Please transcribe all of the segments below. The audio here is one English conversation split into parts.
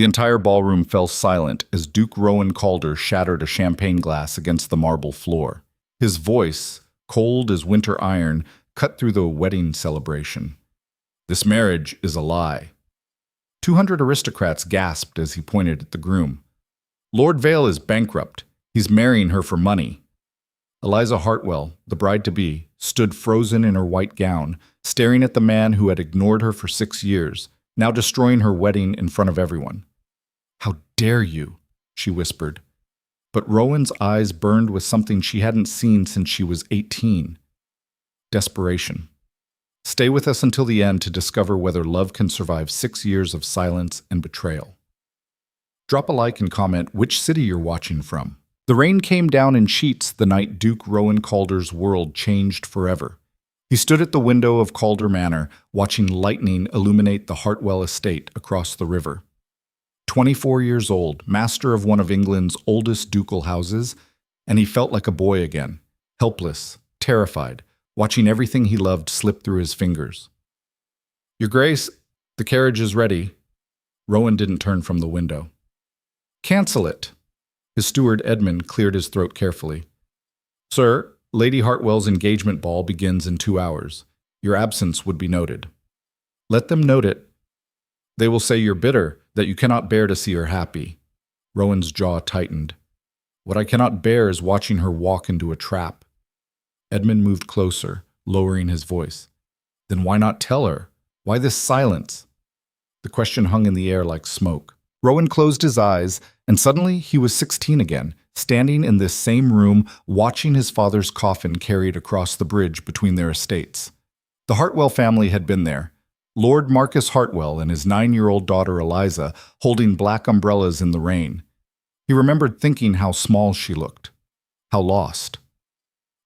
The entire ballroom fell silent as Duke Rowan Calder shattered a champagne glass against the marble floor. His voice, cold as winter iron, cut through the wedding celebration. "This marriage is a lie." 200 aristocrats gasped as he pointed at the groom. "Lord Vale is bankrupt. He's marrying her for money." Eliza Hartwell, the bride-to-be, stood frozen in her white gown, staring at the man who had ignored her for 6 years, now destroying her wedding in front of everyone. "How dare you?" she whispered. But Rowan's eyes burned with something she hadn't seen since she was 18. Desperation. Stay with us until the end to discover whether love can survive 6 years of silence and betrayal. Drop a like and comment which city you're watching from. The rain came down in sheets the night Duke Rowan Calder's world changed forever. He stood at the window of Calder Manor, watching lightning illuminate the Hartwell estate across the river. 24 years old, master of one of England's oldest ducal houses, and he felt like a boy again, helpless, terrified, watching everything he loved slip through his fingers. "Your Grace, the carriage is ready." Rowan didn't turn from the window. "Cancel it." His steward Edmund cleared his throat carefully. "Sir, Lady Hartwell's engagement ball begins in 2 hours. Your absence would be noted." "Let them note it. They will say you're bitter, that you cannot bear to see her happy." Rowan's jaw tightened. "What I cannot bear is watching her walk into a trap." Edmund moved closer, lowering his voice. "Then why not tell her? Why this silence?" The question hung in the air like smoke. Rowan closed his eyes, and suddenly he was 16 again, standing in this same room, watching his father's coffin carried across the bridge between their estates. The Hartwell family had been there. Lord Marcus Hartwell and his 9-year-old daughter Eliza holding black umbrellas in the rain. He remembered thinking how small she looked, how lost.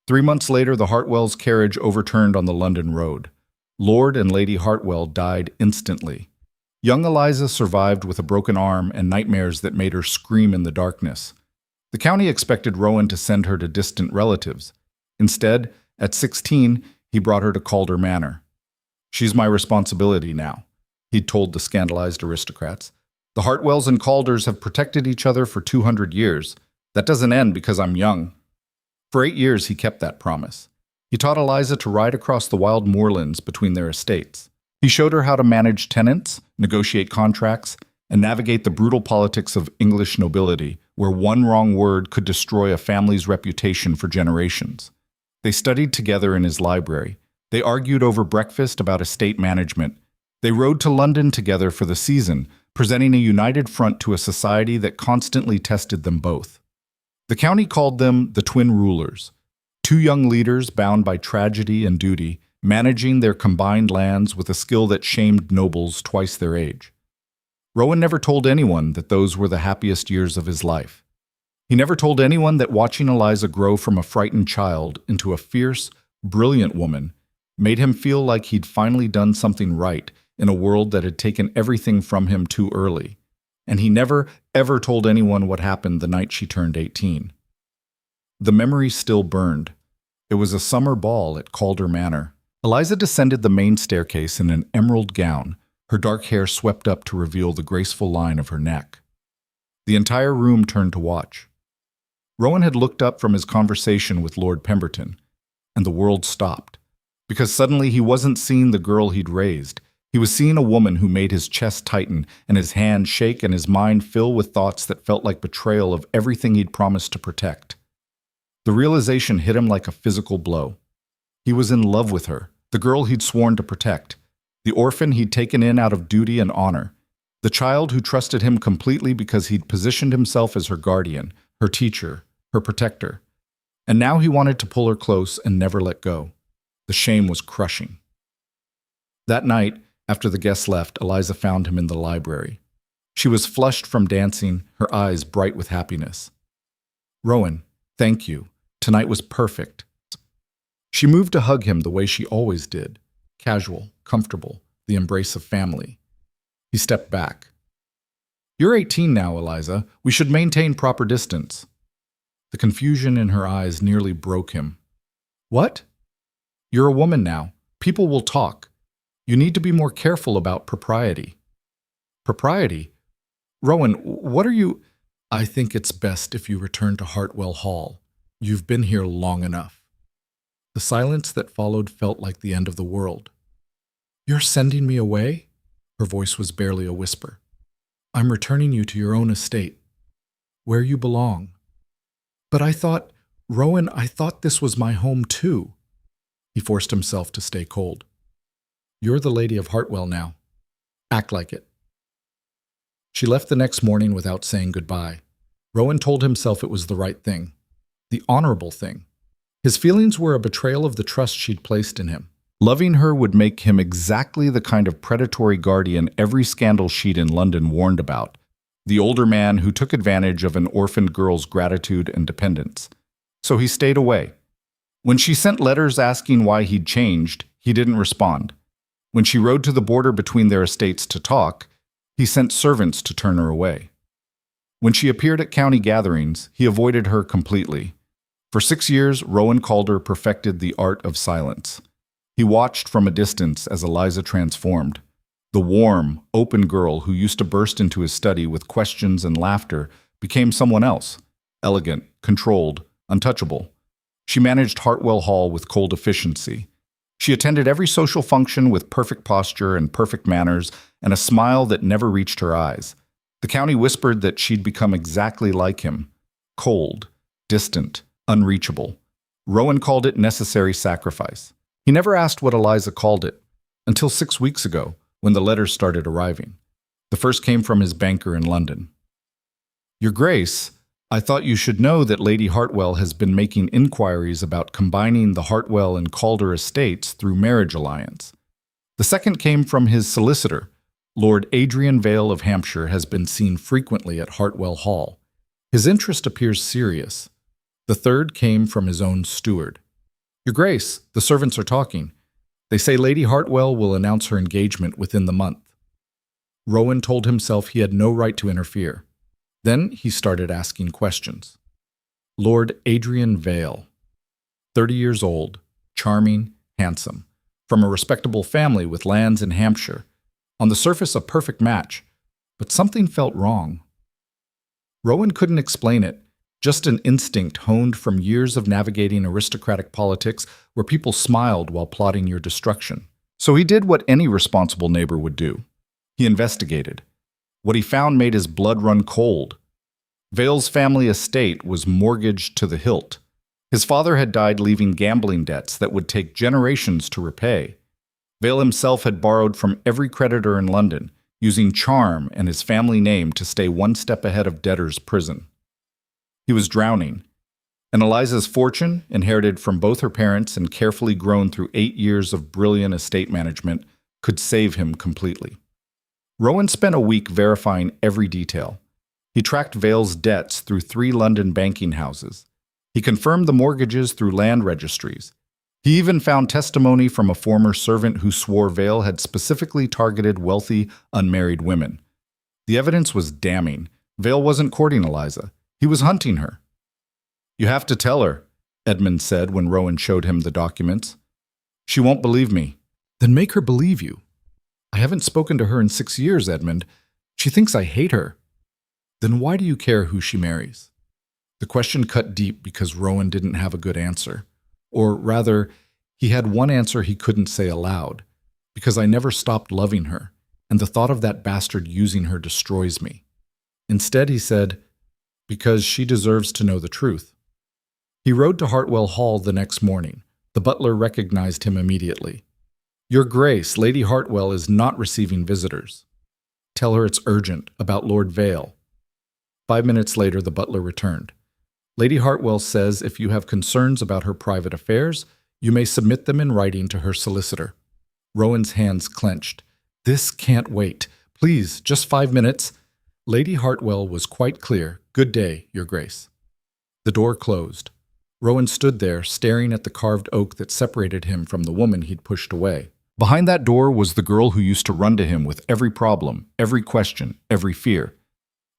3 months later, the Hartwells' carriage overturned on the London road. Lord and Lady Hartwell died instantly. Young Eliza survived with a broken arm and nightmares that made her scream in the darkness. The county expected Rowan to send her to distant relatives. Instead, at 16, he brought her to Calder Manor. "She's my responsibility now," he'd told the scandalized aristocrats. "The Hartwells and Calders have protected each other for 200 years. That doesn't end because I'm young." For 8 years, he kept that promise. He taught Eliza to ride across the wild moorlands between their estates. He showed her how to manage tenants, negotiate contracts, and navigate the brutal politics of English nobility, where one wrong word could destroy a family's reputation for generations. They studied together in his library. They argued over breakfast about estate management. They rode to London together for the season, presenting a united front to a society that constantly tested them both. The county called them the Twin Rulers, 2 young leaders bound by tragedy and duty, managing their combined lands with a skill that shamed nobles twice their age. Rowan never told anyone that those were the happiest years of his life. He never told anyone that watching Eliza grow from a frightened child into a fierce, brilliant woman made him feel like he'd finally done something right in a world that had taken everything from him too early. And he never, ever told anyone what happened the night she turned 18. The memory still burned. It was a summer ball at Calder Manor. Eliza descended the main staircase in an emerald gown, her dark hair swept up to reveal the graceful line of her neck. The entire room turned to watch. Rowan had looked up from his conversation with Lord Pemberton, and the world stopped. Because suddenly he wasn't seeing the girl he'd raised. He was seeing a woman who made his chest tighten and his hand shake and his mind fill with thoughts that felt like betrayal of everything he'd promised to protect. The realization hit him like a physical blow. He was in love with her, the girl he'd sworn to protect, the orphan he'd taken in out of duty and honor, the child who trusted him completely because he'd positioned himself as her guardian, her teacher, her protector. And now he wanted to pull her close and never let go. The shame was crushing. That night, after the guests left, Eliza found him in the library. She was flushed from dancing, her eyes bright with happiness. "Rowan, thank you. Tonight was perfect." She moved to hug him the way she always did, casual, comfortable, the embrace of family. He stepped back. "You're 18 now, Eliza. We should maintain proper distance." The confusion in her eyes nearly broke him. "What?" "You're a woman now. People will talk. You need to be more careful about propriety." "Propriety?" Rowan, what are you— I think it's best if you return to Hartwell Hall. You've been here long enough. The silence that followed felt like the end of the world. You're sending me away? Her voice was barely a whisper. I'm returning you to your own estate, where you belong. But Rowan, I thought this was my home too. He forced himself to stay cold. You're the Lady of Hartwell now. Act like it. She left the next morning without saying goodbye. Rowan told himself it was the right thing, the honorable thing. His feelings were a betrayal of the trust she'd placed in him. Loving her would make him exactly the kind of predatory guardian every scandal sheet in London warned about, the older man who took advantage of an orphaned girl's gratitude and dependence. So he stayed away. When she sent letters asking why he'd changed, he didn't respond. When she rode to the border between their estates to talk, he sent servants to turn her away. When she appeared at county gatherings, he avoided her completely. For 6 years, Rowan Calder perfected the art of silence. He watched from a distance as Eliza transformed. The warm, open girl who used to burst into his study with questions and laughter became someone else, elegant, controlled, untouchable. She managed Hartwell Hall with cold efficiency. She attended every social function with perfect posture and perfect manners and a smile that never reached her eyes. The county whispered that she'd become exactly like him, cold, distant, unreachable. Rowan called it necessary sacrifice. He never asked what Eliza called it, until 6 weeks ago, when the letters started arriving. The first came from his banker in London. Your Grace, I thought you should know that Lady Hartwell has been making inquiries about combining the Hartwell and Calder estates through marriage alliance. The second came from his solicitor. Lord Adrian Vale of Hampshire has been seen frequently at Hartwell Hall. His interest appears serious. The third came from his own steward. Your Grace, the servants are talking. They say Lady Hartwell will announce her engagement within the month. Rowan told himself he had no right to interfere. Then he started asking questions. Lord Adrian Vale, 30 years old, charming, handsome, from a respectable family with lands in Hampshire. On the surface, a perfect match, but something felt wrong. Rowan couldn't explain it, just an instinct honed from years of navigating aristocratic politics where people smiled while plotting your destruction. So he did what any responsible neighbor would do. He investigated. What he found made his blood run cold. Vale's family estate was mortgaged to the hilt. His father had died leaving gambling debts that would take generations to repay. Vale himself had borrowed from every creditor in London, using charm and his family name to stay one step ahead of debtors' prison. He was drowning, and Eliza's fortune, inherited from both her parents and carefully grown through 8 years of brilliant estate management, could save him completely. Rowan spent a week verifying every detail. He tracked Vale's debts through 3 London banking houses. He confirmed the mortgages through land registries. He even found testimony from a former servant who swore Vale had specifically targeted wealthy, unmarried women. The evidence was damning. Vale wasn't courting Eliza. He was hunting her. You have to tell her, Edmund said when Rowan showed him the documents. She won't believe me. Then make her believe you. I haven't spoken to her in 6 years, Edmund. She thinks I hate her. Then why do you care who she marries? The question cut deep because Rowan didn't have a good answer. Or rather, he had one answer he couldn't say aloud. Because I never stopped loving her, and the thought of that bastard using her destroys me. Instead, he said, because she deserves to know the truth. He rode to Hartwell Hall the next morning. The butler recognized him immediately. Your Grace, Lady Hartwell is not receiving visitors. Tell her it's urgent, about Lord Vale. 5 minutes later, the butler returned. Lady Hartwell says if you have concerns about her private affairs, you may submit them in writing to her solicitor. Rowan's hands clenched. This can't wait. Please, just 5 minutes. Lady Hartwell was quite clear. Good day, Your Grace. The door closed. Rowan stood there, staring at the carved oak that separated him from the woman he'd pushed away. Behind that door was the girl who used to run to him with every problem, every question, every fear.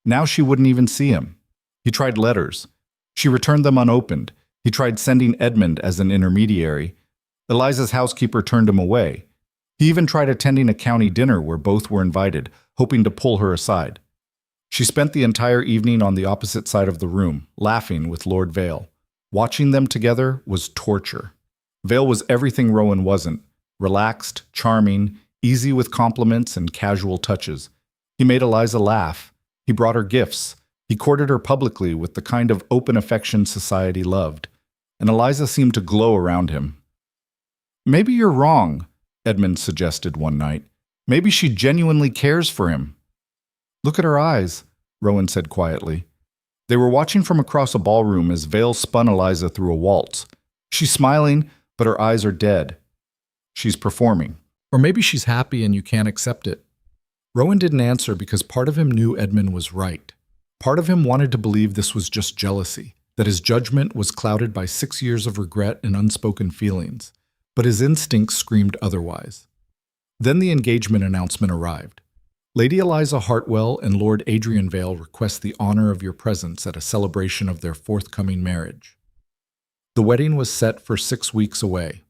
Now she wouldn't even see him. He tried letters. She returned them unopened. He tried sending Edmund as an intermediary. Eliza's housekeeper turned him away. He even tried attending a county dinner where both were invited, hoping to pull her aside. She spent the entire evening on the opposite side of the room, laughing with Lord Vale. Watching them together was torture. Vale was everything Rowan wasn't: relaxed, charming, easy with compliments and casual touches. He made Eliza laugh. He brought her gifts. He courted her publicly with the kind of open affection society loved. And Eliza seemed to glow around him. "Maybe you're wrong," Edmund suggested one night. "Maybe she genuinely cares for him." "Look at her eyes," Rowan said quietly. They were watching from across a ballroom as Vale spun Eliza through a waltz. She's smiling, but her eyes are dead. She's performing. Or maybe she's happy and you can't accept it. Rowan didn't answer because part of him knew Edmund was right. Part of him wanted to believe this was just jealousy, that his judgment was clouded by 6 years of regret and unspoken feelings. But his instincts screamed otherwise. Then the engagement announcement arrived. "Lady Eliza Hartwell and Lord Adrian Vale request the honor of your presence at a celebration of their forthcoming marriage." The wedding was set for 6 weeks away.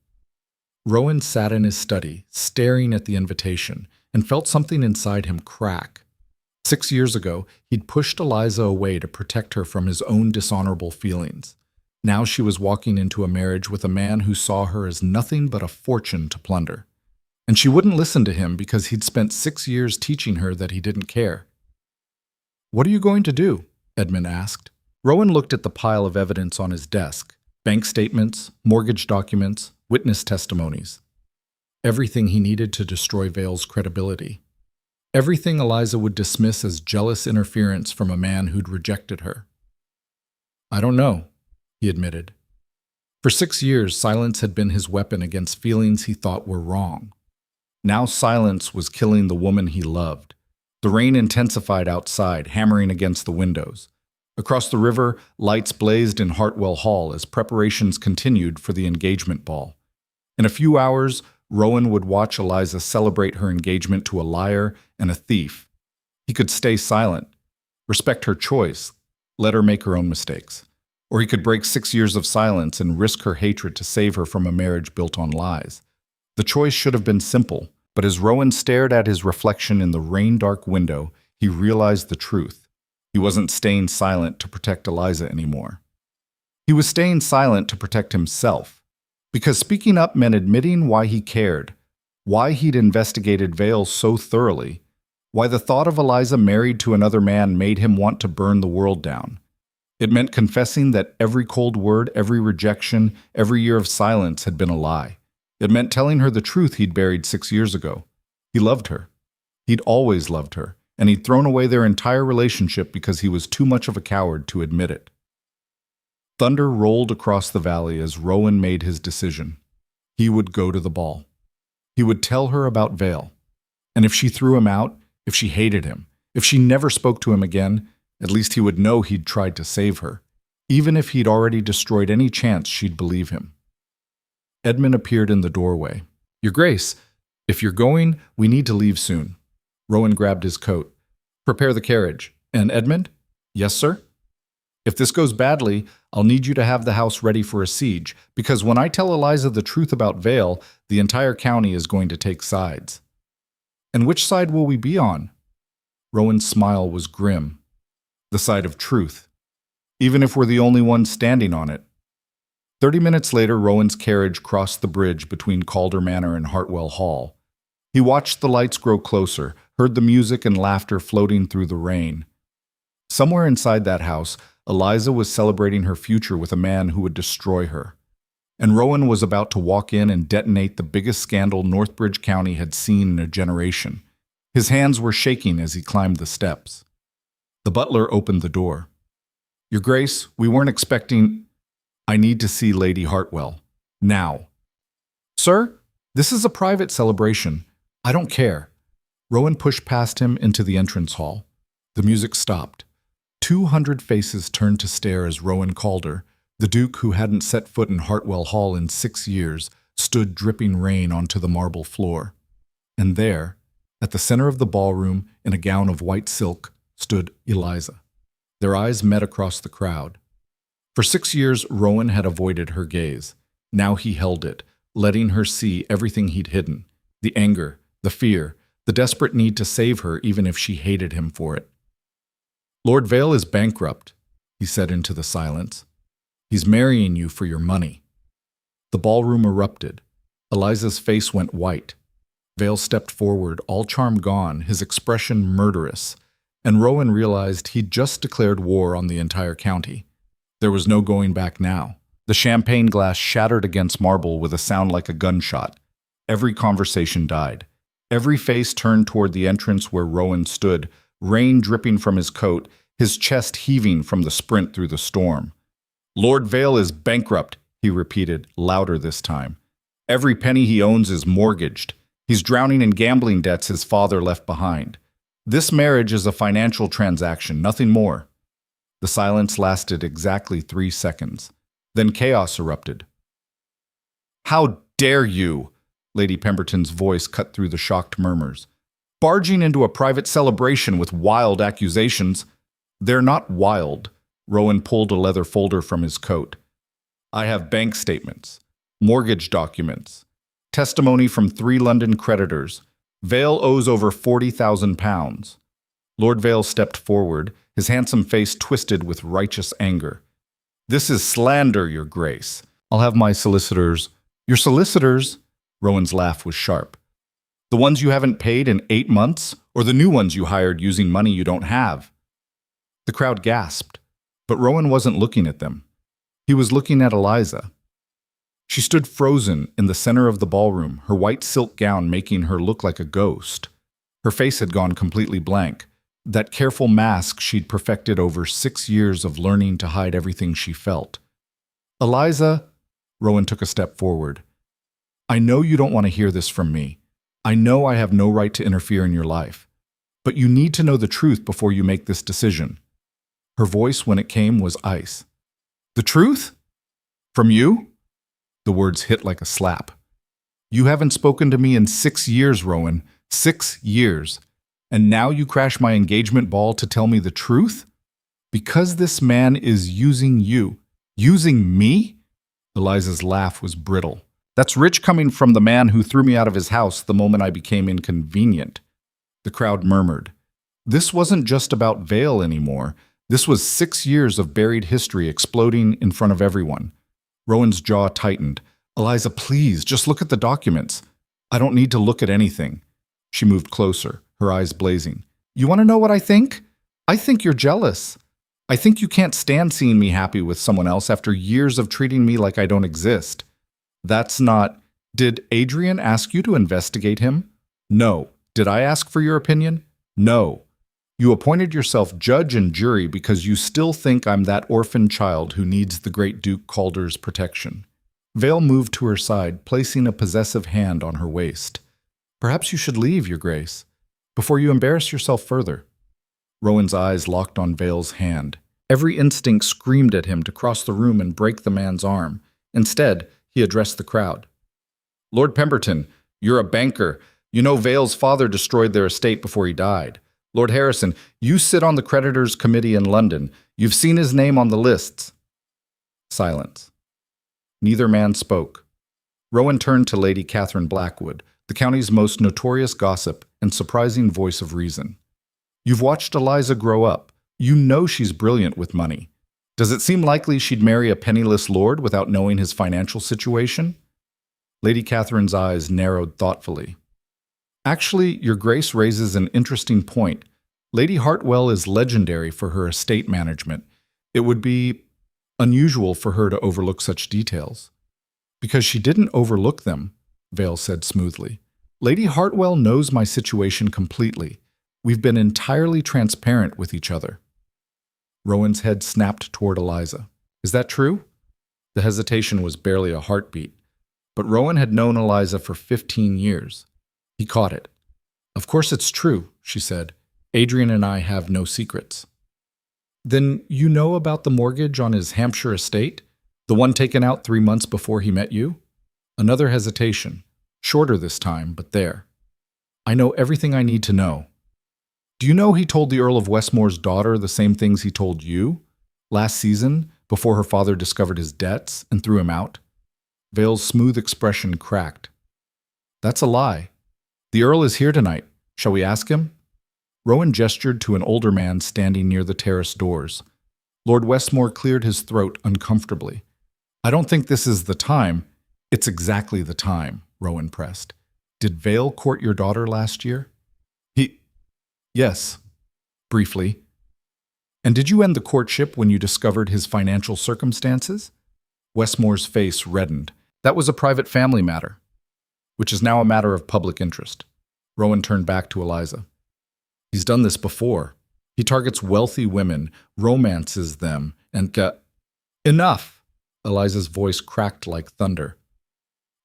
Rowan sat in his study, staring at the invitation, and felt something inside him crack. 6 years ago, he'd pushed Eliza away to protect her from his own dishonorable feelings. Now she was walking into a marriage with a man who saw her as nothing but a fortune to plunder. And she wouldn't listen to him because he'd spent 6 years teaching her that he didn't care. "What are you going to do?" Edmund asked. Rowan looked at the pile of evidence on his desk: bank statements, mortgage documents, witness testimonies. Everything he needed to destroy Vale's credibility. Everything Eliza would dismiss as jealous interference from a man who'd rejected her. "I don't know," he admitted. For 6 years, silence had been his weapon against feelings he thought were wrong. Now silence was killing the woman he loved. The rain intensified outside, hammering against the windows. Across the river, lights blazed in Hartwell Hall as preparations continued for the engagement ball. In a few hours, Rowan would watch Eliza celebrate her engagement to a liar and a thief. He could stay silent, respect her choice, let her make her own mistakes. Or he could break 6 years of silence and risk her hatred to save her from a marriage built on lies. The choice should have been simple, but as Rowan stared at his reflection in the rain-dark window, he realized the truth. He wasn't staying silent to protect Eliza anymore. He was staying silent to protect himself. Because speaking up meant admitting why he cared, why he'd investigated Vale so thoroughly, why the thought of Eliza married to another man made him want to burn the world down. It meant confessing that every cold word, every rejection, every year of silence had been a lie. It meant telling her the truth he'd buried 6 years ago. He loved her. He'd always loved her, and he'd thrown away their entire relationship because he was too much of a coward to admit it. Thunder rolled across the valley as Rowan made his decision. He would go to the ball. He would tell her about Vale. And if she threw him out, if she hated him, if she never spoke to him again, at least he would know he'd tried to save her, even if he'd already destroyed any chance she'd believe him. Edmund appeared in the doorway. "Your Grace, if you're going, we need to leave soon." Rowan grabbed his coat. "Prepare the carriage." "And Edmund?" "Yes, sir?" "If this goes badly, I'll need you to have the house ready for a siege, because when I tell Eliza the truth about Vale, the entire county is going to take sides." "And which side will we be on?" Rowan's smile was grim. "The side of truth, even if we're the only ones standing on it." 30 minutes later, Rowan's carriage crossed the bridge between Calder Manor and Hartwell Hall. He watched the lights grow closer, heard the music and laughter floating through the rain. Somewhere inside that house, Eliza was celebrating her future with a man who would destroy her. And Rowan was about to walk in and detonate the biggest scandal Northbridge County had seen in a generation. His hands were shaking as he climbed the steps. The butler opened the door. "Your Grace, we weren't expecting—" "I need to see Lady Hartwell. Now." "Sir, this is a private celebration. I don't care." Rowan pushed past him into the entrance hall. The music stopped. 200 faces turned to stare as Rowan Calder, the Duke who hadn't set foot in Hartwell Hall in 6 years, stood dripping rain onto the marble floor. And there, at the center of the ballroom, in a gown of white silk, stood Eliza. Their eyes met across the crowd. For 6 years, Rowan had avoided her gaze. Now he held it, letting her see everything he'd hidden: the anger, the fear, the desperate need to save her even if she hated him for it. Lord Vale is bankrupt, he said into the silence. He's marrying you for your money. The ballroom erupted. Eliza's face went white. Vale stepped forward, all charm gone, his expression murderous, and Rowan realized he'd just declared war on the entire county. There was no going back now. The champagne glass shattered against marble with a sound like a gunshot. Every conversation died. Every face turned toward the entrance where Rowan stood, rain dripping from his coat, his chest heaving from the sprint through the storm. Lord Vale is bankrupt, he repeated, louder this time. Every penny he owns is mortgaged. He's drowning in gambling debts his father left behind. This marriage is a financial transaction, nothing more. The silence lasted exactly 3 seconds. Then chaos erupted. How dare you? Lady Pemberton's voice cut through the shocked murmurs. Barging into a private celebration with wild accusations. They're not wild. Rowan pulled a leather folder from his coat. I have bank statements, mortgage documents, testimony from 3 London creditors. Vale owes over £40,000. Lord Vale stepped forward, his handsome face twisted with righteous anger. This is slander, Your Grace. I'll have my solicitors. Your solicitors? Rowan's laugh was sharp. The ones you haven't paid in 8 months, or the new ones you hired using money you don't have? The crowd gasped, but Rowan wasn't looking at them. He was looking at Eliza. She stood frozen in the center of the ballroom, her white silk gown making her look like a ghost. Her face had gone completely blank, that careful mask she'd perfected over 6 years of learning to hide everything she felt. Eliza, Rowan took a step forward. I know you don't want to hear this from me. I know I have no right to interfere in your life. But you need to know the truth before you make this decision. Her voice, when it came, was ice. The truth? From you? The words hit like a slap. You haven't spoken to me in 6 years, Rowan. 6 years. And now you crash my engagement ball to tell me the truth? Because this man is using you. Using me? Eliza's laugh was brittle. That's rich coming from the man who threw me out of his house the moment I became inconvenient. The crowd murmured. This wasn't just about Vale anymore. This was 6 years of buried history exploding in front of everyone. Rowan's jaw tightened. Eliza, please, just look at the documents. I don't need to look at anything. She moved closer, her eyes blazing. You want to know what I think? I think you're jealous. I think you can't stand seeing me happy with someone else after years of treating me like I don't exist. That's not… Did Adrian ask you to investigate him? No. Did I ask for your opinion? No. You appointed yourself judge and jury because you still think I'm that orphan child who needs the great Duke Calder's protection. Vale moved to her side, placing a possessive hand on her waist. Perhaps you should leave, Your Grace, before you embarrass yourself further. Rowan's eyes locked on Vale's hand. Every instinct screamed at him to cross the room and break the man's arm. Instead, he addressed the crowd. Lord Pemberton, you're a banker. You know Vale's father destroyed their estate before he died. Lord Harrison, you sit on the creditors' committee in London. You've seen his name on the lists. Silence. Neither man spoke. Rowan turned to Lady Catherine Blackwood, the county's most notorious gossip and surprising voice of reason. You've watched Eliza grow up. You know she's brilliant with money. Does it seem likely she'd marry a penniless lord without knowing his financial situation? Lady Catherine's eyes narrowed thoughtfully. Actually, Your Grace raises an interesting point. Lady Hartwell is legendary for her estate management. It would be unusual for her to overlook such details. Because she didn't overlook them, Vale said smoothly. Lady Hartwell knows my situation completely. We've been entirely transparent with each other. Rowan's head snapped toward Eliza. Is that true? The hesitation was barely a heartbeat. But Rowan had known Eliza for 15 years. He caught it. Of course it's true, she said. Adrian and I have no secrets. Then you know about the mortgage on his Hampshire estate? The one taken out 3 months before he met you? Another hesitation. Shorter this time, but there. I know everything I need to know. Do you know he told the Earl of Westmore's daughter the same things he told you? Last season, before her father discovered his debts and threw him out? Vale's smooth expression cracked. That's a lie. The Earl is here tonight. Shall we ask him? Rowan gestured to an older man standing near the terrace doors. Lord Westmore cleared his throat uncomfortably. I don't think this is the time. It's exactly the time, Rowan pressed. Did Vale court your daughter last year? Yes, briefly. And did you end the courtship when you discovered his financial circumstances? Westmore's face reddened. That was a private family matter, which is now a matter of public interest. Rowan turned back to Eliza. He's done this before. He targets wealthy women, romances them, and Enough! Eliza's voice cracked like thunder.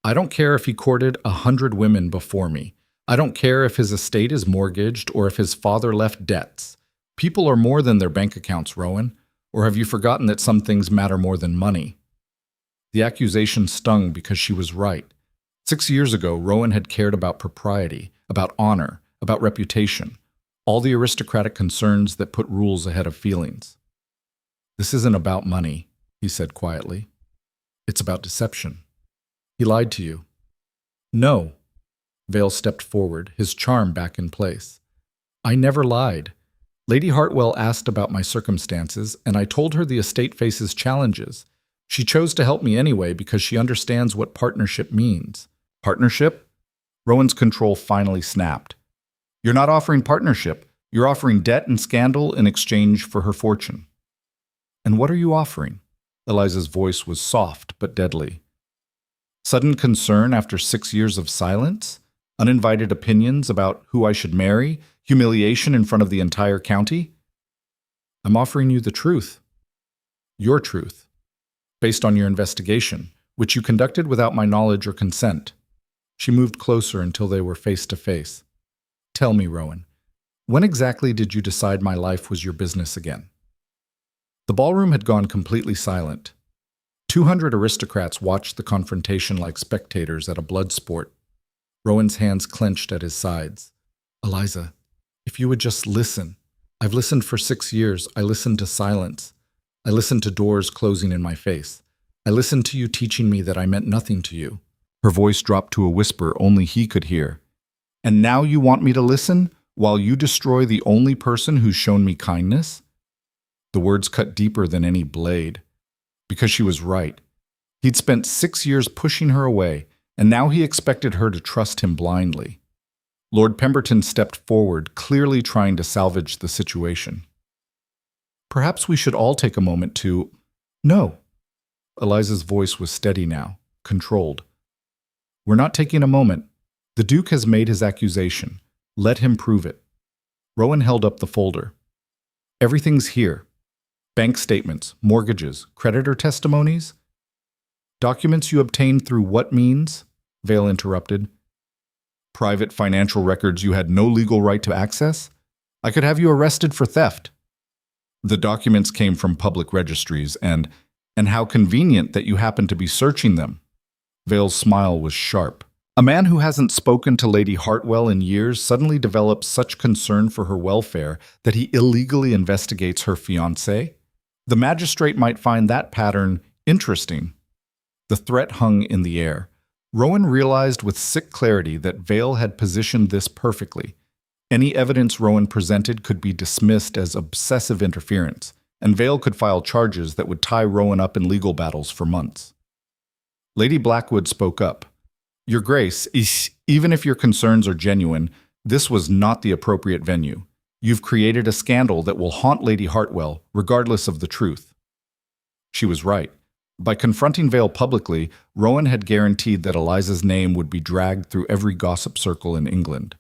I don't care if he courted 100 women before me. I don't care if his estate is mortgaged or if his father left debts. People are more than their bank accounts, Rowan. Or have you forgotten that some things matter more than money? The accusation stung because she was right. 6 years ago, Rowan had cared about propriety, about honor, about reputation, all the aristocratic concerns that put rules ahead of feelings. This isn't about money, he said quietly. It's about deception. He lied to you. No. Vale stepped forward, his charm back in place. I never lied. Lady Hartwell asked about my circumstances, and I told her the estate faces challenges. She chose to help me anyway because she understands what partnership means. Partnership? Rowan's control finally snapped. You're not offering partnership. You're offering debt and scandal in exchange for her fortune. And what are you offering? Eliza's voice was soft but deadly. Sudden concern after 6 years of silence? Uninvited opinions about who I should marry? Humiliation in front of the entire county? I'm offering you the truth. Your truth. Based on your investigation, which you conducted without my knowledge or consent. She moved closer until they were face to face. Tell me, Rowan, when exactly did you decide my life was your business again? The ballroom had gone completely silent. 200 aristocrats watched the confrontation like spectators at a blood sport. Rowan's hands clenched at his sides. Eliza, if you would just listen. I've listened for 6 years. I listened to silence. I listened to doors closing in my face. I listened to you teaching me that I meant nothing to you. Her voice dropped to a whisper only he could hear. And now you want me to listen while you destroy the only person who's shown me kindness? The words cut deeper than any blade. Because she was right. He'd spent 6 years pushing her away, and now he expected her to trust him blindly. Lord Pemberton stepped forward, clearly trying to salvage the situation. Perhaps we should all take a moment to— No. Eliza's voice was steady now, controlled. We're not taking a moment. The Duke has made his accusation. Let him prove it. Rowan held up the folder. Everything's here. Bank statements, mortgages, creditor testimonies. Documents you obtained through what means? Vale interrupted. Private financial records you had no legal right to access? I could have you arrested for theft. The documents came from public registries, and how convenient that you happened to be searching them. Vale's smile was sharp. A man who hasn't spoken to Lady Hartwell in years suddenly develops such concern for her welfare that he illegally investigates her fiancé? The magistrate might find that pattern interesting. The threat hung in the air. Rowan realized with sick clarity that Vale had positioned this perfectly. Any evidence Rowan presented could be dismissed as obsessive interference, and Vale could file charges that would tie Rowan up in legal battles for months. Lady Blackwood spoke up. Your Grace, even if your concerns are genuine, this was not the appropriate venue. You've created a scandal that will haunt Lady Hartwell, regardless of the truth. She was right. By confronting Vale publicly, Rowan had guaranteed that Eliza's name would be dragged through every gossip circle in England.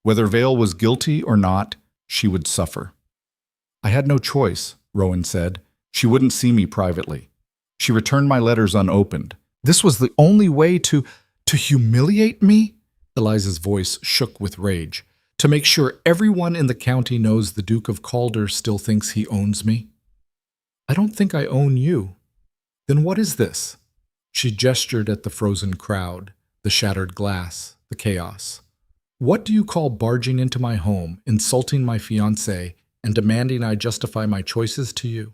Whether Vale was guilty or not, she would suffer. I had no choice, Rowan said. She wouldn't see me privately. She returned my letters unopened. This was the only way to humiliate me? Eliza's voice shook with rage. To make sure everyone in the county knows the Duke of Calder still thinks he owns me? I don't think I own you. Then what is this? She gestured at the frozen crowd, the shattered glass, the chaos. What do you call barging into my home, insulting my fiancé, and demanding I justify my choices to you?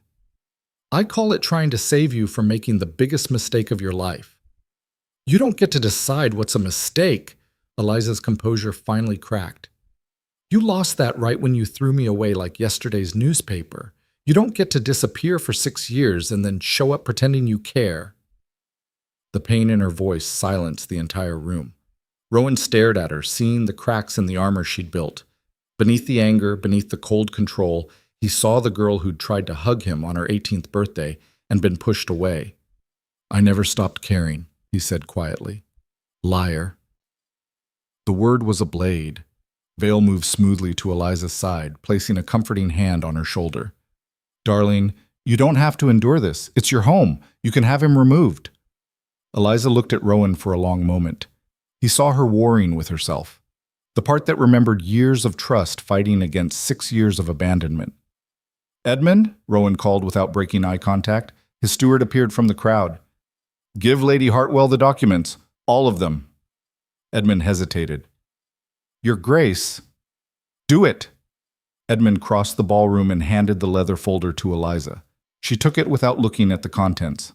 I call it trying to save you from making the biggest mistake of your life. You don't get to decide what's a mistake, Eliza's composure finally cracked. You lost that right when you threw me away like yesterday's newspaper. You don't get to disappear for 6 years and then show up pretending you care." The pain in her voice silenced the entire room. Rowan stared at her, seeing the cracks in the armor she'd built. Beneath the anger, beneath the cold control, he saw the girl who'd tried to hug him on her 18th birthday and been pushed away. "I never stopped caring," he said quietly. "Liar." The word was a blade. Vale moved smoothly to Eliza's side, placing a comforting hand on her shoulder. "Darling, you don't have to endure this. It's your home. You can have him removed." Eliza looked at Rowan for a long moment. He saw her warring with herself. The part that remembered years of trust fighting against 6 years of abandonment. "Edmund," Rowan called without breaking eye contact. His steward appeared from the crowd. "Give Lady Hartwell the documents. All of them." Edmund hesitated. "Your Grace." "Do it." Edmund crossed the ballroom and handed the leather folder to Eliza. She took it without looking at the contents.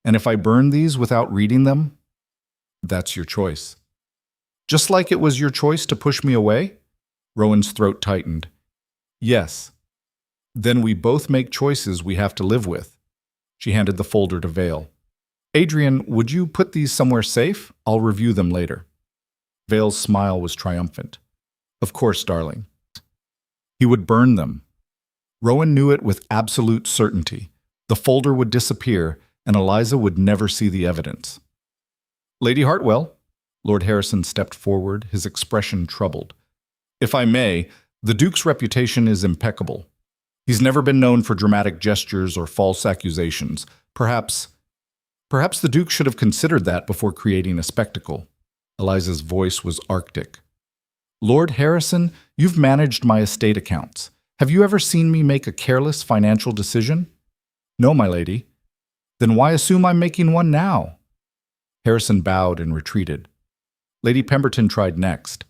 "And if I burn these without reading them?" "That's your choice." "Just like it was your choice to push me away?" Rowan's throat tightened. "Yes." "Then we both make choices we have to live with." She handed the folder to Vale. "Adrian, would you put these somewhere safe? I'll review them later." Vale's smile was triumphant. "Of course, darling." He would burn them. Rowan knew it with absolute certainty. The folder would disappear, and Eliza would never see the evidence. "Lady Hartwell." Lord Harrison stepped forward, his expression troubled. "If I may, the Duke's reputation is impeccable. He's never been known for dramatic gestures or false accusations. Perhaps the Duke should have considered that before creating a spectacle." Eliza's voice was arctic. "Lord Harrison, you've managed my estate accounts. Have you ever seen me make a careless financial decision?" "No, my lady." "Then why assume I'm making one now?" Harrison bowed and retreated. Lady Pemberton tried next.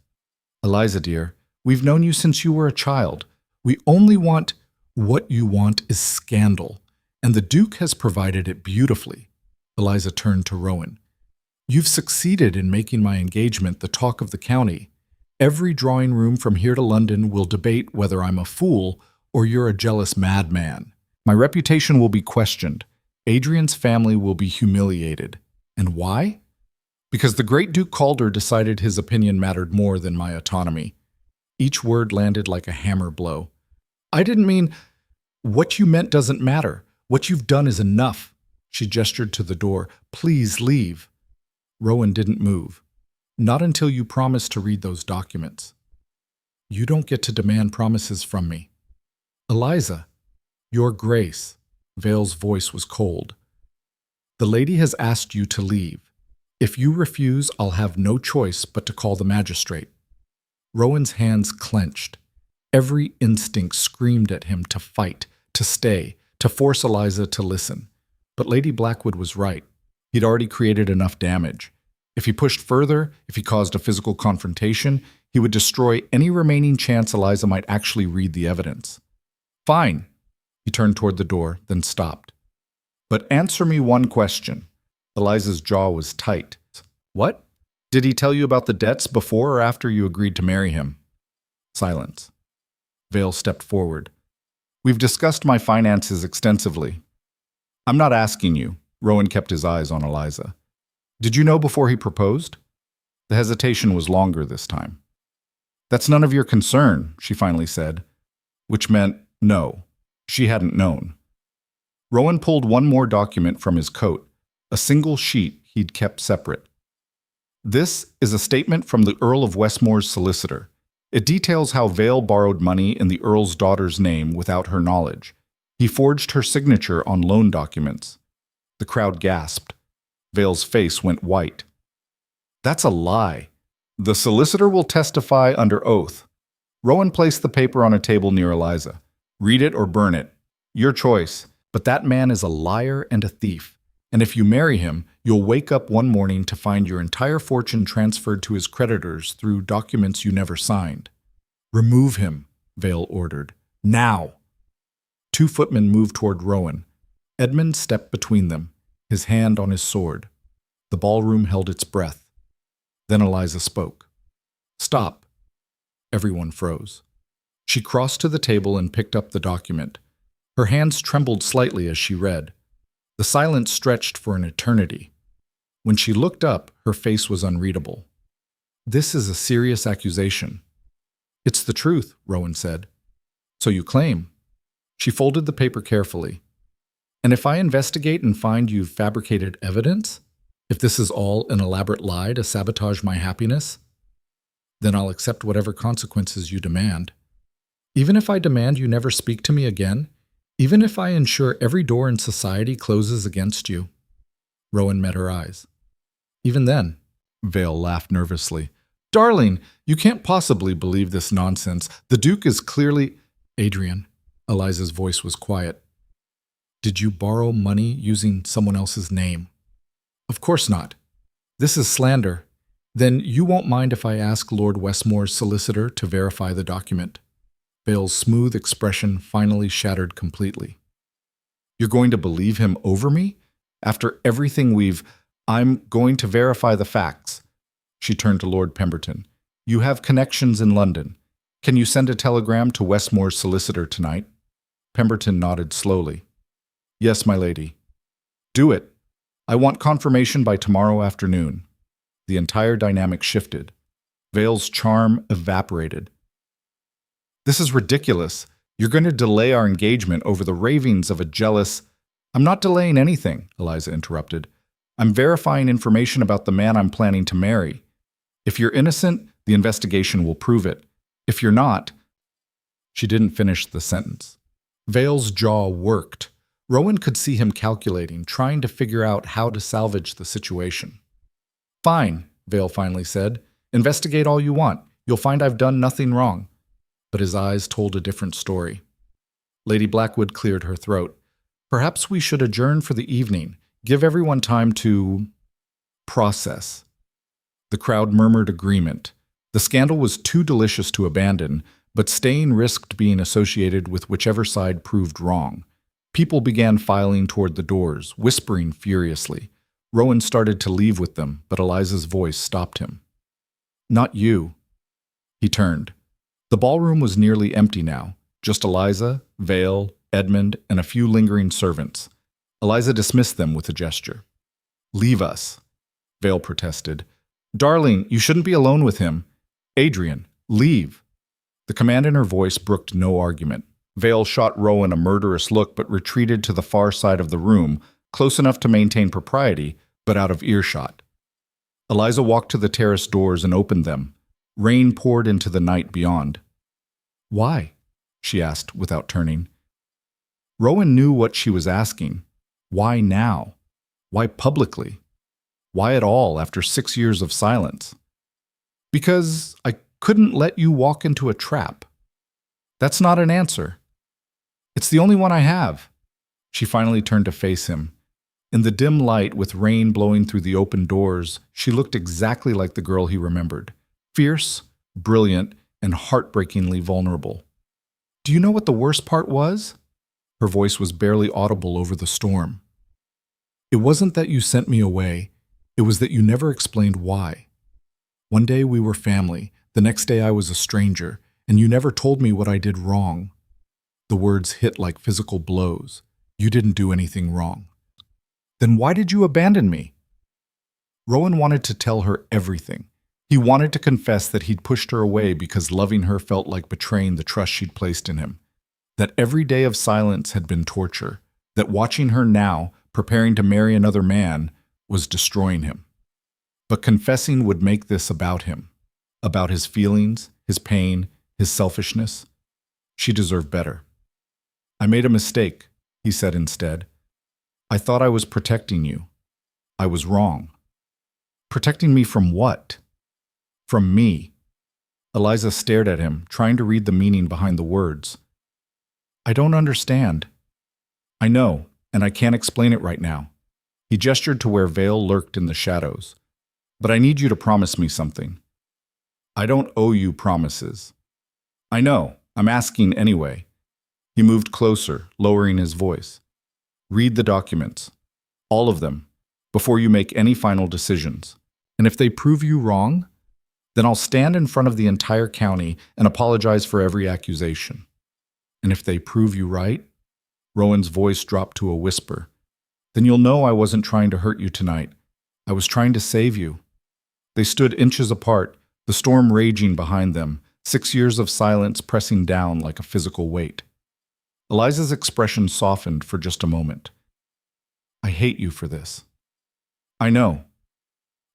"Eliza, dear, we've known you since you were a child. We only want— What you want is scandal, and the Duke has provided it beautifully." Eliza turned to Rowan. "You've succeeded in making my engagement the talk of the county. Every drawing room from here to London will debate whether I'm a fool or you're a jealous madman. My reputation will be questioned. Adrian's family will be humiliated. And why? Because the great Duke Calder decided his opinion mattered more than my autonomy." Each word landed like a hammer blow. "I didn't mean— What you meant doesn't matter. What you've done is enough." She gestured to the door. "Please leave." Rowan didn't move. "Not until you promise to read those documents." "You don't get to demand promises from me." "Eliza." "Your Grace." Vale's voice was cold. "The lady has asked you to leave. If you refuse, I'll have no choice but to call the magistrate." Rowan's hands clenched. Every instinct screamed at him to fight, to stay, to force Eliza to listen. But Lady Blackwood was right. He'd already created enough damage. If he pushed further, if he caused a physical confrontation, he would destroy any remaining chance Eliza might actually read the evidence. "Fine." He turned toward the door, then stopped. "But answer me one question." Eliza's jaw was tight. "What? Did he tell you about the debts before or after you agreed to marry him?" Silence. Vale stepped forward. "We've discussed my finances extensively." "I'm not asking you." Rowan kept his eyes on Eliza. "Did you know before he proposed?" The hesitation was longer this time. "That's none of your concern," she finally said, which meant no. She hadn't known. Rowan pulled one more document from his coat, a single sheet he'd kept separate. "This is a statement from the Earl of Westmore's solicitor. It details how Vale borrowed money in the Earl's daughter's name without her knowledge. He forged her signature on loan documents." The crowd gasped. Vale's face went white. "That's a lie. The solicitor will testify under oath." Rowan placed the paper on a table near Eliza. "Read it or burn it. Your choice. But that man is a liar and a thief. And if you marry him, you'll wake up one morning to find your entire fortune transferred to his creditors through documents you never signed." "Remove him," Vale ordered. "Now!" 2 footmen moved toward Rowan. Edmund stepped between them, his hand on his sword. The ballroom held its breath. Then Eliza spoke. "Stop." Everyone froze. She crossed to the table and picked up the document. Her hands trembled slightly as she read. The silence stretched for an eternity. When she looked up, her face was unreadable. "This is a serious accusation." "It's the truth," Rowan said. "So you claim." She folded the paper carefully. "And if I investigate and find you've fabricated evidence? If this is all an elaborate lie to sabotage my happiness? Then I'll accept whatever consequences you demand. Even if I demand you never speak to me again? Even if I ensure every door in society closes against you?" Rowan met her eyes. "Even then," Vale laughed nervously. "Darling, you can't possibly believe this nonsense. The Duke is clearly—" "Adrian," Eliza's voice was quiet. "Did you borrow money using someone else's name?" "Of course not. This is slander. Then you won't mind if I ask Lord Westmore's solicitor to verify the document." Vale's smooth expression finally shattered completely. "You're going to believe him over me? After everything I'm going to verify the facts." She turned to Lord Pemberton. "You have connections in London. Can you send a telegram to Westmore's solicitor tonight?" Pemberton nodded slowly. "Yes, my lady." "Do it. I want confirmation by tomorrow afternoon." The entire dynamic shifted. Vale's charm evaporated. "This is ridiculous. You're going to delay our engagement over the ravings of a jealous—" "I'm not delaying anything," Eliza interrupted. "I'm verifying information about the man I'm planning to marry. If you're innocent, the investigation will prove it. If you're not—" She didn't finish the sentence. Vale's jaw worked. Rowan could see him calculating, trying to figure out how to salvage the situation. "Fine," Vale finally said. "Investigate all you want. You'll find I've done nothing wrong." But his eyes told a different story. Lady Blackwood cleared her throat. "Perhaps we should adjourn for the evening. Give everyone time to process." The crowd murmured agreement. The scandal was too delicious to abandon, but staying risked being associated with whichever side proved wrong. People began filing toward the doors, whispering furiously. Rowan started to leave with them, but Eliza's voice stopped him. "Not you." He turned. The ballroom was nearly empty now, just Eliza, Vale, Edmund, and a few lingering servants. Eliza dismissed them with a gesture. "Leave us," Vale protested. "Darling, you shouldn't be alone with him. Adrian, leave." The command in her voice brooked no argument. Vale shot Rowan a murderous look but retreated to the far side of the room, close enough to maintain propriety, but out of earshot. Eliza walked to the terrace doors and opened them. Rain poured into the night beyond. "Why?" she asked without turning. Rowan knew what she was asking. Why now? Why publicly? Why at all after 6 years of silence? "Because I couldn't let you walk into a trap." "That's not an answer." "It's the only one I have." She finally turned to face him. In the dim light, with rain blowing through the open doors, she looked exactly like the girl he remembered. Fierce, brilliant, and heartbreakingly vulnerable. "Do you know what the worst part was?" Her voice was barely audible over the storm. "It wasn't that you sent me away. It was that you never explained why. One day we were family, the next day I was a stranger, and you never told me what I did wrong." The words hit like physical blows. "You didn't do anything wrong." "Then why did you abandon me?" Rowan wanted to tell her everything. He wanted to confess that he'd pushed her away because loving her felt like betraying the trust she'd placed in him. That every day of silence had been torture. That watching her now, preparing to marry another man, was destroying him. But confessing would make this about him. About his feelings, his pain, his selfishness. She deserved better. "I made a mistake," he said instead. "I thought I was protecting you. I was wrong." "Protecting me from what?" "From me." Eliza stared at him, trying to read the meaning behind the words. "I don't understand." "I know, and I can't explain it right now." He gestured to where Vale lurked in the shadows. "But I need you to promise me something." "I don't owe you promises." "I know, I'm asking anyway." He moved closer, lowering his voice. "Read the documents. All of them, before you make any final decisions. And if they prove you wrong, Then I'll stand in front of the entire county and apologize for every accusation. And if they prove you right, Rowan's voice dropped to a whisper, then you'll know I wasn't trying to hurt you tonight. I was trying to save you. They stood inches apart, the storm raging behind them, 6 years of silence pressing down like a physical weight. Eliza's expression softened for just a moment. I hate you for this. I know.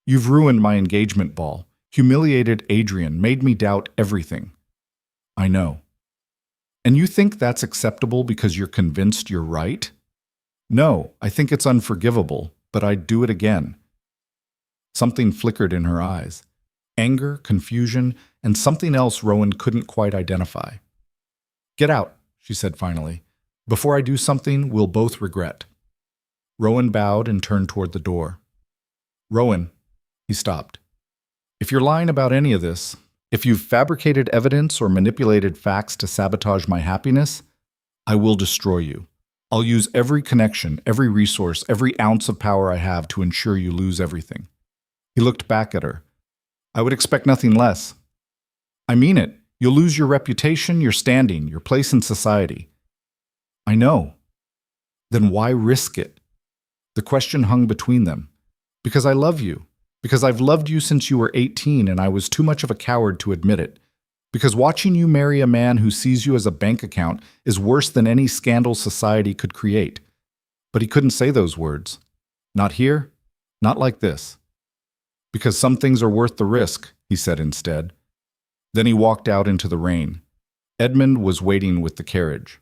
You've ruined my engagement ball, humiliated Adrian, made me doubt everything. I know. And you think that's acceptable because you're convinced you're right? No, I think it's unforgivable, but I'd do it again. Something flickered in her eyes. Anger, confusion, and something else Rowan couldn't quite identify. Get out, she said finally. Before I do something we'll both regret. Rowan bowed and turned toward the door. Rowan, he stopped. If you're lying about any of this, if you've fabricated evidence or manipulated facts to sabotage my happiness, I will destroy you. I'll use every connection, every resource, every ounce of power I have to ensure you lose everything. He looked back at her. I would expect nothing less. I mean it. You'll lose your reputation, your standing, your place in society. I know. Then why risk it? The question hung between them. Because I love you. Because I've loved you since you were 18 and I was too much of a coward to admit it. Because watching you marry a man who sees you as a bank account is worse than any scandal society could create. But he couldn't say those words. Not here, not like this. Because some things are worth the risk, he said instead. Then he walked out into the rain. Edmund was waiting with the carriage.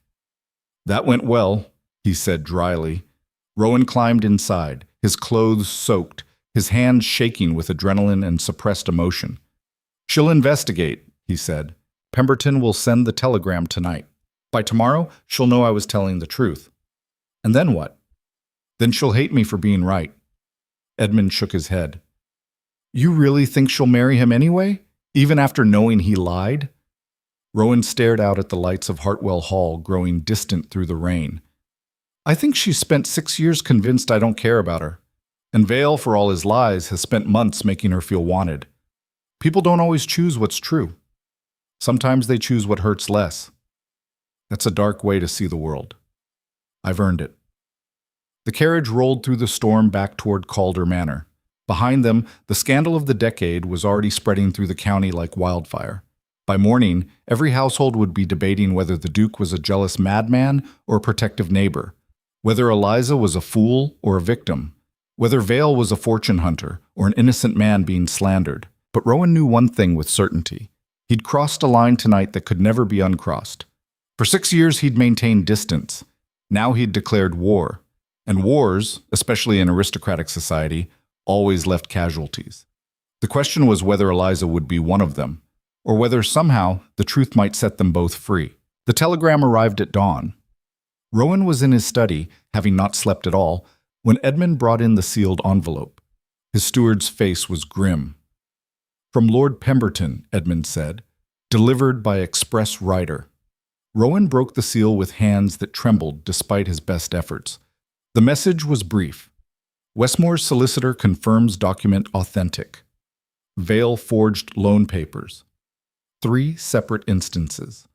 That went well, he said dryly. Rowan climbed inside, his clothes soaked, his hands shaking with adrenaline and suppressed emotion. She'll investigate, he said. Pemberton will send the telegram tonight. By tomorrow, she'll know I was telling the truth. And then what? Then she'll hate me for being right. Edmund shook his head. You really think she'll marry him anyway, even after knowing he lied? Rowan stared out at the lights of Hartwell Hall growing distant through the rain. I think she's spent 6 years convinced I don't care about her. And Vale, for all his lies, has spent months making her feel wanted. People don't always choose what's true. Sometimes they choose what hurts less. That's a dark way to see the world. I've earned it. The carriage rolled through the storm back toward Calder Manor. Behind them, the scandal of the decade was already spreading through the county like wildfire. By morning, every household would be debating whether the Duke was a jealous madman or a protective neighbor, whether Eliza was a fool or a victim, whether Vale was a fortune hunter or an innocent man being slandered. But Rowan knew one thing with certainty. He'd crossed a line tonight that could never be uncrossed. For 6 years he'd maintained distance. Now he'd declared war. And wars, especially in aristocratic society, always left casualties. The question was whether Eliza would be one of them, or whether somehow the truth might set them both free. The telegram arrived at dawn. Rowan was in his study, having not slept at all, when Edmund brought in the sealed envelope. His steward's face was grim. From Lord Pemberton, Edmund said, delivered by express rider. Rowan broke the seal with hands that trembled despite his best efforts. The message was brief. Westmore's solicitor confirms document authentic. Vale forged loan papers. 3 separate instances.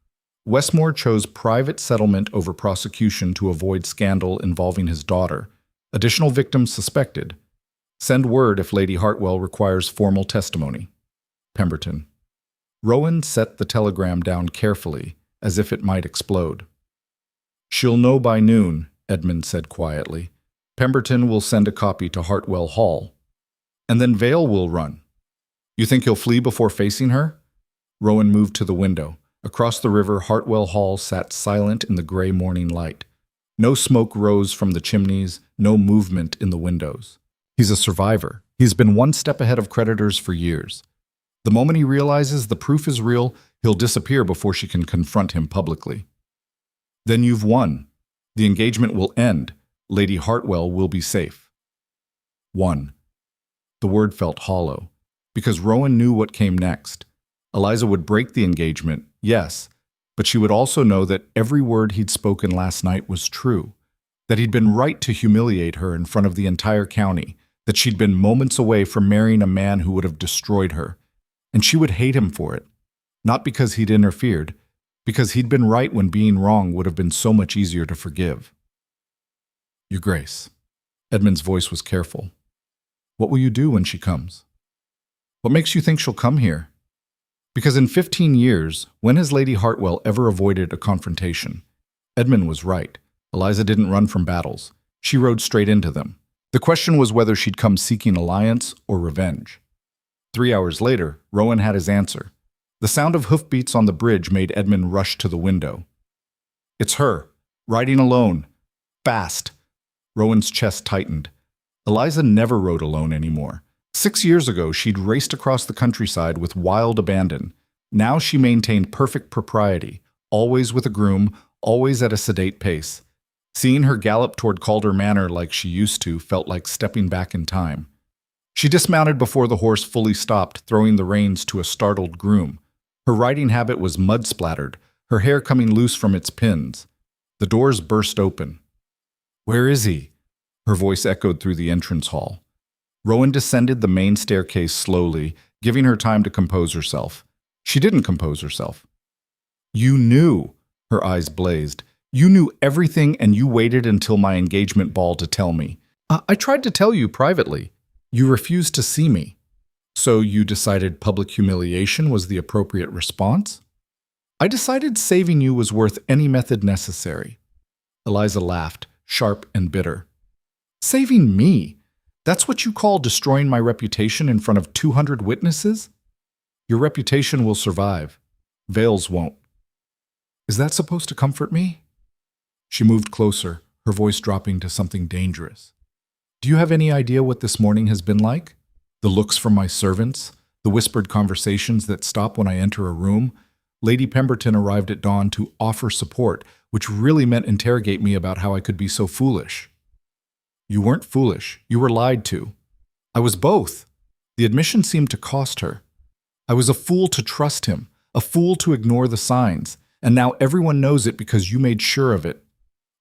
Westmore chose private settlement over prosecution to avoid scandal involving his daughter. Additional victims suspected. Send word if Lady Hartwell requires formal testimony. Pemberton. Rowan set the telegram down carefully, as if it might explode. She'll know by noon, Edmund said quietly. Pemberton will send a copy to Hartwell Hall. And then Vale will run. You think he'll flee before facing her? Rowan moved to the window. Across the river, Hartwell Hall sat silent in the gray morning light. No smoke rose from the chimneys, no movement in the windows. He's a survivor. He's been one step ahead of creditors for years. The moment he realizes the proof is real, he'll disappear before she can confront him publicly. Then you've won. The engagement will end. Lady Hartwell will be safe. 1. The word felt hollow, because Rowan knew what came next. Eliza would break the engagement, yes, but she would also know that every word he'd spoken last night was true, that he'd been right to humiliate her in front of the entire county, that she'd been moments away from marrying a man who would have destroyed her. And she would hate him for it. Not because he'd interfered, because he'd been right when being wrong would have been so much easier to forgive. Your Grace. Edmund's voice was careful. What will you do when she comes? What makes you think she'll come here? Because in 15 years, when has Lady Hartwell ever avoided a confrontation? Edmund was right. Eliza didn't run from battles. She rode straight into them. The question was whether she'd come seeking alliance or revenge. 3 hours later, Rowan had his answer. The sound of hoofbeats on the bridge made Edmund rush to the window. It's her, riding alone. Fast. Rowan's chest tightened. Eliza never rode alone anymore. 6 years ago, she'd raced across the countryside with wild abandon. Now she maintained perfect propriety, always with a groom, always at a sedate pace. Seeing her gallop toward Calder Manor like she used to felt like stepping back in time. She dismounted before the horse fully stopped, throwing the reins to a startled groom. Her riding habit was mud-splattered, her hair coming loose from its pins. The doors burst open. "Where is he?" Her voice echoed through the entrance hall. Rowan descended the main staircase slowly, giving her time to compose herself. She didn't compose herself. "You knew," her eyes blazed. "You knew everything and you waited until my engagement ball to tell me. I tried to tell you privately. You refused to see me. So you decided public humiliation was the appropriate response? I decided saving you was worth any method necessary." Eliza laughed, sharp and bitter. "Saving me? That's what you call destroying my reputation in front of 200 witnesses? Your reputation will survive. Vale's won't. Is that supposed to comfort me?" She moved closer, her voice dropping to something dangerous. "Do you have any idea what this morning has been like? The looks from my servants, the whispered conversations that stop when I enter a room. Lady Pemberton arrived at dawn to offer support, which really meant interrogate me about how I could be so foolish." "You weren't foolish. You were lied to." "I was both." The admission seemed to cost her. "I was a fool to trust him, a fool to ignore the signs, and now everyone knows it because you made sure of it."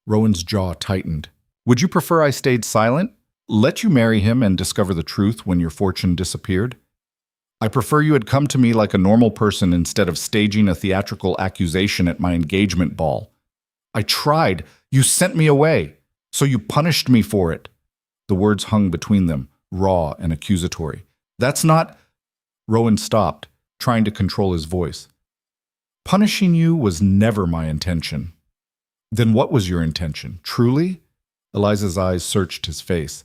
Rowan's jaw tightened. "Would you prefer I stayed silent? Let you marry him and discover the truth when your fortune disappeared? I prefer you had come to me like a normal person instead of staging a theatrical accusation at my engagement ball. I tried. You sent me away. So you punished me for it." The words hung between them, raw and accusatory. "That's not—" Rowan stopped, trying to control his voice. "Punishing you was never my intention." "Then what was your intention, truly?" Eliza's eyes searched his face.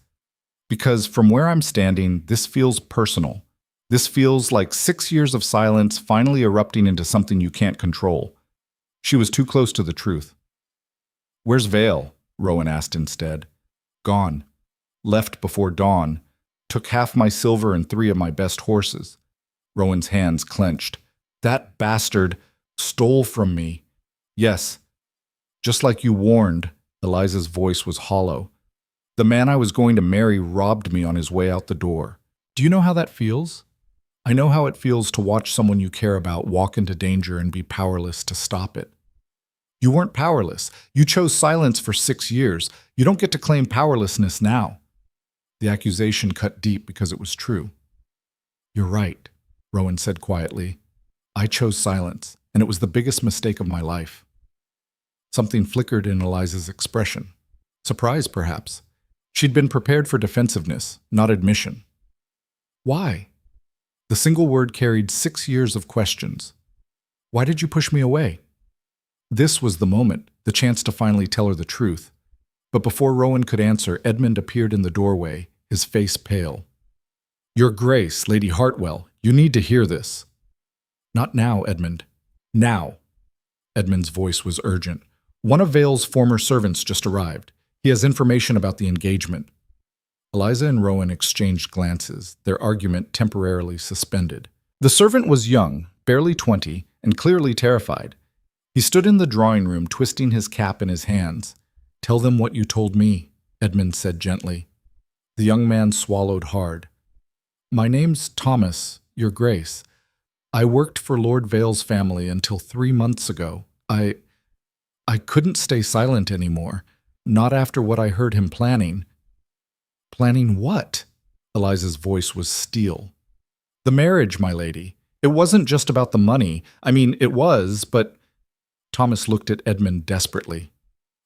"Because from where I'm standing, this feels personal. This feels like 6 years of silence finally erupting into something you can't control." She was too close to the truth. "Where's Vale?" Rowan asked instead. "Gone. Left before dawn. Took half my silver and 3 of my best horses." Rowan's hands clenched. "That bastard stole from me." "Yes. Just like you warned." Eliza's voice was hollow. "The man I was going to marry robbed me on his way out the door. Do you know how that feels? I know how it feels to watch someone you care about walk into danger and be powerless to stop it. You weren't powerless. You chose silence for 6 years. You don't get to claim powerlessness now." The accusation cut deep because it was true. "You're right," Rowan said quietly. "I chose silence, and it was the biggest mistake of my life." Something flickered in Eliza's expression. Surprise, perhaps. She'd been prepared for defensiveness, not admission. "Why?" The single word carried 6 years of questions. "Why did you push me away?" This was the moment, the chance to finally tell her the truth. But before Rowan could answer, Edmund appeared in the doorway, his face pale. "Your Grace, Lady Hartwell, you need to hear this." "Not now, Edmund. Now." Edmund's voice was urgent. "One of Vale's former servants just arrived. He has information about the engagement." Eliza and Rowan exchanged glances, their argument temporarily suspended. The servant was young, barely 20, and clearly terrified. He stood in the drawing room, twisting his cap in his hands. "Tell them what you told me," Edmund said gently. The young man swallowed hard. "My name's Thomas, Your Grace. I worked for Lord Vale's family until 3 months ago. I couldn't stay silent anymore, not after what I heard him planning." "Planning what?" Eliza's voice was steel. "The marriage, my lady. It wasn't just about the money. I mean, it was, but Thomas looked at Edmund desperately.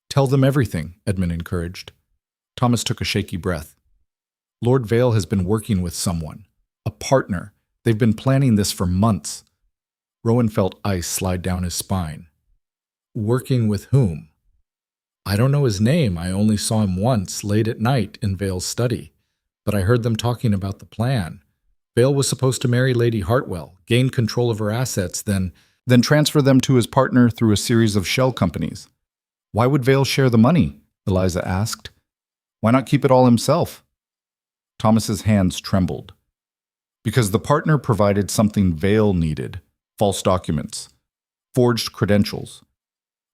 Tell them everything, Edmund encouraged. Thomas took a shaky breath. Lord Vale has been working with someone, a partner. They've been planning this for months. Rowan felt ice slide down his spine. Working with whom? I don't know his name. I only saw him once, late at night, in Vale's study. But I heard them talking about the plan. Vale was supposed to marry Lady Hartwell, gain control of her assets, then transfer them to his partner through a series of shell companies. Why would Vale share the money? Eliza asked. Why not keep it all himself? Thomas's hands trembled. Because the partner provided something Vale needed: false documents, forged credentials,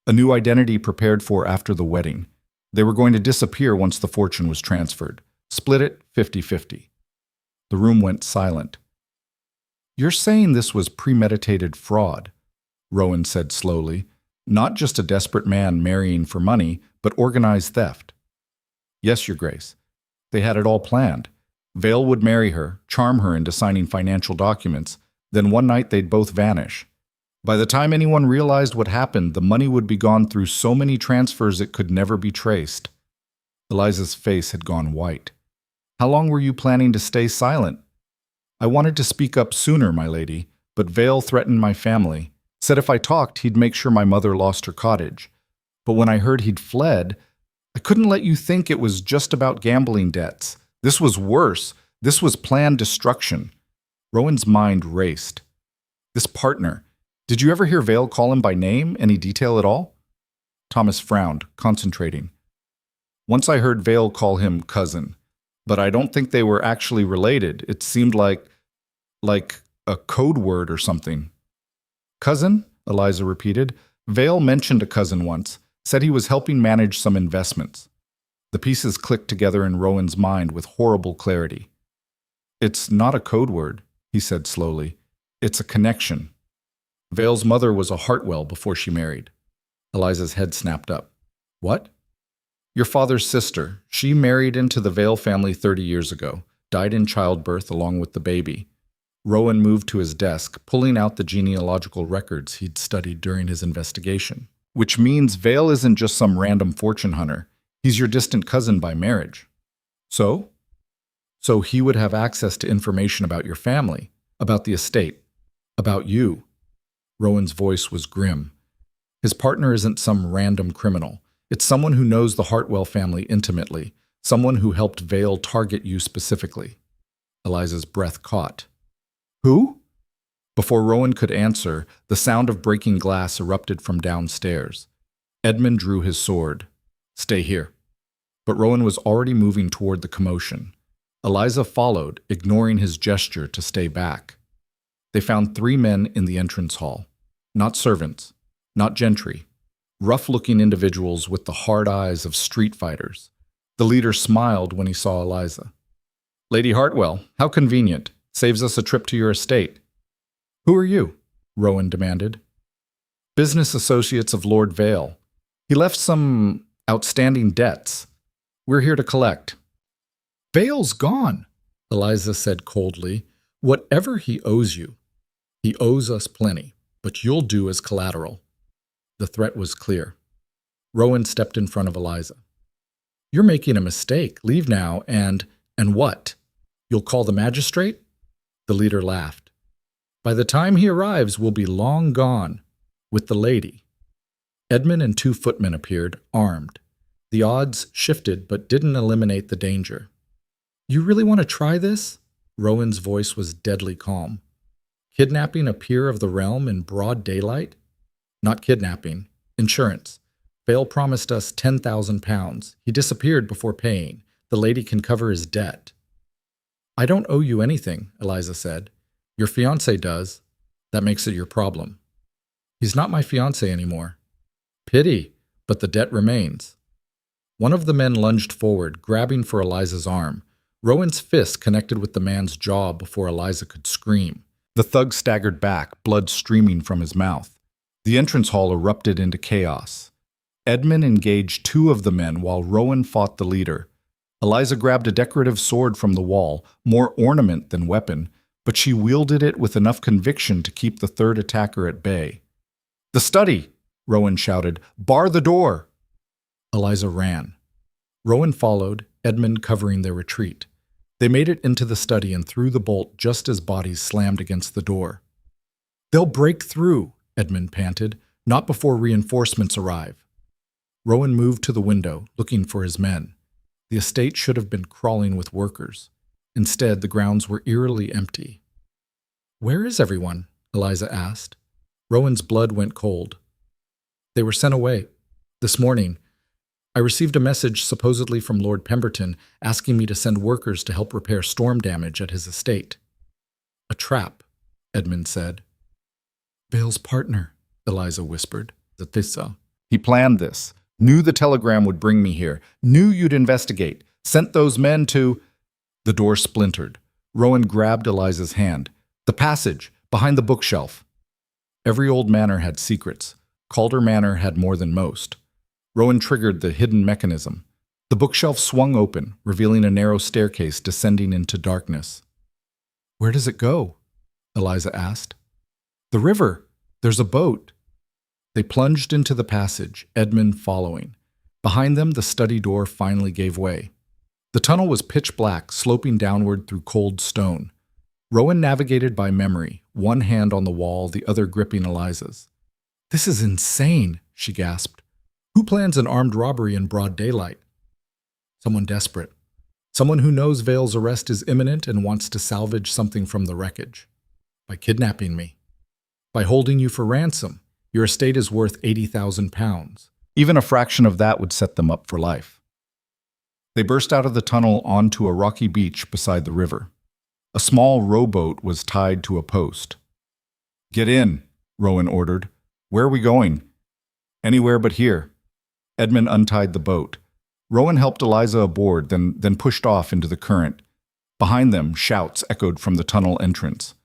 a new identity prepared for after the wedding. They were going to disappear once the fortune was transferred. Split it 50-50. The room went silent. You're saying this was premeditated fraud, Rowan said slowly. Not just a desperate man marrying for money, but organized theft. Yes, Your Grace. They had it all planned. Vale would marry her, charm her into signing financial documents, then one night they'd both vanish. By the time anyone realized what happened, the money would be gone through so many transfers it could never be traced. Eliza's face had gone white. How long were you planning to stay silent? I wanted to speak up sooner, my lady, but Vale threatened my family. Said if I talked, he'd make sure my mother lost her cottage. But when I heard he'd fled, I couldn't let you think it was just about gambling debts. This was worse. This was planned destruction. Rowan's mind raced. This partner, did you ever hear Vale call him by name, any detail at all? Thomas frowned, concentrating. Once I heard Vale call him cousin, but I don't think they were actually related. It seemed like a code word or something. Cousin? Eliza repeated. Vale mentioned a cousin once, said he was helping manage some investments. The pieces clicked together in Rowan's mind with horrible clarity. It's not a code word, he said slowly. It's a connection. Vale's mother was a Hartwell before she married. Eliza's head snapped up. What? Your father's sister. She married into the Vale family 30 years ago, died in childbirth along with the baby. Rowan moved to his desk, pulling out the genealogical records he'd studied during his investigation. Which means Vale isn't just some random fortune hunter. He's your distant cousin by marriage. So? So he would have access to information about your family, about the estate, about you. Rowan's voice was grim. His partner isn't some random criminal. It's someone who knows the Hartwell family intimately, someone who helped Vale target you specifically. Eliza's breath caught. Who? Before Rowan could answer, the sound of breaking glass erupted from downstairs. Edmund drew his sword. Stay here. But Rowan was already moving toward the commotion. Eliza followed, ignoring his gesture to stay back. They found 3 men in the entrance hall. Not servants, not gentry. Rough-looking individuals with the hard eyes of street fighters. The leader smiled when he saw Eliza. Lady Hartwell, how convenient. Saves us a trip to your estate. Who are you? Rowan demanded. Business associates of Lord Vale. He left some outstanding debts. We're here to collect. Vale's gone, Eliza said coldly. Whatever he owes you, he owes us plenty, but you'll do as collateral. The threat was clear. Rowan stepped in front of Eliza. You're making a mistake. Leave now and what? You'll call the magistrate? The leader laughed. By the time he arrives, we'll be long gone. With the lady. Edmund and 2 footmen appeared, armed. The odds shifted but didn't eliminate the danger. You really want to try this? Rowan's voice was deadly calm. Kidnapping a peer of the realm in broad daylight? Not kidnapping. Insurance. Vale promised us £10,000. He disappeared before paying. The lady can cover his debt. I don't owe you anything, Eliza said. Your fiancé does. That makes it your problem. He's not my fiancé anymore. Pity, but the debt remains. One of the men lunged forward, grabbing for Eliza's arm. Rowan's fist connected with the man's jaw before Eliza could scream. The thug staggered back, blood streaming from his mouth. The entrance hall erupted into chaos. Edmund engaged 2 of the men while Rowan fought the leader. Eliza grabbed a decorative sword from the wall, more ornament than weapon, but she wielded it with enough conviction to keep the third attacker at bay. "The study!" Rowan shouted. "Bar the door!" Eliza ran. Rowan followed, Edmund covering their retreat. They made it into the study and threw the bolt just as bodies slammed against the door. "They'll break through," Edmund panted. "Not before reinforcements arrive." Rowan moved to the window, looking for his men. The estate should have been crawling with workers. Instead, the grounds were eerily empty. "Where is everyone?" Eliza asked. Rowan's blood went cold. "They were sent away. This morning, I received a message supposedly from Lord Pemberton asking me to send workers to help repair storm damage at his estate." "A trap," Edmund said. "Vale's partner," Eliza whispered. "Zatissa." "He planned this. Knew the telegram would bring me here. Knew you'd investigate. Sent those men to—" The door splintered. Rowan grabbed Eliza's hand. "The passage, behind the bookshelf." Every old manor had secrets. Calder Manor had more than most. Rowan triggered the hidden mechanism. The bookshelf swung open, revealing a narrow staircase descending into darkness. "Where does it go?" Eliza asked. "The river. There's a boat." They plunged into the passage, Edmund following. Behind them, the study door finally gave way. The tunnel was pitch black, sloping downward through cold stone. Rowan navigated by memory, one hand on the wall, the other gripping Eliza's. "This is insane," she gasped. "Who plans an armed robbery in broad daylight?" "Someone desperate. Someone who knows Vale's arrest is imminent and wants to salvage something from the wreckage. By kidnapping me. By holding you for ransom. Your estate is worth 80,000 pounds. Even a fraction of that would set them up for life. They burst out of the tunnel onto a rocky beach beside the river. A small rowboat was tied to a post. "Get in," Rowan ordered. "Where are we going?" "Anywhere but here." Edmund untied the boat. Rowan helped Eliza aboard, then pushed off into the current. Behind them, shouts echoed from the tunnel entrance.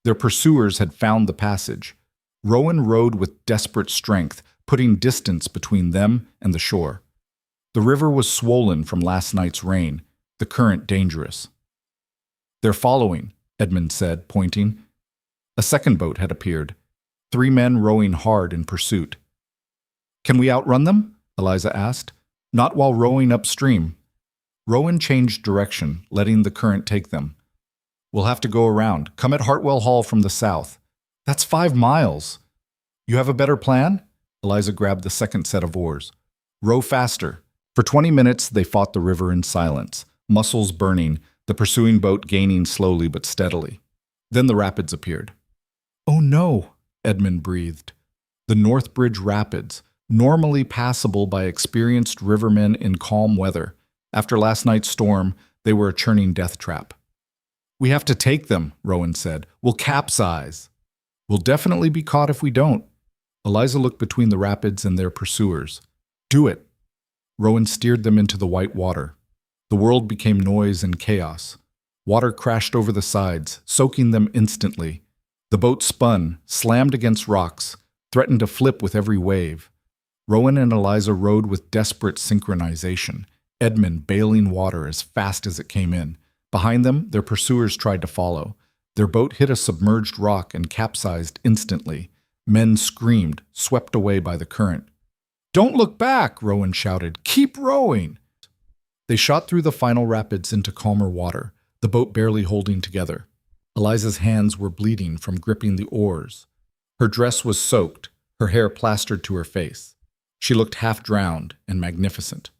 Their pursuers had found the passage. Rowan rowed with desperate strength, putting distance between them and the shore. The river was swollen from last night's rain, the current dangerous. "They're following," Edmund said, pointing. A second boat had appeared, 3 men rowing hard in pursuit. "Can we outrun them?" Eliza asked. "Not while rowing upstream." Rowan changed direction, letting the current take them. "We'll have to go around. Come at Hartwell Hall from the south." "That's 5 miles. "You have a better plan?" Eliza grabbed the second set of oars. "Row faster." For 20 minutes, they fought the river in silence, muscles burning, the pursuing boat gaining slowly but steadily. Then the rapids appeared. "Oh no," Edmund breathed. The North Bridge Rapids, normally passable by experienced rivermen in calm weather. After last night's storm, they were a churning death trap. "We have to take them," Rowan said. "We'll capsize." "We'll definitely be caught if we don't." Eliza looked between the rapids and their pursuers. "Do it." Rowan steered them into the white water. The world became noise and chaos. Water crashed over the sides, soaking them instantly. The boat spun, slammed against rocks, threatened to flip with every wave. Rowan and Eliza rowed with desperate synchronization, Edmund bailing water as fast as it came in. Behind them, their pursuers tried to follow. Their boat hit a submerged rock and capsized instantly. Men screamed, swept away by the current. "Don't look back," Rowan shouted. "Keep rowing." They shot through the final rapids into calmer water, the boat barely holding together. Eliza's hands were bleeding from gripping the oars. Her dress was soaked, her hair plastered to her face. She looked half-drowned and magnificent.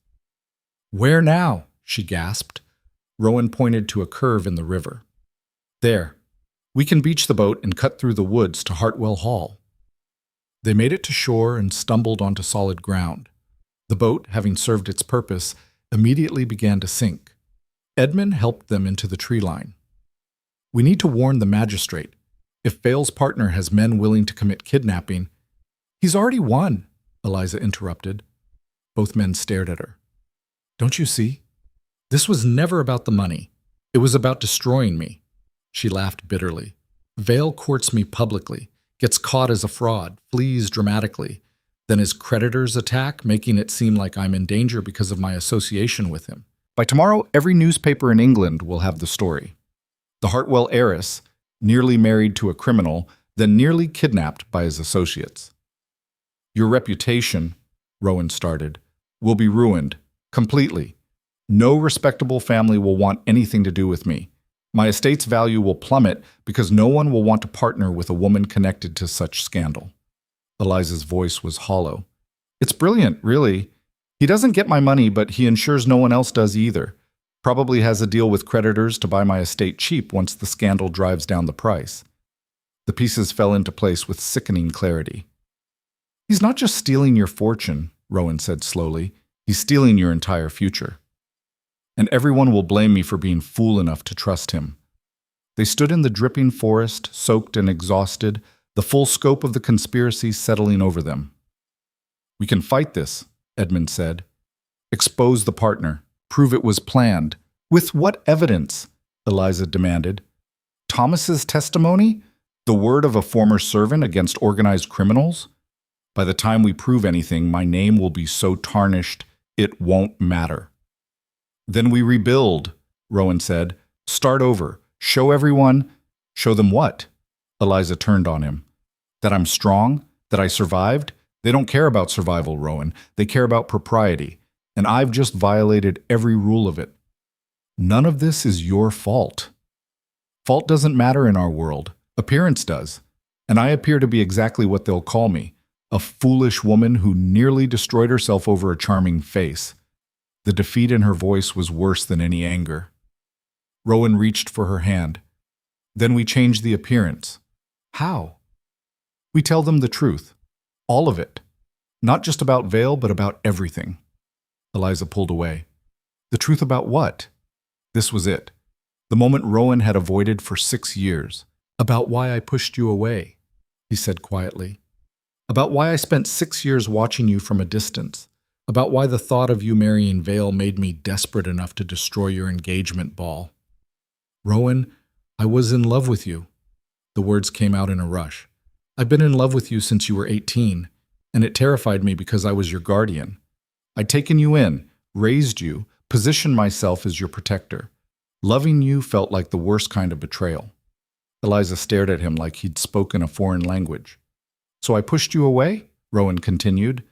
"Where now?" she gasped. Rowan pointed to a curve in the river. "There. We can beach the boat and cut through the woods to Hartwell Hall." They made it to shore and stumbled onto solid ground. The boat, having served its purpose, immediately began to sink. Edmund helped them into the tree line. "We need to warn the magistrate. If Vale's partner has men willing to commit kidnapping—" "He's already won," Eliza interrupted. Both men stared at her. "Don't you see? This was never about the money. It was about destroying me." She laughed bitterly. "Vale courts me publicly, gets caught as a fraud, flees dramatically. Then his creditors attack, making it seem like I'm in danger because of my association with him. By tomorrow, every newspaper in England will have the story. The Hartwell heiress, nearly married to a criminal, then nearly kidnapped by his associates. Your reputation, Rowan started, will be ruined, completely. No respectable family will want anything to do with me. My estate's value will plummet because no one will want to partner with a woman connected to such scandal. Eliza's voice was hollow. It's brilliant, really. He doesn't get my money, but he ensures no one else does either. Probably has a deal with creditors to buy my estate cheap once the scandal drives down the price. The pieces fell into place with sickening clarity. He's not just stealing your fortune, Rowan said slowly. He's stealing your entire future. And everyone will blame me for being fool enough to trust him. They stood in the dripping forest, soaked and exhausted, the full scope of the conspiracy settling over them. We can fight this, Edmund said. Expose the partner. Prove it was planned. With what evidence? Eliza demanded. Thomas's testimony? The word of a former servant against organized criminals? By the time we prove anything, my name will be so tarnished, it won't matter. Then we rebuild, Rowan said. Start over. Show everyone. Show them what? Eliza turned on him. That I'm strong? That I survived? They don't care about survival, Rowan. They care about propriety. And I've just violated every rule of it. None of this is your fault. Fault doesn't matter in our world. Appearance does. And I appear to be exactly what they'll call me. A foolish woman who nearly destroyed herself over a charming face. The defeat in her voice was worse than any anger. Rowan reached for her hand. Then we change the appearance. How? We tell them the truth. All of it. Not just about Vale, but about everything. Eliza pulled away. The truth about what? This was it. The moment Rowan had avoided for 6 years. About why I pushed you away, he said quietly. About why I spent 6 years watching you from a distance. About why the thought of you marrying Vale made me desperate enough to destroy your engagement ball. Rowan, I was in love with you. The words came out in a rush. I've been in love with you since you were 18, and it terrified me because I was your guardian. I'd taken you in, raised you, positioned myself as your protector. Loving you felt like the worst kind of betrayal. Eliza stared at him like he'd spoken a foreign language. So I pushed you away? Rowan continued.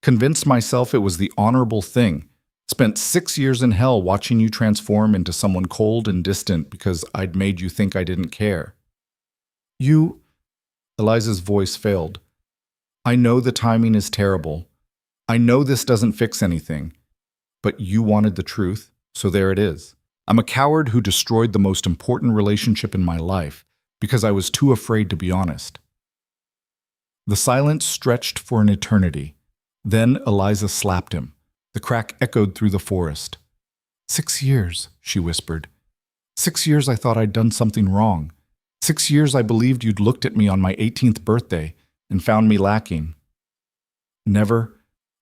Convinced myself it was the honorable thing. Spent 6 years in hell watching you transform into someone cold and distant because I'd made you think I didn't care. You... Eliza's voice failed. I know the timing is terrible. I know this doesn't fix anything. But you wanted the truth, so there it is. I'm a coward who destroyed the most important relationship in my life because I was too afraid to be honest. The silence stretched for an eternity. Then Eliza slapped him. The crack echoed through the forest. 6 years, she whispered. 6 years I thought I'd done something wrong. 6 years I believed you'd looked at me on my 18th birthday and found me lacking. Never.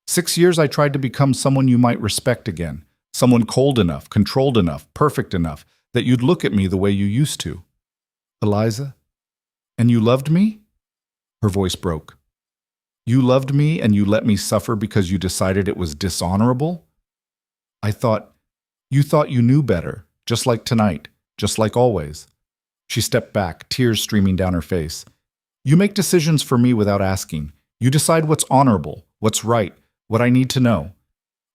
6 years I tried to become someone you might respect again. Someone cold enough, controlled enough, perfect enough, that you'd look at me the way you used to. Eliza? And you loved me? Her voice broke. You loved me and you let me suffer because you decided it was dishonorable? You thought you knew better, just like tonight, just like always. She stepped back, tears streaming down her face. You make decisions for me without asking. You decide what's honorable, what's right, what I need to know.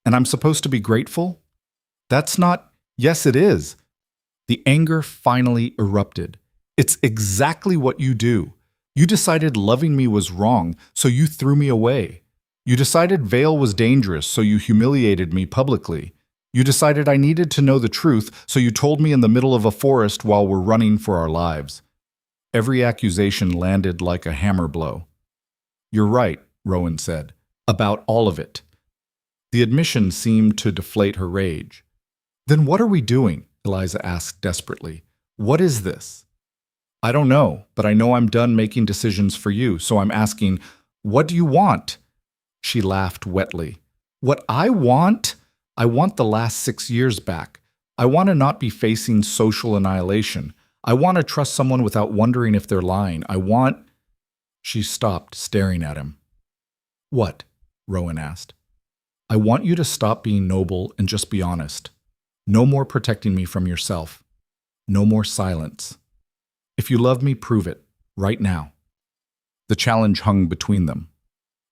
And I'm supposed to be grateful? That's not... Yes, it is. The anger finally erupted. It's exactly what you do. You decided loving me was wrong, so you threw me away. You decided Vale was dangerous, so you humiliated me publicly. You decided I needed to know the truth, so you told me in the middle of a forest while we're running for our lives. Every accusation landed like a hammer blow. You're right, Rowan said, about all of it. The admission seemed to deflate her rage. Then what are we doing? Eliza asked desperately. What is this? I don't know, but I know I'm done making decisions for you, so I'm asking, what do you want? She laughed wetly. What I want? I want the last 6 years back. I want to not be facing social annihilation. I want to trust someone without wondering if they're lying. I want... She stopped, staring at him. What? Rowan asked. I want you to stop being noble and just be honest. No more protecting me from yourself. No more silence. If you love me, prove it, right now. The challenge hung between them.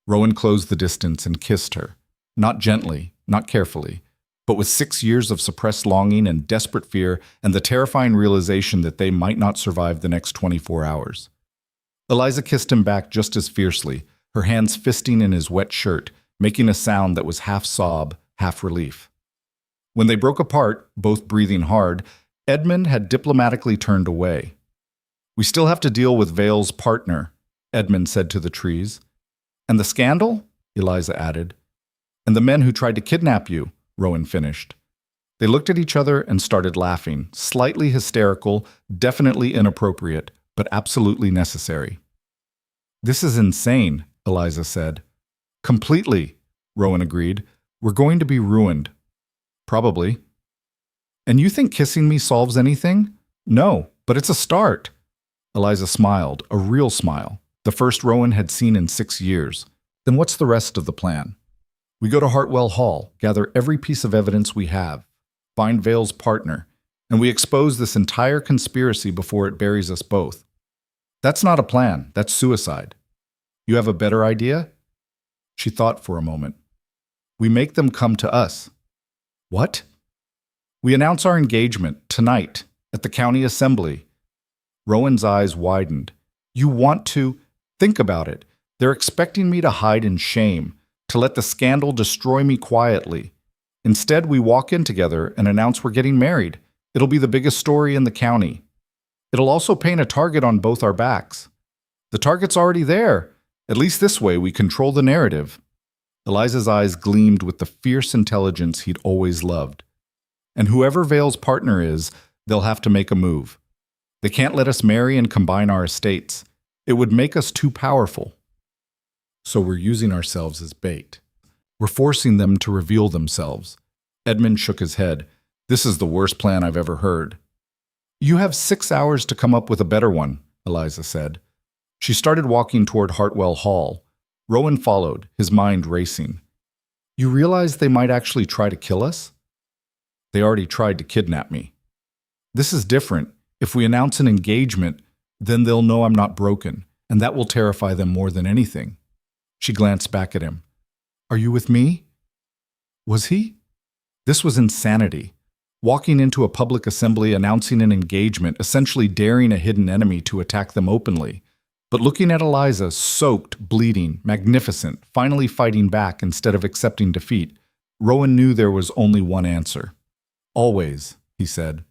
Rowan closed the distance and kissed her, not gently, not carefully, but with 6 years of suppressed longing and desperate fear and the terrifying realization that they might not survive the next 24 hours. Eliza kissed him back just as fiercely, her hands fisting in his wet shirt, making a sound that was half sob, half relief. When they broke apart, both breathing hard, Edmund had diplomatically turned away. "We still have to deal with Vale's partner," Edmund said to the trees. "And the scandal?" Eliza added. "And the men who tried to kidnap you," Rowan finished. They looked at each other and started laughing, slightly hysterical, definitely inappropriate, but absolutely necessary. "This is insane," Eliza said. "Completely," Rowan agreed. "We're going to be ruined." "Probably." "And you think kissing me solves anything?" "No, but it's a start." Eliza smiled, a real smile, the first Rowan had seen in 6 years. "Then what's the rest of the plan?" "We go to Hartwell Hall, gather every piece of evidence we have, find Vale's partner, and we expose this entire conspiracy before it buries us both." "That's not a plan, that's suicide." "You have a better idea?" She thought for a moment. "We make them come to us." "What?" "We announce our engagement tonight at the county assembly." Rowan's eyes widened. "You want to? Think about it. They're expecting me to hide in shame, to let the scandal destroy me quietly. Instead, we walk in together and announce we're getting married. It'll be the biggest story in the county. It'll also paint a target on both our backs. The target's already there. At least this way we control the narrative." Eliza's eyes gleamed with the fierce intelligence he'd always loved. "And whoever Vale's partner is, they'll have to make a move. They can't let us marry and combine our estates. It would make us too powerful." "So we're using ourselves as bait. We're forcing them to reveal themselves." Edmund shook his head. "This is the worst plan I've ever heard." "You have 6 hours to come up with a better one," Eliza said. She started walking toward Hartwell Hall. Rowan followed, his mind racing. "You realize they might actually try to kill us?" "They already tried to kidnap me." "This is different. If we announce an engagement, then they'll know I'm not broken, and that will terrify them more than anything." She glanced back at him. "Are you with me?" Was he? This was insanity. Walking into a public assembly announcing an engagement, essentially daring a hidden enemy to attack them openly. But looking at Eliza, soaked, bleeding, magnificent, finally fighting back instead of accepting defeat, Rowan knew there was only one answer. "Always," he said.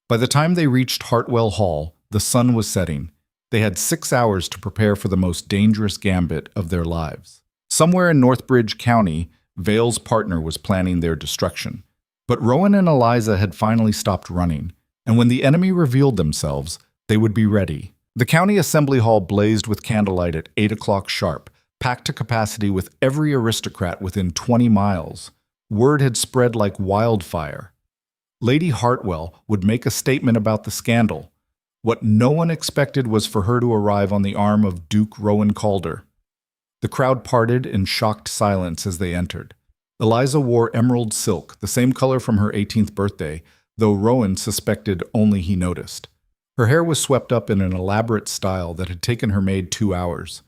By the time they reached Hartwell Hall, the sun was setting. They had 6 hours to prepare for the most dangerous gambit of their lives. Somewhere in Northbridge County, Vale's partner was planning their destruction. But Rowan and Eliza had finally stopped running, and when the enemy revealed themselves, they would be ready. The county assembly hall blazed with candlelight at 8 o'clock sharp, packed to capacity with every aristocrat within 20 miles. Word had spread like wildfire. Lady Hartwell would make a statement about the scandal. What no one expected was for her to arrive on the arm of Duke Rowan Calder. The crowd parted in shocked silence as they entered. Eliza wore emerald silk, the same color from her 18th birthday, though Rowan suspected only he noticed. Her hair was swept up in an elaborate style that had taken her maid 2 hours.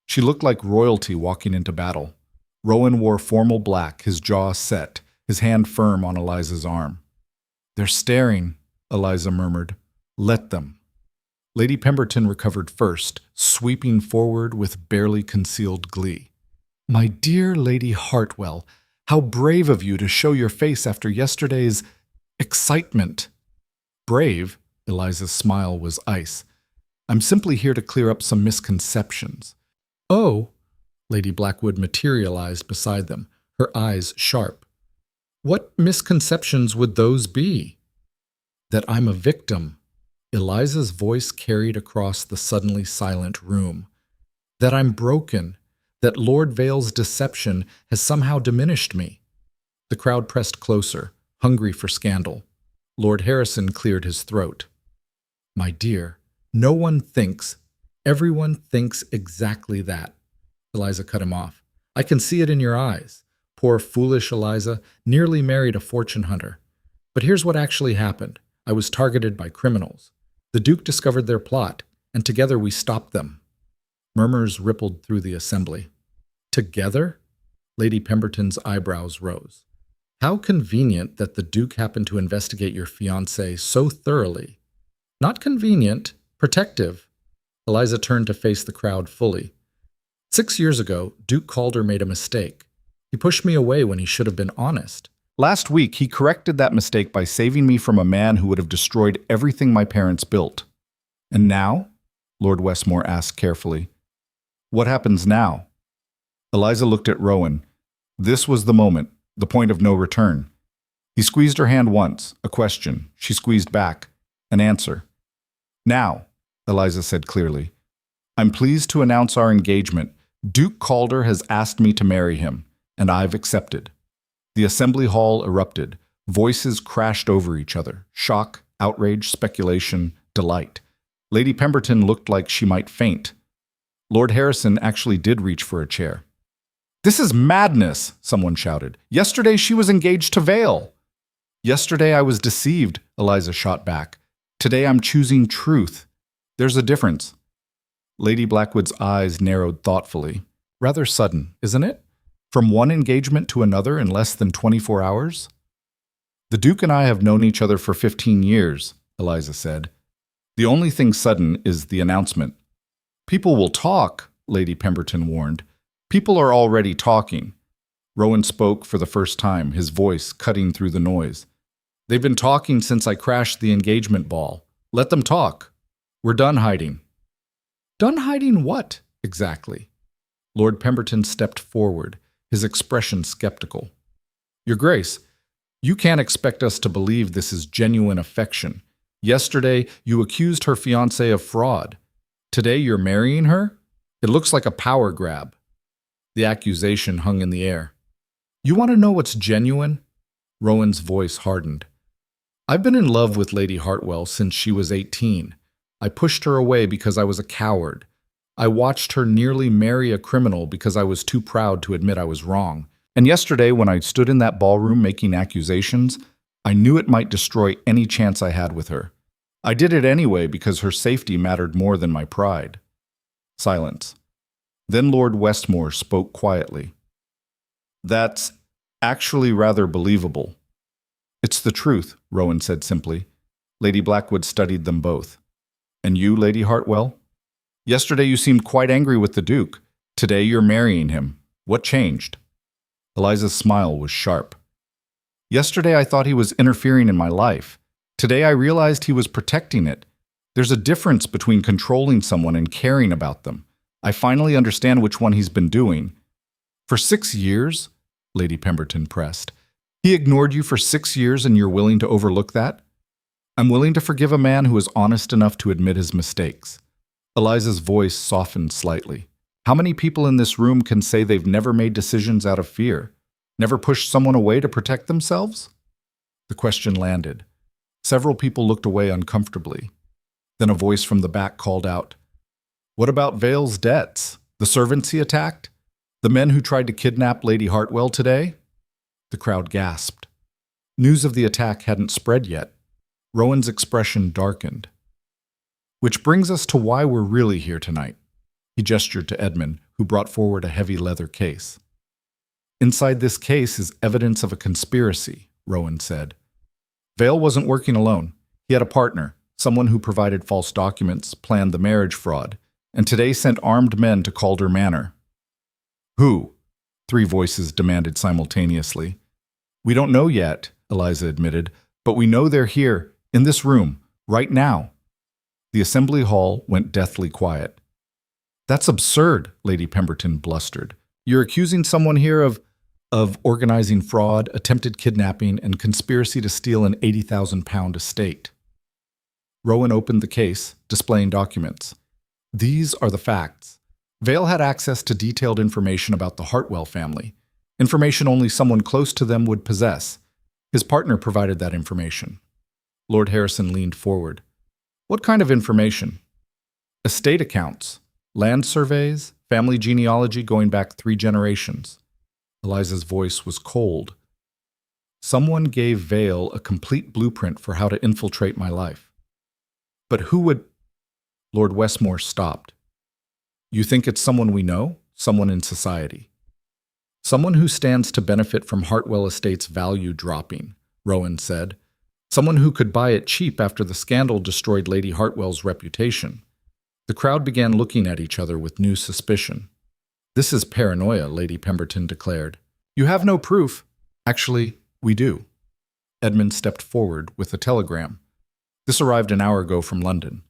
She looked like royalty walking into battle. Rowan wore formal black, his jaw set, his hand firm on Eliza's arm. "They're staring," Eliza murmured. "Let them." Lady Pemberton recovered first, sweeping forward with barely concealed glee. "My dear Lady Hartwell, how brave of you to show your face after yesterday's excitement." "Brave?" Eliza's smile was ice. "I'm simply here to clear up some misconceptions." "Oh," Lady Blackwood materialized beside them, her eyes sharp. "What misconceptions would those be?" "That I'm a victim." Eliza's voice carried across the suddenly silent room. "That I'm broken. That Lord Vale's deception has somehow diminished me." The crowd pressed closer, hungry for scandal. Lord Harrison cleared his throat. "My dear, no one thinks. Everyone thinks exactly that." Eliza cut him off. "I can see it in your eyes. Poor foolish Eliza, nearly married a fortune hunter. But here's what actually happened. I was targeted by criminals. The Duke discovered their plot, and together we stopped them. Murmurs rippled through the assembly. Together? Lady Pemberton's eyebrows rose. How convenient that the Duke happened to investigate your fiancé so thoroughly. Not convenient, protective. Eliza turned to face the crowd fully. 6 years ago, Duke Calder made a mistake. He pushed me away when he should have been honest. Last week, he corrected that mistake by saving me from a man who would have destroyed everything my parents built. And now? Lord Westmore asked carefully. What happens now? Eliza looked at Rowan. This was the moment, the point of no return. He squeezed her hand once, a question. She squeezed back, an answer. Now, Eliza said clearly, I'm pleased to announce our engagement. Duke Calder has asked me to marry him, and I've accepted. The assembly hall erupted. Voices crashed over each other. Shock, outrage, speculation, delight. Lady Pemberton looked like she might faint. Lord Harrison actually did reach for a chair. This is madness, someone shouted. Yesterday she was engaged to Vale. Yesterday I was deceived, Eliza shot back. Today I'm choosing truth. There's a difference. Lady Blackwood's eyes narrowed thoughtfully. Rather sudden, isn't it? From one engagement to another in less than 24 hours? The Duke and I have known each other for 15 years, Eliza said. The only thing sudden is the announcement. People will talk, Lady Pemberton warned. People are already talking. Rowan spoke for the first time, his voice cutting through the noise. They've been talking since I crashed the engagement ball. Let them talk. We're done hiding. Done hiding what, exactly? Lord Pemberton stepped forward, his expression skeptical. Your Grace, you can't expect us to believe this is genuine affection. Yesterday, you accused her fiancé of fraud. Today, you're marrying her? It looks like a power grab. The accusation hung in the air. You want to know what's genuine? Rowan's voice hardened. I've been in love with Lady Hartwell since she was 18. I pushed her away because I was a coward. I watched her nearly marry a criminal because I was too proud to admit I was wrong. And yesterday, when I stood in that ballroom making accusations, I knew it might destroy any chance I had with her. I did it anyway because her safety mattered more than my pride. Silence. Then Lord Westmore spoke quietly. That's actually rather believable. It's the truth, Rowan said simply. Lady Blackwood studied them both. And you, Lady Hartwell? Yesterday you seemed quite angry with the Duke. Today you're marrying him. What changed? Eliza's smile was sharp. Yesterday I thought he was interfering in my life. Today I realized he was protecting it. There's a difference between controlling someone and caring about them. I finally understand which one he's been doing. For 6 years? Lady Pemberton pressed. He ignored you for 6 years and you're willing to overlook that? I'm willing to forgive a man who is honest enough to admit his mistakes. Eliza's voice softened slightly. How many people in this room can say they've never made decisions out of fear? Never pushed someone away to protect themselves? The question landed. Several people looked away uncomfortably. Then a voice from the back called out, What about Vale's debts? The servants he attacked? The men who tried to kidnap Lady Hartwell today? The crowd gasped. News of the attack hadn't spread yet. Rowan's expression darkened. Which brings us to why we're really here tonight. He gestured to Edmund, who brought forward a heavy leather case. Inside this case is evidence of a conspiracy, Rowan said. Vale wasn't working alone. He had a partner, someone who provided false documents, planned the marriage fraud, and today sent armed men to Calder Manor. Who? 3 voices demanded simultaneously. We don't know yet, Eliza admitted, but we know they're here, in this room, right now. The assembly hall went deathly quiet. That's absurd, Lady Pemberton blustered. You're accusing someone here of organizing fraud, attempted kidnapping, and conspiracy to steal an £80,000 estate. Rowan opened the case, displaying documents. These are the facts. Vale had access to detailed information about the Hartwell family, information only someone close to them would possess. His partner provided that information. Lord Harrison leaned forward. What kind of information? Estate accounts, land surveys, family genealogy going back 3 generations. Eliza's voice was cold. Someone gave Vale a complete blueprint for how to infiltrate my life. But who would... Lord Westmore stopped. You think it's someone we know? Someone in society? Someone who stands to benefit from Hartwell Estate's value dropping, Rowan said. Someone who could buy it cheap after the scandal destroyed Lady Hartwell's reputation. The crowd began looking at each other with new suspicion. This is paranoia, Lady Pemberton declared. You have no proof. Actually, we do. Edmund stepped forward with a telegram. This arrived an hour ago from London.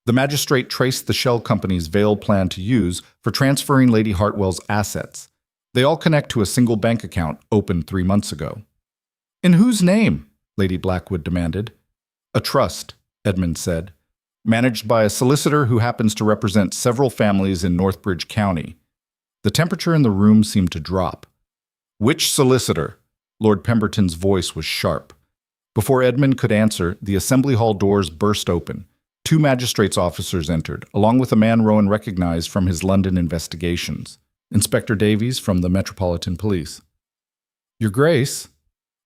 The magistrate traced the shell company's veiled plan to use for transferring Lady Hartwell's assets. They all connect to a single bank account opened 3 months ago. In whose name? Lady Blackwood demanded. A trust, Edmund said, managed by a solicitor who happens to represent several families in Northbridge County. The temperature in the room seemed to drop. Which solicitor? Lord Pemberton's voice was sharp. Before Edmund could answer, the assembly hall doors burst open. 2 magistrates' officers entered, along with a man Rowan recognized from his London investigations. Inspector Davies from the Metropolitan Police. Your Grace,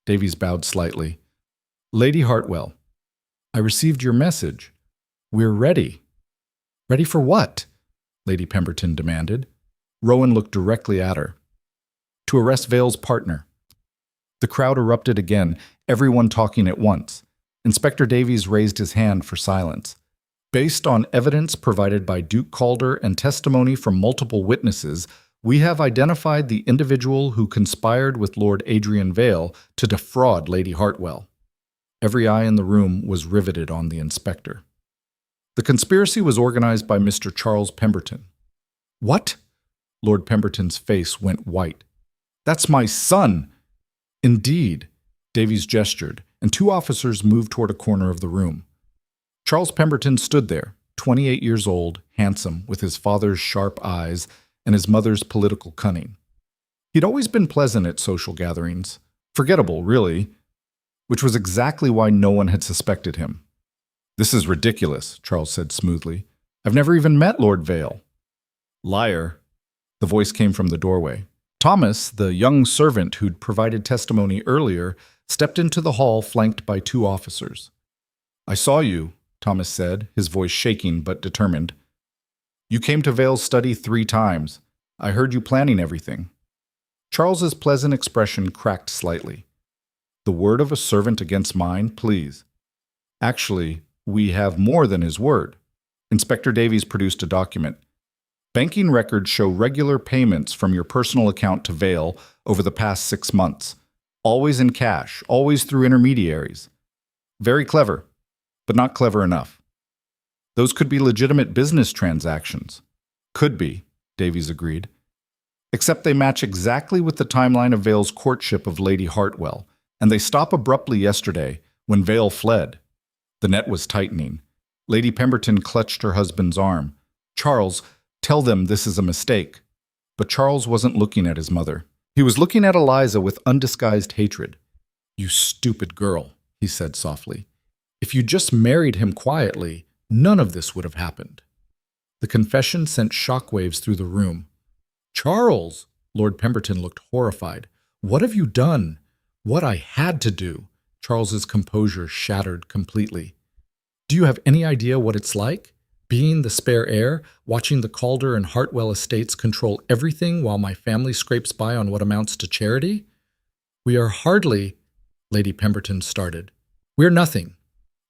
Davies bowed slightly. Lady Hartwell, I received your message. We're ready. Ready for what? Lady Pemberton demanded. Rowan looked directly at her. To arrest Vale's partner. The crowd erupted again, everyone talking at once. Inspector Davies raised his hand for silence. Based on evidence provided by Duke Calder and testimony from multiple witnesses, we have identified the individual who conspired with Lord Adrian Vale to defraud Lady Hartwell. Every eye in the room was riveted on the inspector. The conspiracy was organized by Mr. Charles Pemberton. What? Lord Pemberton's face went white. That's my son! Indeed, Davies gestured, and 2 officers moved toward a corner of the room. Charles Pemberton stood there, 28 years old, handsome, with his father's sharp eyes and his mother's political cunning. He'd always been pleasant at social gatherings, forgettable, really, which was exactly why no one had suspected him. This is ridiculous, Charles said smoothly. I've never even met Lord Vale. Liar. The voice came from the doorway. Thomas, the young servant who'd provided testimony earlier, stepped into the hall flanked by 2 officers. I saw you, Thomas said, his voice shaking but determined. You came to Vale's study 3 times. I heard you planning everything. Charles's pleasant expression cracked slightly. The word of a servant against mine, please. Actually, we have more than his word. Inspector Davies produced a document. Banking records show regular payments from your personal account to Vale over the past 6 months. Always in cash, always through intermediaries. Very clever, but not clever enough. Those could be legitimate business transactions. Could be, Davies agreed. Except they match exactly with the timeline of Vale's courtship of Lady Hartwell, and they stop abruptly yesterday when Vale fled. The net was tightening. Lady Pemberton clutched her husband's arm. Charles, tell them this is a mistake. But Charles wasn't looking at his mother. He was looking at Eliza with undisguised hatred. You stupid girl, he said softly. If you just married him quietly, none of this would have happened. The confession sent shockwaves through the room. Charles! Lord Pemberton looked horrified. What have you done? What I had to do. Charles's composure shattered completely. Do you have any idea what it's like? Being the spare heir, watching the Calder and Hartwell estates control everything while my family scrapes by on what amounts to charity? We are hardly, Lady Pemberton started. We're nothing.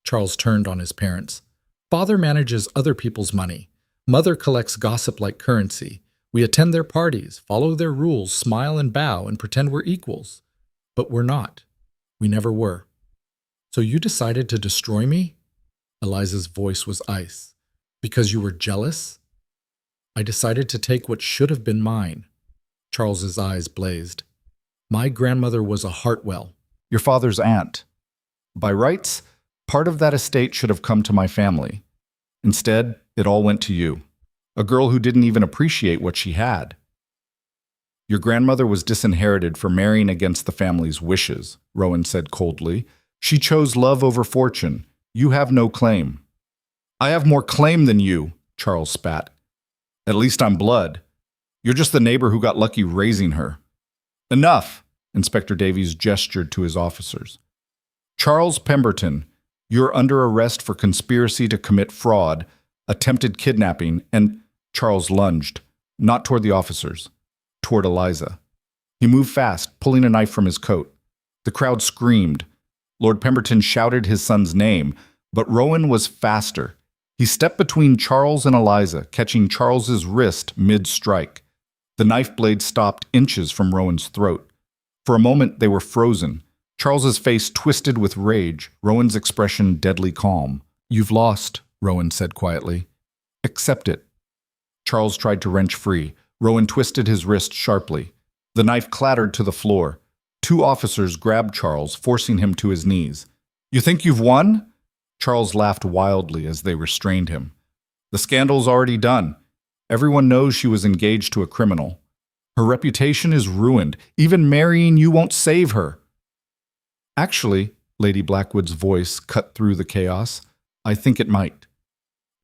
Charles turned on his parents. Father manages other people's money. Mother collects gossip like currency. We attend their parties, follow their rules, smile and bow, and pretend we're equals. But we're not. We never were. So you decided to destroy me? Eliza's voice was ice. Because you were jealous? I decided to take what should have been mine. Charles's eyes blazed. My grandmother was a Hartwell, your father's aunt. By rights, part of that estate should have come to my family. Instead, it all went to you, a girl who didn't even appreciate what she had. Your grandmother was disinherited for marrying against the family's wishes, Rowan said coldly. She chose love over fortune. You have no claim. I have more claim than you, Charles spat. At least I'm blood. You're just the neighbor who got lucky raising her. Enough, Inspector Davies gestured to his officers. Charles Pemberton, You're under arrest for conspiracy to commit fraud, attempted kidnapping, and Charles lunged, not toward the officers, toward Eliza. He moved fast, pulling a knife from his coat. The crowd screamed. Lord Pemberton shouted his son's name, but Rowan was faster. He stepped between Charles and Eliza, catching Charles's wrist mid-strike. The knife blade stopped inches from Rowan's throat. For a moment, they were frozen. Charles's face twisted with rage, Rowan's expression deadly calm. "You've lost," Rowan said quietly. "Accept it." Charles tried to wrench free. Rowan twisted his wrist sharply. The knife clattered to the floor. Two officers grabbed Charles, forcing him to his knees. "You think you've won?" Charles laughed wildly as they restrained him. "The scandal's already done. Everyone knows she was engaged to a criminal. Her reputation is ruined. Even marrying you won't save her." "Actually," Lady Blackwood's voice cut through the chaos, "I think it might."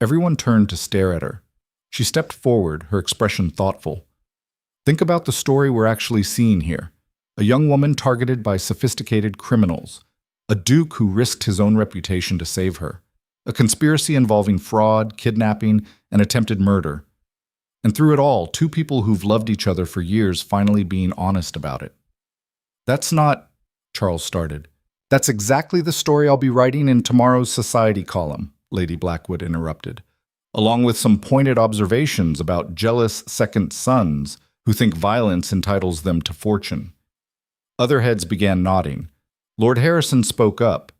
Everyone turned to stare at her. She stepped forward, her expression thoughtful. "Think about the story we're actually seeing here. A young woman targeted by sophisticated criminals. A duke who risked his own reputation to save her. A conspiracy involving fraud, kidnapping, and attempted murder. And through it all, two people who've loved each other for years finally being honest about it." "That's not," Charles started. "That's exactly the story I'll be writing in tomorrow's society column," Lady Blackwood interrupted, "along with some pointed observations about jealous second sons who think violence entitles them to fortune." Other heads began nodding. Lord Harrison spoke up.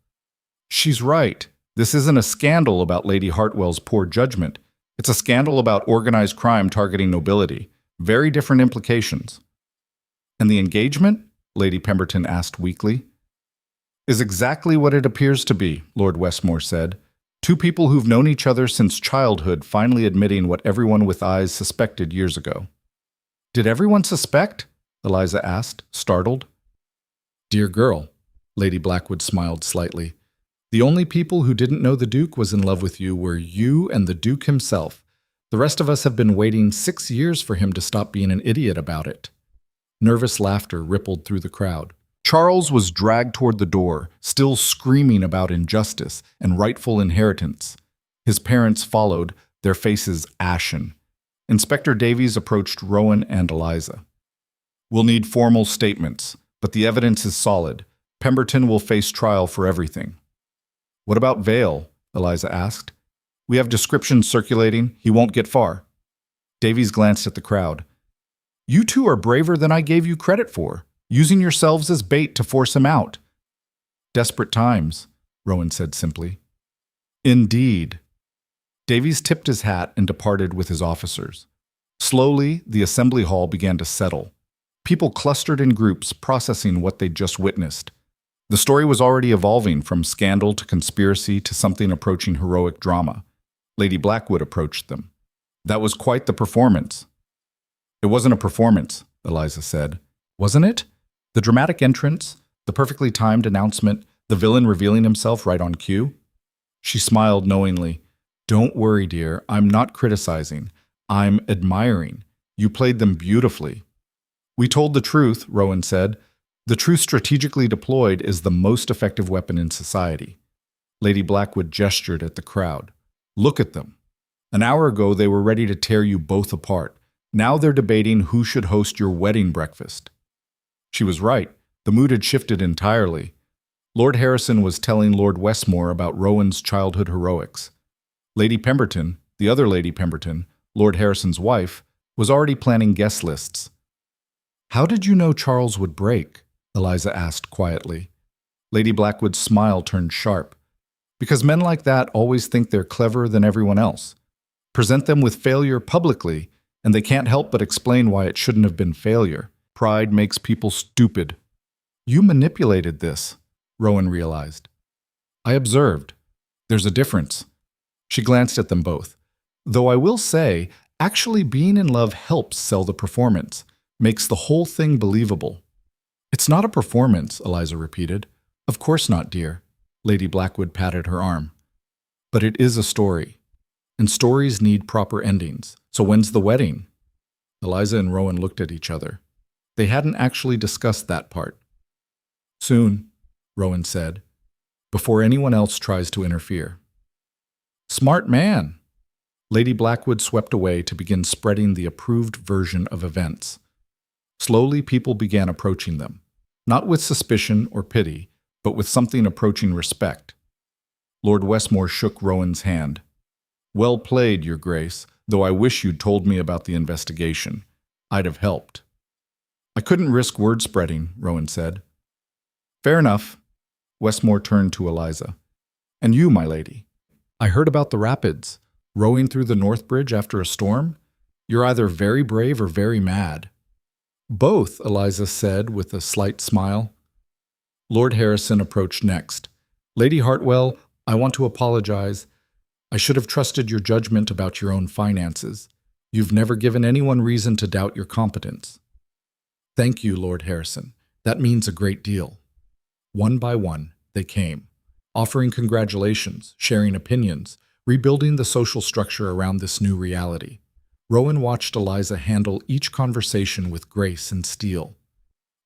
"She's right. This isn't a scandal about Lady Hartwell's poor judgment. It's a scandal about organized crime targeting nobility. Very different implications." "And the engagement?" Lady Pemberton asked weakly. "Is exactly what it appears to be," Lord Westmore said. "Two people who've known each other since childhood finally admitting what everyone with eyes suspected years ago." "Did everyone suspect?" Eliza asked, startled. "Dear girl," Lady Blackwood smiled slightly, "the only people who didn't know the Duke was in love with you were you and the Duke himself. The rest of us have been waiting 6 years for him to stop being an idiot about it." Nervous laughter rippled through the crowd. Charles was dragged toward the door, still screaming about injustice and rightful inheritance. His parents followed, their faces ashen. Inspector Davies approached Rowan and Eliza. "We'll need formal statements, but the evidence is solid. Pemberton will face trial for everything." "What about Vale?" Eliza asked. "We have descriptions circulating. He won't get far." Davies glanced at the crowd. "You two are braver than I gave you credit for, using yourselves as bait to force him out." "Desperate times," Rowan said simply. "Indeed." Davies tipped his hat and departed with his officers. Slowly, the assembly hall began to settle. People clustered in groups, processing what they'd just witnessed. The story was already evolving from scandal to conspiracy to something approaching heroic drama. Lady Blackwood approached them. "That was quite the performance." "It wasn't a performance," Eliza said. "Wasn't it? The dramatic entrance, the perfectly timed announcement, the villain revealing himself right on cue?" She smiled knowingly. "Don't worry, dear. I'm not criticizing. I'm admiring. You played them beautifully." "We told the truth," Rowan said. "The truth strategically deployed is the most effective weapon in society." Lady Blackwood gestured at the crowd. "Look at them. An hour ago they were ready to tear you both apart. Now they're debating who should host your wedding breakfast." She was right. The mood had shifted entirely. Lord Harrison was telling Lord Westmore about Rowan's childhood heroics. Lady Pemberton, the other Lady Pemberton, Lord Harrison's wife, was already planning guest lists. "How did you know Charles would break?" Eliza asked quietly. Lady Blackwood's smile turned sharp. "Because men like that always think they're cleverer than everyone else. Present them with failure publicly, and they can't help but explain why it shouldn't have been failure. Pride makes people stupid." "You manipulated this," Rowan realized. "I observed. There's a difference." She glanced at them both. "Though I will say, actually being in love helps sell the performance, makes the whole thing believable." "It's not a performance," Eliza repeated. "Of course not, dear." Lady Blackwood patted her arm. "But it is a story. And stories need proper endings. So when's the wedding?" Eliza and Rowan looked at each other. They hadn't actually discussed that part. "Soon," Rowan said. before anyone else tries to interfere. Smart man! Lady Blackwood swept away to begin spreading the approved version of events. Slowly, people began approaching them, not with suspicion or pity, but with something approaching respect. Lord Westmore shook Rowan's hand. Well played, Your Grace, though I wish you'd told me about the investigation. I'd have helped. I couldn't risk word spreading, Rowan said. Fair enough. Westmore turned to Eliza. And you, my lady? I heard about the rapids. Rowing through the North Bridge after a storm? You're either very brave or very mad. Both, Eliza said with a slight smile. Lord Harrison approached next. Lady Hartwell, I want to apologize. I should have trusted your judgment about your own finances. You've never given anyone reason to doubt your competence. Thank you, Lord Harrison. That means a great deal. One by one, they came, offering congratulations, sharing opinions, rebuilding the social structure around this new reality. Rowan watched Eliza handle each conversation with grace and steel.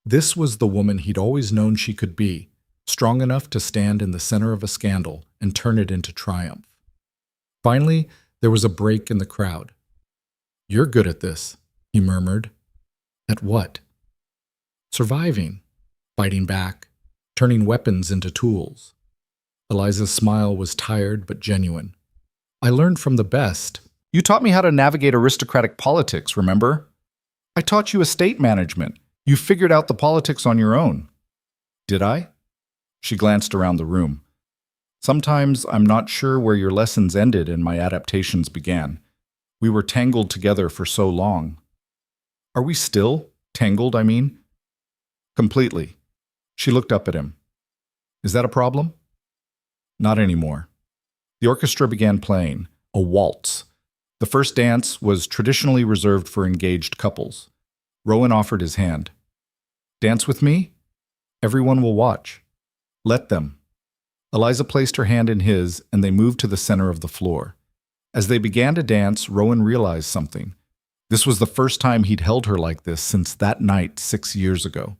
This was the woman he'd always known she could be, strong enough to stand in the center of a scandal and turn it into triumph. Finally, there was a break in the crowd. You're good at this, he murmured. At what? Surviving, fighting back, turning weapons into tools. Eliza's smile was tired but genuine. I learned from the best. You taught me how to navigate aristocratic politics, remember? I taught you estate management. You figured out the politics on your own. Did I? She glanced around the room. Sometimes I'm not sure where your lessons ended and my adaptations began. We were tangled together for so long. Are we still tangled, I mean? Completely. She looked up at him. Is that a problem? Not anymore. The orchestra began playing, a waltz. The first dance was traditionally reserved for engaged couples. Rowan offered his hand. Dance with me? Everyone will watch. Let them. Eliza placed her hand in his, and they moved to the center of the floor. As they began to dance, Rowan realized something. This was the first time he'd held her like this since that night 6 years ago.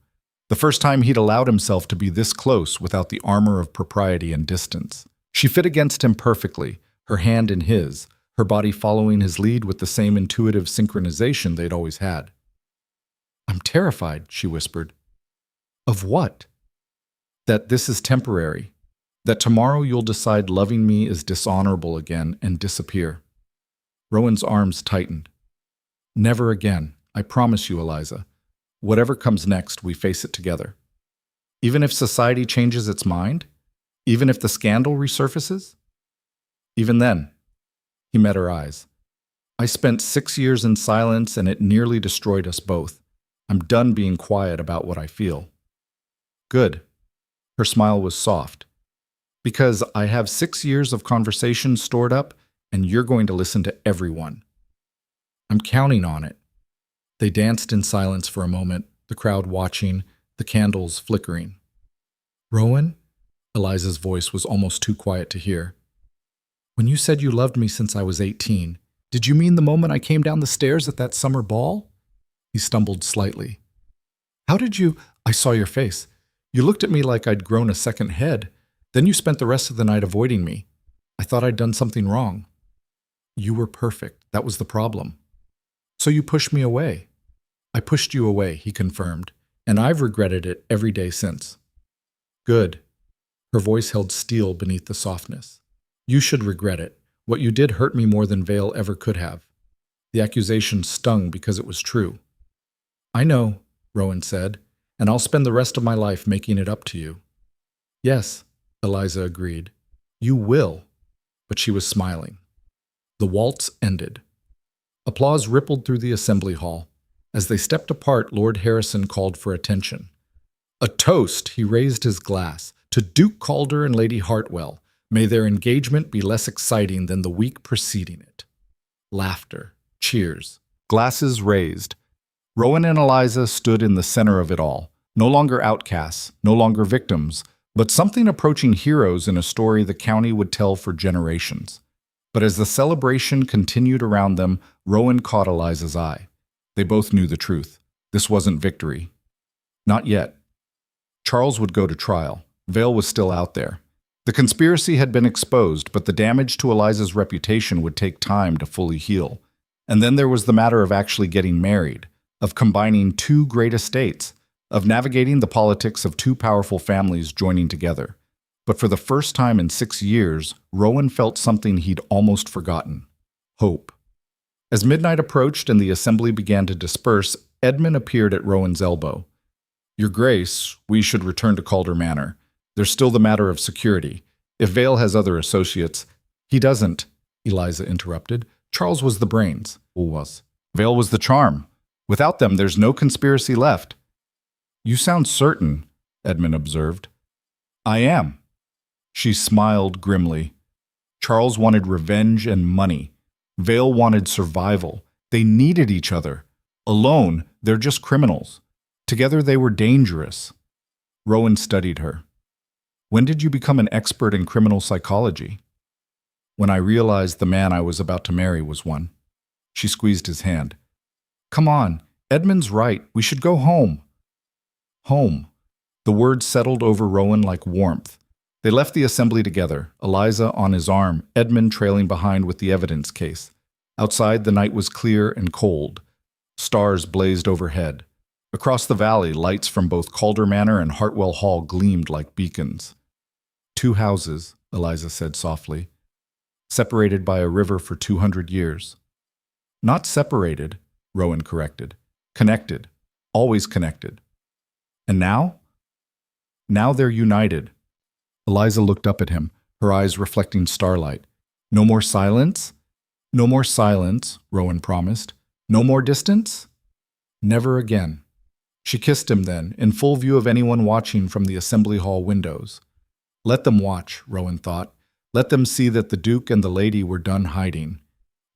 The first time he'd allowed himself to be this close without the armor of propriety and distance. She fit against him perfectly, her hand in his, her body following his lead with the same intuitive synchronization they'd always had. I'm terrified, she whispered. Of what? That this is temporary. That tomorrow you'll decide loving me is dishonorable again and disappear. Rowan's arms tightened. Never again, I promise you, Eliza. Whatever comes next, we face it together. Even if society changes its mind? Even if the scandal resurfaces? Even then, he met her eyes. I spent 6 years in silence and it nearly destroyed us both. I'm done being quiet about what I feel. Good. Her smile was soft. Because I have 6 years of conversation stored up and you're going to listen to everyone. I'm counting on it. They danced in silence for a moment, the crowd watching, the candles flickering. Rowan? Eliza's voice was almost too quiet to hear. When you said you loved me since I was 18, did you mean the moment I came down the stairs at that summer ball? He stumbled slightly. How did you? I saw your face. You looked at me like I'd grown a second head. Then you spent the rest of the night avoiding me. I thought I'd done something wrong. You were perfect. That was the problem. So you pushed me away. I pushed you away, he confirmed, and I've regretted it every day since. Good. Her voice held steel beneath the softness. You should regret it. What you did hurt me more than Vale ever could have. The accusation stung because it was true. I know, Rowan said, and I'll spend the rest of my life making it up to you. Yes, Eliza agreed. You will. But she was smiling. The waltz ended. Applause rippled through the assembly hall. As they stepped apart, Lord Harrison called for attention. A toast, he raised his glass, to Duke Calder and Lady Hartwell. May their engagement be less exciting than the week preceding it. Laughter, cheers, glasses raised. Rowan and Eliza stood in the center of it all, no longer outcasts, no longer victims, but something approaching heroes in a story the county would tell for generations. But as the celebration continued around them, Rowan caught Eliza's eye. They both knew the truth. This wasn't victory. Not yet. Charles would go to trial. Vale was still out there. The conspiracy had been exposed, but the damage to Eliza's reputation would take time to fully heal. And then there was the matter of actually getting married, of combining two great estates, of navigating the politics of two powerful families joining together. But for the first time in 6 years, Rowan felt something he'd almost forgotten: hope. As midnight approached and the assembly began to disperse, Edmund appeared at Rowan's elbow. "Your Grace, we should return to Calder Manor. There's still the matter of security. If Vale has other associates—" "He doesn't," Eliza interrupted. "Charles was the brains." "Was. Vale was the charm. Without them, there's no conspiracy left." "You sound certain," Edmund observed. "I am." She smiled grimly. Charles wanted revenge and money. Vale wanted survival. They needed each other. Alone, they're just criminals. Together, they were dangerous. Rowan studied her. "When did you become an expert in criminal psychology?" "When I realized the man I was about to marry was one." She squeezed his hand. "Come on, Edmund's right. We should go home." Home. The word settled over Rowan like warmth. They left the assembly together, Eliza on his arm, Edmund trailing behind with the evidence case. Outside, the night was clear and cold. Stars blazed overhead. Across the valley, lights from both Calder Manor and Hartwell Hall gleamed like beacons. "Two houses," Eliza said softly, "separated by a river for 200 years. "Not separated," Rowan corrected. "Connected. Always connected." "And now?" "Now they're united." Eliza looked up at him, her eyes reflecting starlight. "No more silence?" "No more silence," Rowan promised. "No more distance?" "Never again." She kissed him then, in full view of anyone watching from the assembly hall windows. Let them watch, Rowan thought. Let them see that the Duke and the lady were done hiding.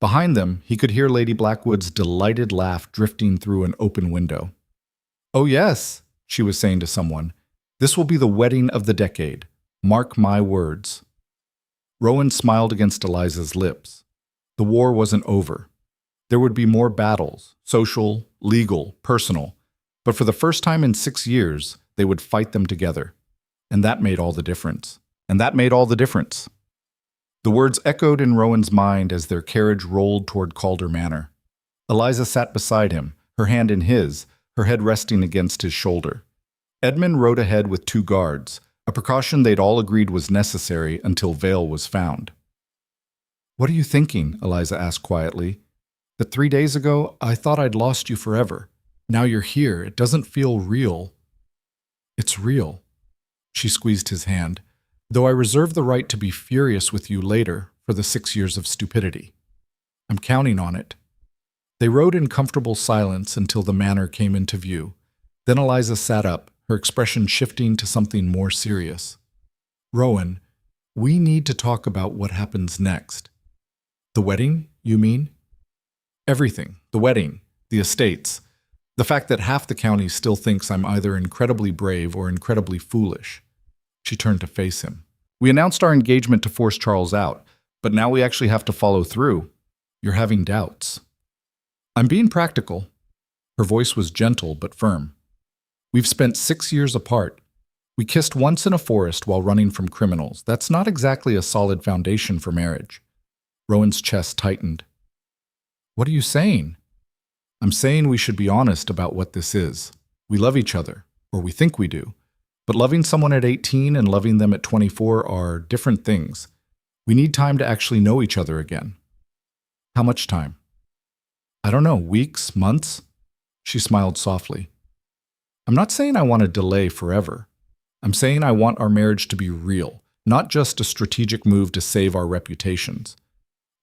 Behind them, he could hear Lady Blackwood's delighted laugh drifting through an open window. "Oh yes," she was saying to someone. "This will be the wedding of the decade. Mark my words." Rowan smiled against Eliza's lips. The war wasn't over. There would be more battles, social, legal, personal. But for the first time in 6 years, they would fight them together. And that made all the difference. And that made all the difference. The words echoed in Rowan's mind as their carriage rolled toward Calder Manor. Eliza sat beside him, her hand in his, her head resting against his shoulder. Edmund rode ahead with 2 guards, a precaution they'd all agreed was necessary until Vale was found. "What are you thinking?" Eliza asked quietly. "That 3 days ago, I thought I'd lost you forever. Now you're here. It doesn't feel real." "It's real." She squeezed his hand. "Though I reserve the right to be furious with you later for the 6 years of stupidity. I'm counting on it." They rode in comfortable silence until the manor came into view. Then Eliza sat up, her expression shifting to something more serious. "Rowan, we need to talk about what happens next." "The wedding, you mean?" "Everything. The wedding, the estates. The fact that half the county still thinks I'm either incredibly brave or incredibly foolish." She turned to face him. "We announced our engagement to force Charles out, but now we actually have to follow through. You're having doubts." "I'm being practical." Her voice was gentle but firm. "We've spent 6 years apart. We kissed once in a forest while running from criminals. That's not exactly a solid foundation for marriage." Rowan's chest tightened. "What are you saying?" "I'm saying we should be honest about what this is. We love each other, or we think we do. But loving someone at 18 and loving them at 24 are different things. We need time to actually know each other again." "How much time?" "I don't know, weeks, months?" She smiled softly. "I'm not saying I want to delay forever. I'm saying I want our marriage to be real, not just a strategic move to save our reputations."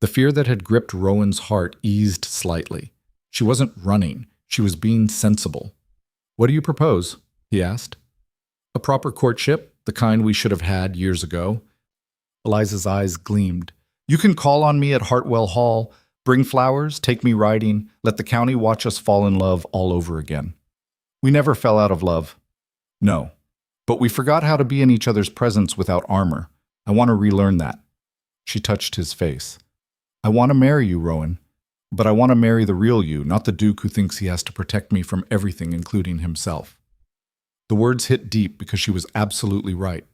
The fear that had gripped Rowan's heart eased slightly. She wasn't running. She was being sensible. "What do you propose?" he asked. "A proper courtship, the kind we should have had years ago." Eliza's eyes gleamed. "You can call on me at Hartwell Hall, bring flowers, take me riding, let the county watch us fall in love all over again. We never fell out of love. No. But we forgot how to be in each other's presence without armor. I want to relearn that." She touched his face. "I want to marry you, Rowan. But I want to marry the real you, not the Duke who thinks he has to protect me from everything, including himself." The words hit deep because she was absolutely right.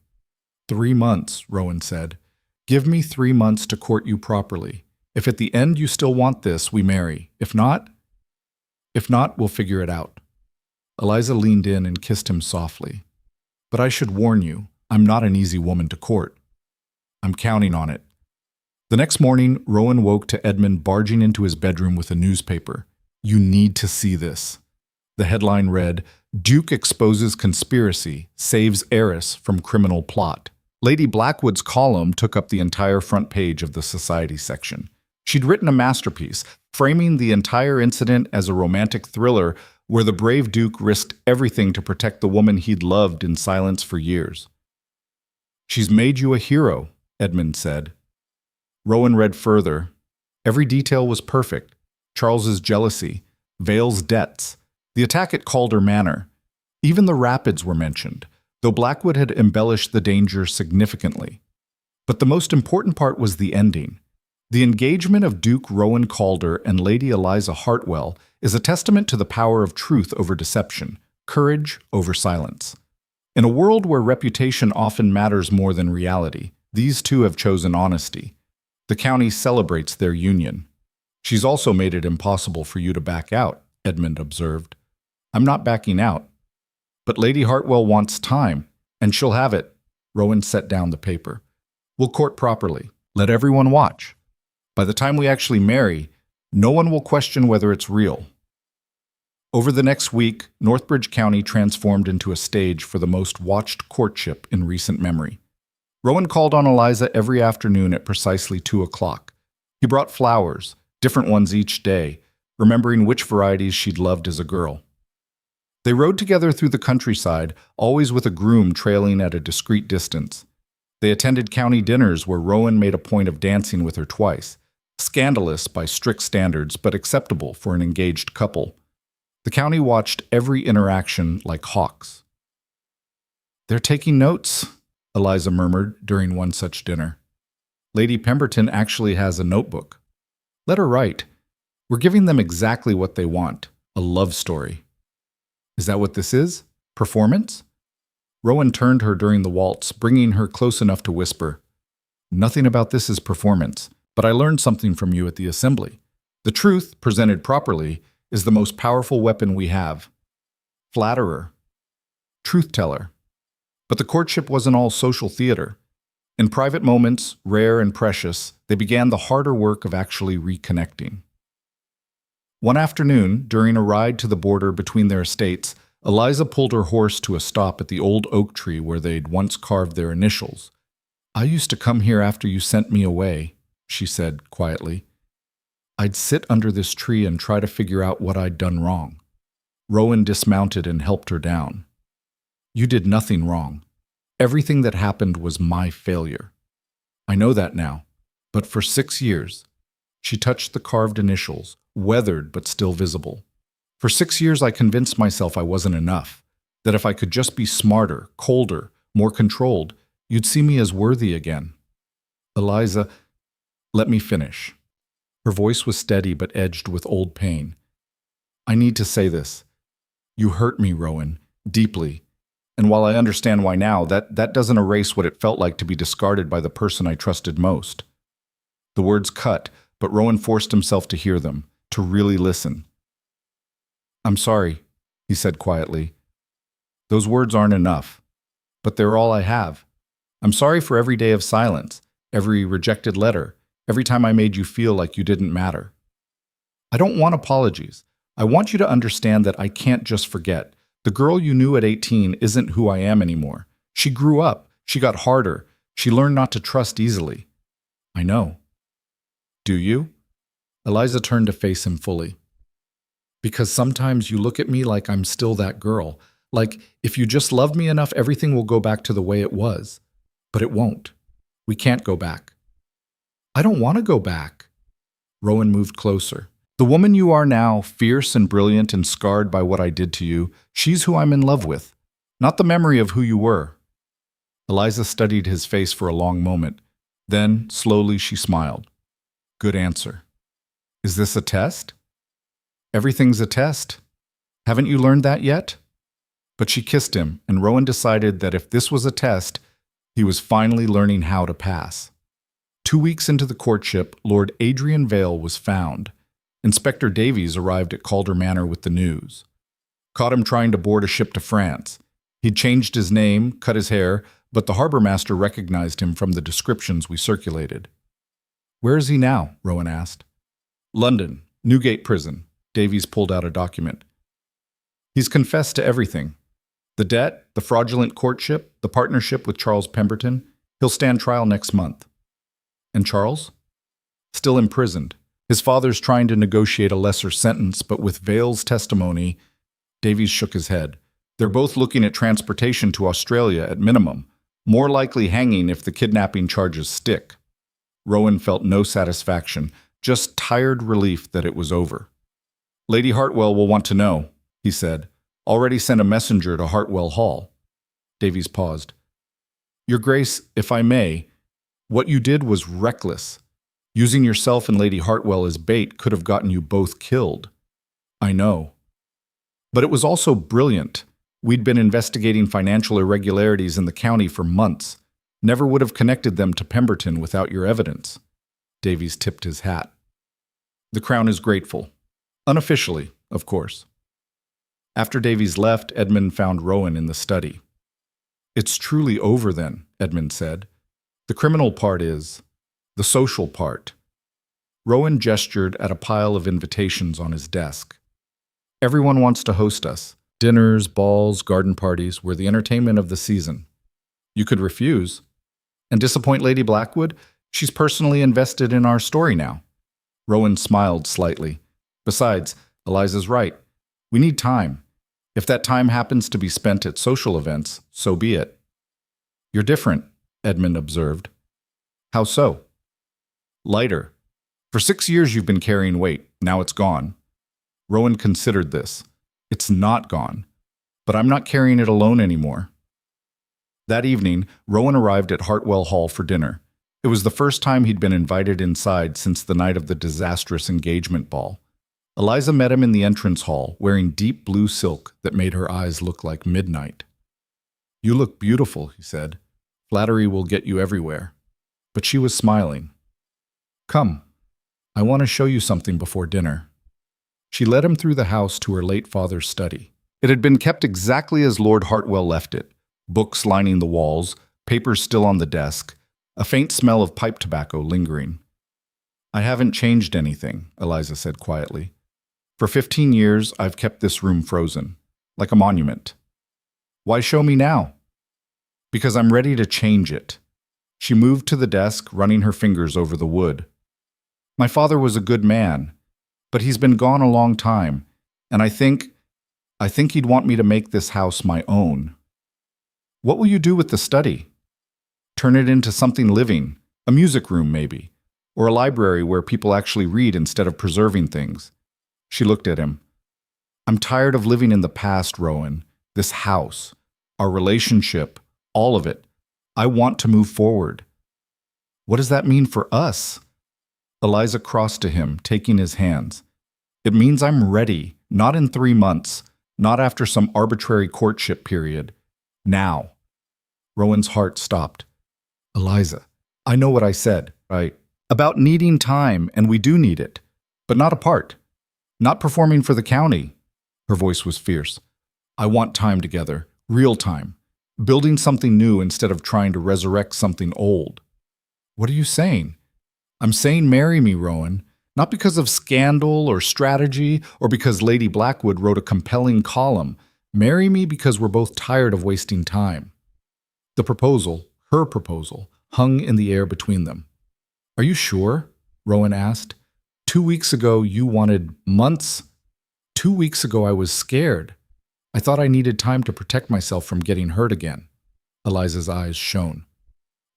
3 months, Rowan said. Give me 3 months to court you properly. If at the end you still want this, we marry. If not, we'll figure it out. Eliza leaned in and kissed him softly. But I should warn you, I'm not an easy woman to court. I'm counting on it. The next morning, Rowan woke to Edmund barging into his bedroom with a newspaper. You need to see this. The headline read, Duke exposes conspiracy, saves heiress from criminal plot. Lady Blackwood's column took up the entire front page of the society section. She'd written a masterpiece, framing the entire incident as a romantic thriller where the brave Duke risked everything to protect the woman he'd loved in silence for years. She's made you a hero, Edmund said. Rowan read further. Every detail was perfect. Charles's jealousy, Vale's debts, the attack at Calder Manor. Even the rapids were mentioned, though Blackwood had embellished the danger significantly. But the most important part was the ending. The engagement of Duke Rowan Calder and Lady Eliza Hartwell is a testament to the power of truth over deception, courage over silence. In a world where reputation often matters more than reality, these two have chosen honesty. The county celebrates their union. She's also made it impossible for you to back out, Edmund observed. I'm not backing out. But Lady Hartwell wants time, and she'll have it. Rowan set down the paper. We'll court properly. Let everyone watch. By the time we actually marry, no one will question whether it's real. Over the next week, Northbridge County transformed into a stage for the most watched courtship in recent memory. Rowan called on Eliza every afternoon at precisely 2 o'clock. He brought flowers, different ones each day, remembering which varieties she'd loved as a girl. They rode together through the countryside, always with a groom trailing at a discreet distance. They attended county dinners where Rowan made a point of dancing with her twice, scandalous by strict standards but acceptable for an engaged couple. The county watched every interaction like hawks. They're taking notes, Eliza murmured during one such dinner. Lady Pemberton actually has a notebook. Let her write. We're giving them exactly what they want, a love story. Is that what this is? Performance? Rowan turned her during the waltz, bringing her close enough to whisper. Nothing about this is performance, but I learned something from you at the assembly. The truth, presented properly, is the most powerful weapon we have. Flatterer. Truth-teller. But the courtship wasn't all social theater. In private moments, rare and precious, they began the harder work of actually reconnecting. One afternoon, during a ride to the border between their estates, Eliza pulled her horse to a stop at the old oak tree where they'd once carved their initials. I used to come here after you sent me away, she said quietly. I'd sit under this tree and try to figure out what I'd done wrong. Rowan dismounted and helped her down. You did nothing wrong. Everything that happened was my failure. I know that now, but for 6 years, she touched the carved initials, weathered but still visible. For 6 years, I convinced myself I wasn't enough, that if I could just be smarter, colder, more controlled, you'd see me as worthy again. Eliza, let me finish. Her voice was steady but edged with old pain. I need to say this. You hurt me, Rowan, deeply. And while I understand why now, that doesn't erase what it felt like to be discarded by the person I trusted most. The words cut, but Rowan forced himself to hear them, to really listen. I'm sorry, he said quietly. Those words aren't enough, but they're all I have. I'm sorry for every day of silence, every rejected letter, every time I made you feel like you didn't matter. I don't want apologies. I want you to understand that I can't just forget. The girl you knew at 18 isn't who I am anymore. She grew up. She got harder. She learned not to trust easily. I know. Do you? Eliza turned to face him fully. Because sometimes you look at me like I'm still that girl. Like, if you just love me enough, everything will go back to the way it was. But it won't. We can't go back. I don't want to go back. Rowan moved closer. The woman you are now, fierce and brilliant and scarred by what I did to you, she's who I'm in love with, not the memory of who you were. Eliza studied his face for a long moment. Then, slowly, she smiled. Good answer. Is this a test? Everything's a test. Haven't you learned that yet? But she kissed him, and Rowan decided that if this was a test, He was finally learning how to pass. 2 weeks into the courtship, Lord Adrian Vale was found. Inspector Davies arrived at Calder Manor with the news. Caught him trying to board a ship to France. He'd changed his name, cut his hair, but the harbor master recognized him from the descriptions we circulated. "Where is he now?" Rowan asked. "London, Newgate Prison." Davies pulled out a document. "He's confessed to everything. The debt, the fraudulent courtship, the partnership with Charles Pemberton. He'll stand trial next month." "And Charles?" "Still imprisoned. His father's trying to negotiate a lesser sentence, but with Vale's testimony..." Davies shook his head. "They're both looking at transportation to Australia at minimum. More likely hanging if the kidnapping charges stick." Rowan felt no satisfaction, just tired relief that it was over. "Lady Hartwell will want to know," he said. "Already sent a messenger to Hartwell Hall." Davies paused. "Your Grace, if I may, what you did was reckless. Using yourself and Lady Hartwell as bait could have gotten you both killed." "I know. But it was also brilliant. We'd been investigating financial irregularities in the county for months. Never would have connected them to Pemberton without your evidence." Davies tipped his hat. "The Crown is grateful. Unofficially, of course." After Davies left, Edmund found Rowan in the study. "It's truly over then," Edmund said. "The criminal part is the social part." Rowan gestured at a pile of invitations on his desk. "Everyone wants to host us. Dinners, balls, garden parties. We're the entertainment of the season. You could refuse. And disappoint Lady Blackwood? She's personally invested in our story now." Rowan smiled slightly. "Besides, Eliza's right. We need time. If that time happens to be spent at social events, so be it." "You're different," Edmund observed. "How so?" "Lighter. For 6 years you've been carrying weight. Now it's gone." Rowan considered this. "It's not gone. But I'm not carrying it alone anymore." That evening, Rowan arrived at Hartwell Hall for dinner. It was the first time he'd been invited inside since the night of the disastrous engagement ball. Eliza met him in the entrance hall, wearing deep blue silk that made her eyes look like midnight. "You look beautiful," he said. "Flattery will get you everywhere." But she was smiling. "Come, I want to show you something before dinner." She led him through the house to her late father's study. It had been kept exactly as Lord Hartwell left it. Books lining the walls, papers still on the desk, a faint smell of pipe tobacco lingering. "I haven't changed anything," Eliza said quietly. "For 15 years, I've kept this room frozen, like a monument." "Why show me now?" "Because I'm ready to change it." She moved to the desk, running her fingers over the wood. "My father was a good man, but he's been gone a long time, and I think he'd want me to make this house my own." "What will you do with the study?" "Turn it into something living, a music room maybe, or a library where people actually read instead of preserving things." She looked at him. "I'm tired of living in the past, Rowan. This house, our relationship, all of it. I want to move forward." "What does that mean for us?" Eliza crossed to him, taking his hands. "It means I'm ready, not in 3 months, not after some arbitrary courtship period. Now." Rowan's heart stopped. "Eliza, I know what I said, right? About needing time, and we do need it. But not apart. Not performing for the county." Her voice was fierce. "I want time together, real time. Building something new instead of trying to resurrect something old." "What are you saying?" "I'm saying marry me, Rowan. Not because of scandal or strategy, or because Lady Blackwood wrote a compelling column. Marry me because we're both tired of wasting time." The proposal, her proposal, hung in the air between them. "Are you sure?" Rowan asked. 2 weeks ago you wanted months. 2 weeks ago I was scared. I thought I needed time to protect myself from getting hurt again." Eliza's eyes shone.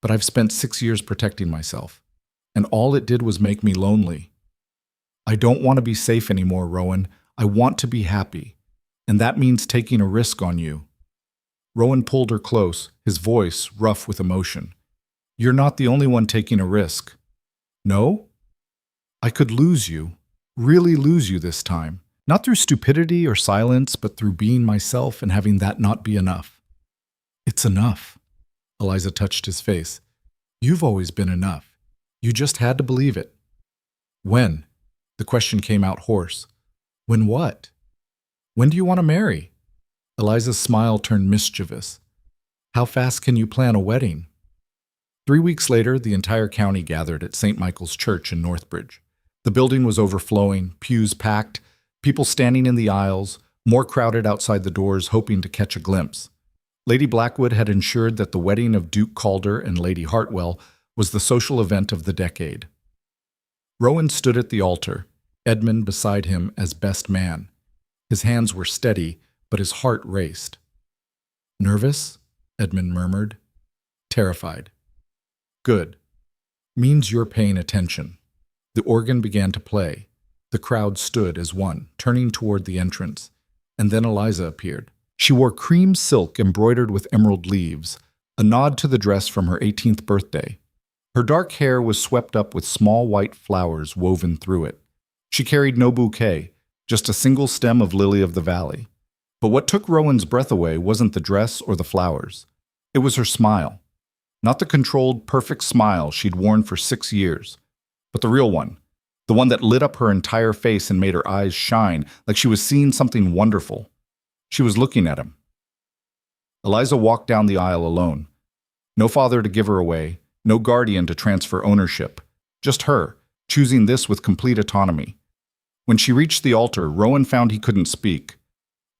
"But I've spent 6 years protecting myself, and all it did was make me lonely. I don't want to be safe anymore, Rowan. I want to be happy, and that means taking a risk on you." Rowan pulled her close, his voice rough with emotion. "You're not the only one taking a risk." "No? I could lose you, really lose you this time. Not through stupidity or silence, but through being myself and having that not be enough." "It's enough." Eliza touched his face. You've always been enough. You just had to believe it. When? The question came out hoarse. When what? When do you want to marry? Eliza's smile turned mischievous. How fast can you plan a wedding? 3 weeks later, the entire county gathered at St. Michael's Church in Northbridge. The building was overflowing, pews packed, people standing in the aisles, more crowded outside the doors hoping to catch a glimpse. Lady Blackwood had ensured that the wedding of Duke Calder and Lady Hartwell was the social event of the decade. Rowan stood at the altar, Edmund beside him as best man. His hands were steady, but his heart raced. Nervous? Edmund murmured. Terrified. Good. Means you're paying attention. The organ began to play. The crowd stood as one, turning toward the entrance. And then Eliza appeared. She wore cream silk embroidered with emerald leaves, a nod to the dress from her 18th birthday. Her dark hair was swept up with small white flowers woven through it. She carried no bouquet, just a single stem of lily of the valley. But what took Rowan's breath away wasn't the dress or the flowers. It was her smile. Not the controlled, perfect smile she'd worn for 6 years, but the real one, the one that lit up her entire face and made her eyes shine like she was seeing something wonderful. She was looking at him. Eliza walked down the aisle alone. No father to give her away, no guardian to transfer ownership. Just her, choosing this with complete autonomy. When she reached the altar, Rowan found he couldn't speak.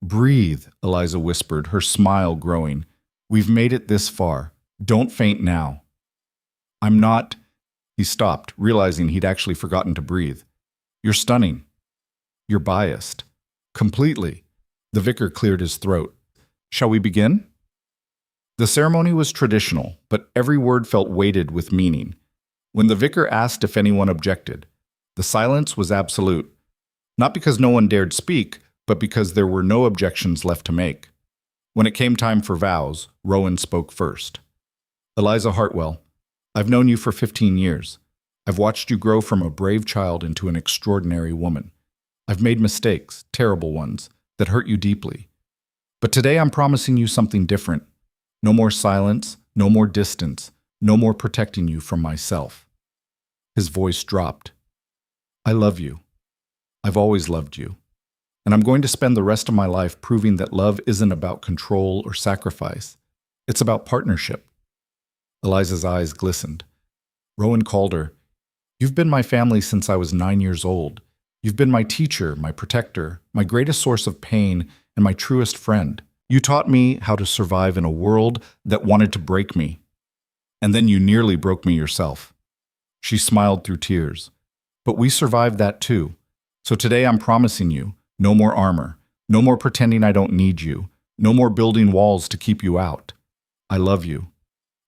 Breathe, Eliza whispered, her smile growing. We've made it this far. Don't faint now. I'm not... He stopped, realizing he'd actually forgotten to breathe. You're stunning. You're biased. Completely. The vicar cleared his throat. Shall we begin? The ceremony was traditional, but every word felt weighted with meaning. When the vicar asked if anyone objected, the silence was absolute. Not because no one dared speak, but because there were no objections left to make. When it came time for vows, Rowan spoke first. Eliza Hartwell, I've known you for 15 years. I've watched you grow from a brave child into an extraordinary woman. I've made mistakes, terrible ones, that hurt you deeply. But today I'm promising you something different. No more silence, no more distance, no more protecting you from myself. His voice dropped. I love you. I've always loved you. And I'm going to spend the rest of my life proving that love isn't about control or sacrifice. It's about partnership. Eliza's eyes glistened. Rowan Calder, you've been my family since I was 9 years old. You've been my teacher, my protector, my greatest source of pain, and my truest friend. You taught me how to survive in a world that wanted to break me. And then you nearly broke me yourself. She smiled through tears. But we survived that too. So today I'm promising you, no more armor, no more pretending I don't need you, no more building walls to keep you out. I love you.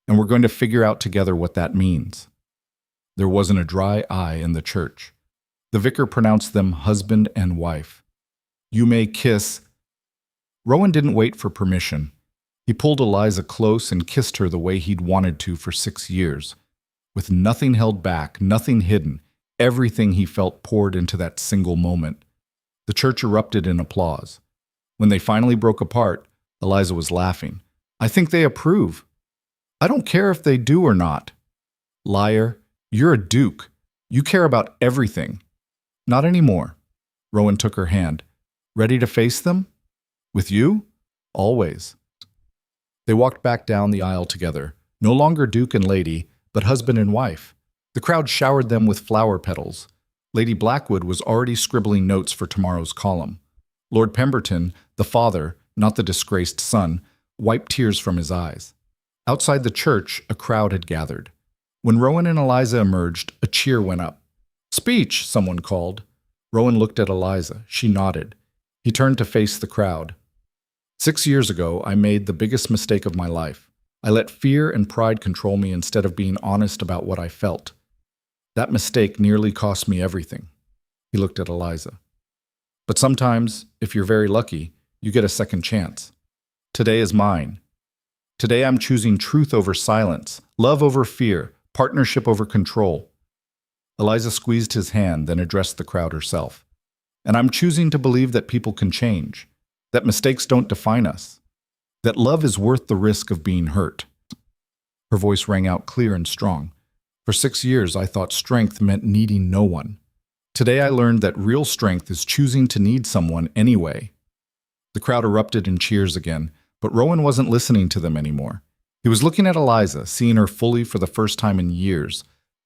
And we're going to figure out together what that means. There wasn't a dry eye in the church. The vicar pronounced them husband and wife. You may kiss. Rowan didn't wait for permission. He pulled Eliza close and kissed her the way he'd wanted to for 6 years. With nothing held back, nothing hidden, everything he felt poured into that single moment. The church erupted in applause. When they finally broke apart, Eliza was laughing. I think they approve. I don't care if they do or not. Liar, you're a duke. You care about everything. Not anymore. Rowan took her hand. Ready to face them? With you? Always. They walked back down the aisle together, no longer duke and lady, but husband and wife. The crowd showered them with flower petals. Lady Blackwood was already scribbling notes for tomorrow's column. Lord Pemberton, the father, not the disgraced son, wiped tears from his eyes. Outside the church, a crowd had gathered. When Rowan and Eliza emerged, a cheer went up. Speech, someone called. Rowan looked at Eliza. She nodded. He turned to face the crowd. 6 years ago, I made the biggest mistake of my life. I let fear and pride control me instead of being honest about what I felt. That mistake nearly cost me everything. He looked at Eliza. But sometimes, if you're very lucky, you get a second chance. Today is mine. Today I'm choosing truth over silence, love over fear, partnership over control. Eliza squeezed his hand, then addressed the crowd herself. And I'm choosing to believe that people can change, that mistakes don't define us, that love is worth the risk of being hurt. Her voice rang out clear and strong. For 6 years, I thought strength meant needing no one. Today I learned that real strength is choosing to need someone anyway. The crowd erupted in cheers again, but Rowan wasn't listening to them anymore. He was looking at Eliza, seeing her fully for the first time in years,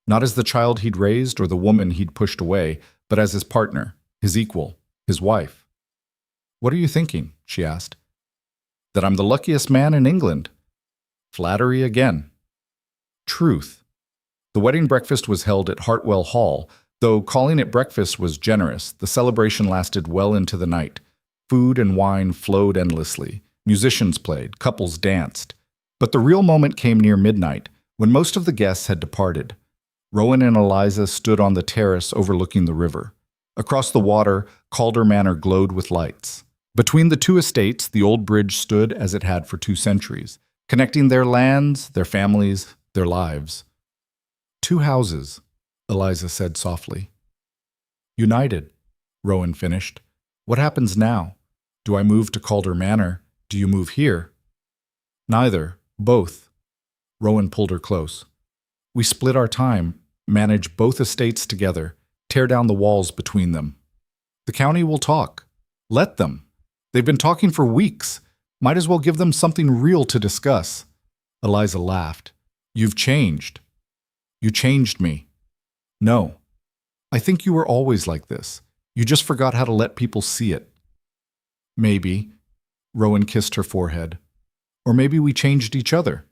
not as the child he'd raised or the woman he'd pushed away, but as his partner, his equal, his wife. "What are you thinking?" she asked. "That I'm the luckiest man in England." Flattery again. Truth. The wedding breakfast was held at Hartwell Hall. Though calling it breakfast was generous, the celebration lasted well into the night. Food and wine flowed endlessly. Musicians played, couples danced. But the real moment came near midnight, when most of the guests had departed. Rowan and Eliza stood on the terrace overlooking the river. Across the water, Calder Manor glowed with lights. Between the two estates, the old bridge stood as it had for 2 centuries, connecting their lands, their families, their lives. 2 houses, Eliza said softly. "United," Rowan finished. "What happens now? Do I move to Calder Manor? Do you move here?" "Neither. Both." Rowan pulled her close. "We split our time, manage both estates together, tear down the walls between them. The county will talk. Let them. They've been talking for weeks. Might as well give them something real to discuss." Eliza laughed. "You've changed." "You changed me." "No. I think you were always like this. You just forgot how to let people see it." "Maybe." Rowan kissed her forehead. "Or maybe we changed each other.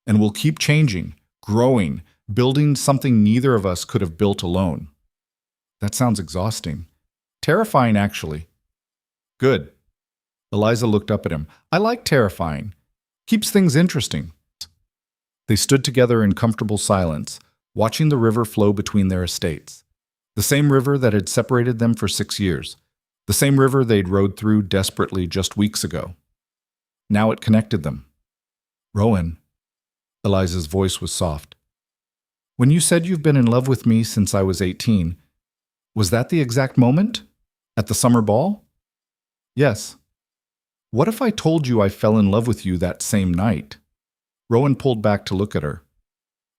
And we'll keep changing, growing, building something neither of us could have built alone." "That sounds exhausting." "Terrifying, actually." "Good." Eliza looked up at him. "I like terrifying. Keeps things interesting." They stood together in comfortable silence, watching the river flow between their estates. The same river that had separated them for 6 years. The same river they'd rowed through desperately just weeks ago. Now it connected them. "Rowan," Eliza's voice was soft. "When you said you've been in love with me since I was 18, was that the exact moment? At the summer ball?" "Yes." "What if I told you I fell in love with you that same night?" Rowan pulled back to look at her.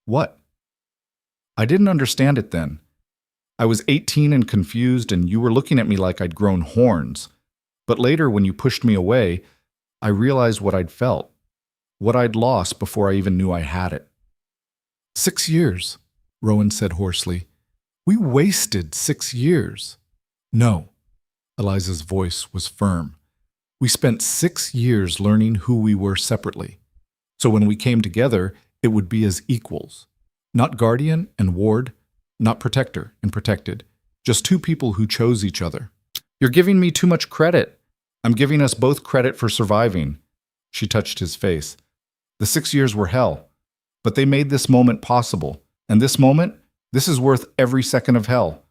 "What?" "I didn't understand it then. I was 18 and confused, and you were looking at me like I'd grown horns. But later, when you pushed me away, I realized what I'd felt, what I'd lost before I even knew I had it." 6 years, Rowan said hoarsely. "We wasted 6 years." "No." Eliza's voice was firm. "We spent 6 years learning who we were separately. So when we came together, it would be as equals. Not guardian and ward, not protector and protected. Just 2 people who chose each other." "You're giving me too much credit." "I'm giving us both credit for surviving." She touched his face. "The 6 years were hell, but they made this moment possible. And this moment, this is worth every second of hell."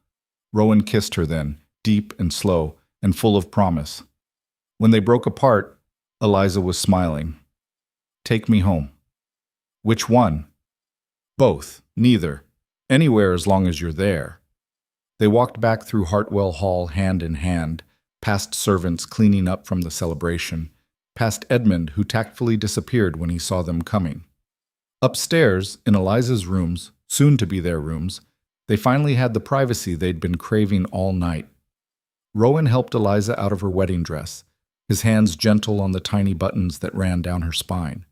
Rowan kissed her then, deep and slow, and full of promise. When they broke apart, Eliza was smiling. "Take me home." "Which one?" "Both. Neither. Anywhere as long as you're there." They walked back through Hartwell Hall hand in hand, past servants cleaning up from the celebration, past Edmund, who tactfully disappeared when he saw them coming. Upstairs, in Eliza's rooms, soon to be their rooms, they finally had the privacy they'd been craving all night. Rowan helped Eliza out of her wedding dress, his hands gentle on the tiny buttons that ran down her spine.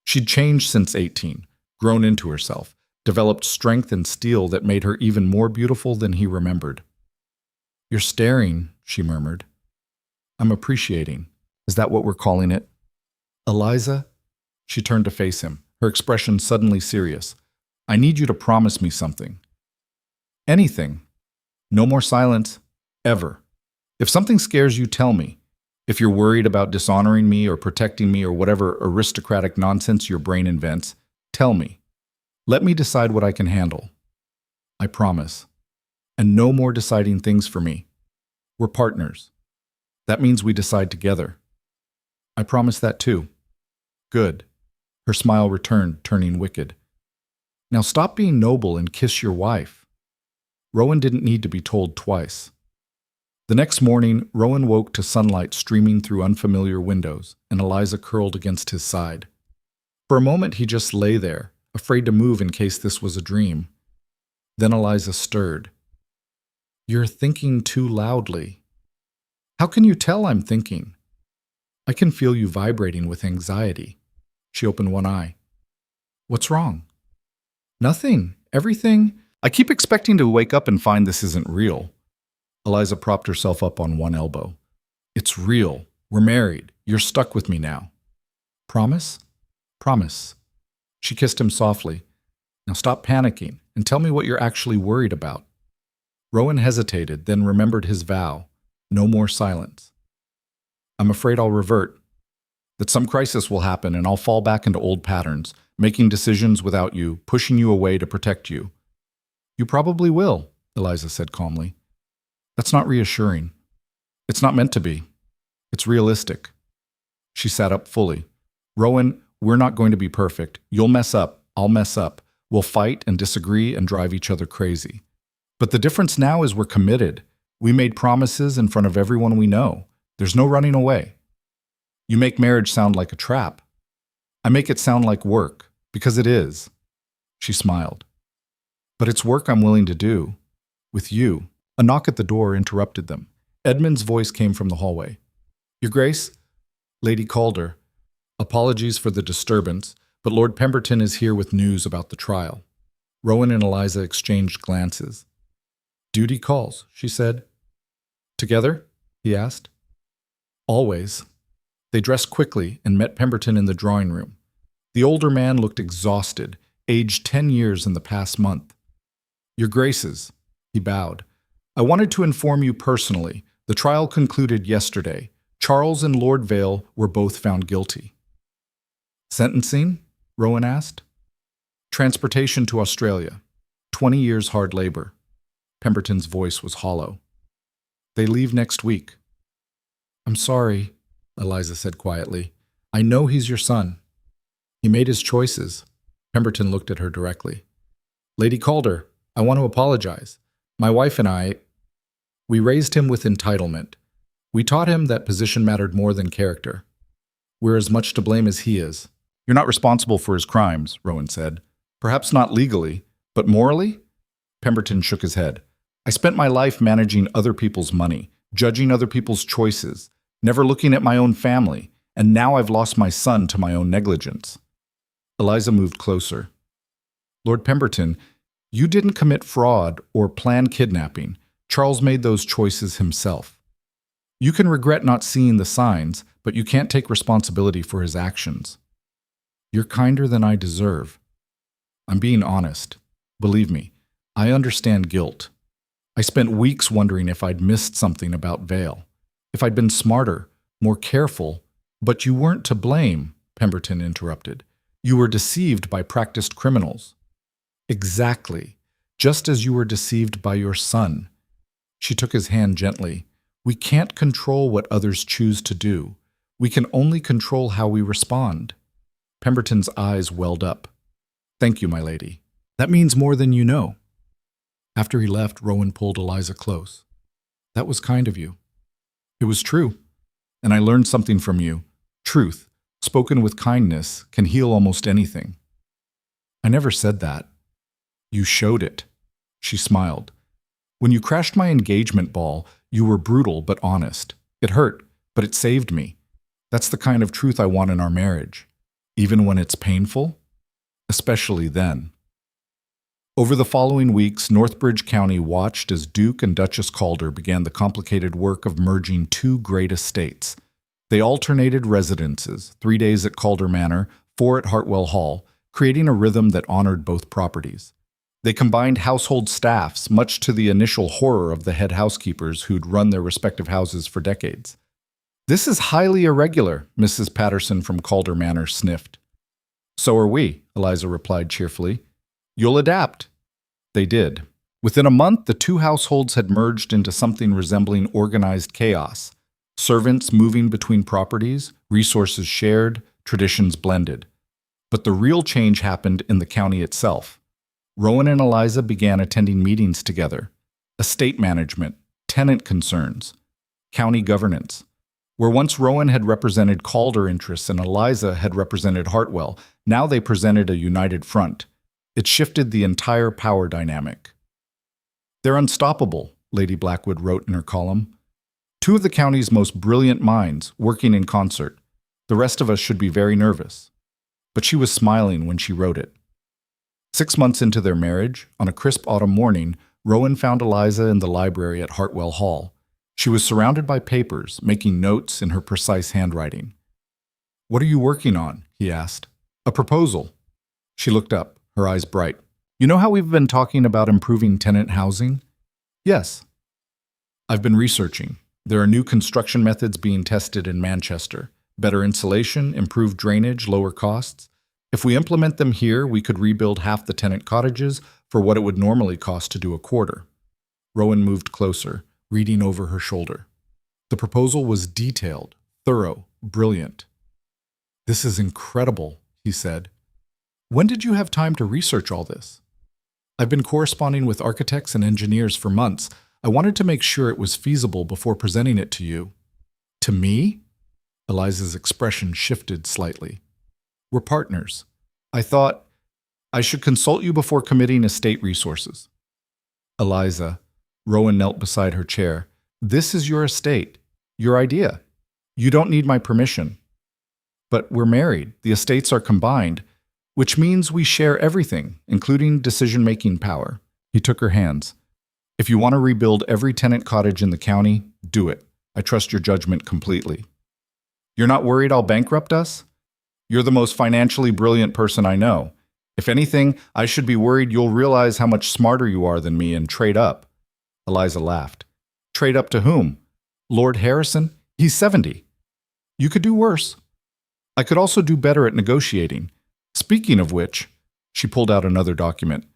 She'd changed since 18, grown into herself, developed strength and steel that made her even more beautiful than he remembered. "You're staring," she murmured. "I'm appreciating. Is that what we're calling it?" "Eliza?" She turned to face him, her expression suddenly serious. "I need you to promise me something." "Anything. No more silence. Ever. If something scares you, tell me. If you're worried about dishonoring me or protecting me or whatever aristocratic nonsense your brain invents, tell me. Let me decide what I can handle. I promise. And no more deciding things for me. We're partners. That means we decide together. I promise that too." "Good." Her smile returned, turning wicked. "Now stop being noble and kiss your wife." Rowan didn't need to be told twice. The next morning, Rowan woke to sunlight streaming through unfamiliar windows, and Eliza curled against his side. For a moment he just lay there, afraid to move in case this was a dream. Then Eliza stirred. You're thinking too loudly. How can you tell I'm thinking? I can feel you vibrating with anxiety. She opened one eye. What's wrong? Nothing. Everything. I keep expecting to wake up and find this isn't real. Eliza propped herself up on one elbow. It's real. We're married. You're stuck with me now. Promise? Promise. She kissed him softly. Now stop panicking and tell me what you're actually worried about. Rowan hesitated, then remembered his vow. No more silence. I'm afraid I'll revert. That some crisis will happen and I'll fall back into old patterns, making decisions without you, pushing you away to protect you. You probably will, Eliza said calmly. That's not reassuring. It's not meant to be. It's realistic. She sat up fully. Rowan, we're not going to be perfect. You'll mess up. I'll mess up. We'll fight and disagree and drive each other crazy. But the difference now is we're committed. We made promises in front of everyone we know. There's no running away. You make marriage sound like a trap. I make it sound like work, because it is. She smiled. But it's work I'm willing to do. With you. A knock at the door interrupted them. Edmund's voice came from the hallway. Your Grace? Lady Calder. Apologies for the disturbance, but Lord Pemberton is here with news about the trial. Rowan and Eliza exchanged glances. Duty calls, she said. Together? He asked. Always. They dressed quickly and met Pemberton in the drawing room. The older man looked exhausted, aged 10 years in the past month. Your Graces, he bowed. I wanted to inform you personally. The trial concluded yesterday. Charles and Lord Vale were both found guilty. Sentencing? Rowan asked. Transportation to Australia. 20 years hard labor. Pemberton's voice was hollow. They leave next week. I'm sorry, Eliza said quietly. I know he's your son. He made his choices. Pemberton looked at her directly. Lady Calder, I want to apologize. My wife and we raised him with entitlement. We taught him that position mattered more than character. We're as much to blame as he is. You're not responsible for his crimes, Rowan said. Perhaps not legally, but morally? Pemberton shook his head. I spent my life managing other people's money, judging other people's choices, never looking at my own family, and now I've lost my son to my own negligence. Eliza moved closer. Lord Pemberton, you didn't commit fraud or plan kidnapping. Charles made those choices himself. You can regret not seeing the signs, but you can't take responsibility for his actions. You're kinder than I deserve. I'm being honest. Believe me, I understand guilt. I spent weeks wondering if I'd missed something about Vale, if I'd been smarter, more careful. But you weren't to blame, Pemberton interrupted. You were deceived by practiced criminals. Exactly, just as you were deceived by your son. She took his hand gently. We can't control what others choose to do. We can only control how we respond. Pemberton's eyes welled up. Thank you, my lady. That means more than you know. After he left, Rowan pulled Eliza close. That was kind of you. It was true. And I learned something from you. Truth, spoken with kindness, can heal almost anything. I never said that. You showed it. She smiled. When you crashed my engagement ball, you were brutal but honest. It hurt, but it saved me. That's the kind of truth I want in our marriage. Even when it's painful? Especially then. Over the following weeks, Northbridge County watched as Duke and Duchess Calder began the complicated work of merging two great estates. They alternated residences, 3 days at Calder Manor, 4 at Hartwell Hall, creating a rhythm that honored both properties. They combined household staffs, much to the initial horror of the head housekeepers who'd run their respective houses for decades. This is highly irregular, Mrs. Patterson from Calder Manor sniffed. So are we, Eliza replied cheerfully. You'll adapt. They did. Within a month, the two households had merged into something resembling organized chaos. Servants moving between properties, resources shared, traditions blended. But the real change happened in the county itself. Rowan and Eliza began attending meetings together. Estate management, tenant concerns, county governance. Where once Rowan had represented Calder interests and Eliza had represented Hartwell, now they presented a united front. It shifted the entire power dynamic. "They're unstoppable," Lady Blackwood wrote in her column. "Two of the county's most brilliant minds working in concert. The rest of us should be very nervous." But she was smiling when she wrote it. 6 months into their marriage, on a crisp autumn morning, Rowan found Eliza in the library at Hartwell Hall. She was surrounded by papers, making notes in her precise handwriting. "What are you working on?" he asked. "A proposal." She looked up, her eyes bright. "You know how we've been talking about improving tenant housing?" "Yes." "I've been researching. There are new construction methods being tested in Manchester. Better insulation, improved drainage, lower costs. If we implement them here, we could rebuild half the tenant cottages for what it would normally cost to do a quarter." Rowan moved closer, reading over her shoulder. The proposal was detailed, thorough, brilliant. "This is incredible," he said. "When did you have time to research all this?" "I've been corresponding with architects and engineers for months. I wanted to make sure it was feasible before presenting it to you." "To me?" Eliza's expression shifted slightly. "We're partners. I thought I should consult you before committing estate resources." "Eliza," Rowan knelt beside her chair, "this is your estate, your idea. You don't need my permission." "But we're married. The estates are combined, which means we share everything, including decision-making power." He took her hands. "If you want to rebuild every tenant cottage in the county, do it. I trust your judgment completely." "You're not worried I'll bankrupt us?" "You're the most financially brilliant person I know. If anything, I should be worried you'll realize how much smarter you are than me and trade up." Eliza laughed. "Trade up to whom? Lord Harrison? He's 70. You could do worse. I could also do better at negotiating. Speaking of which," she pulled out another document,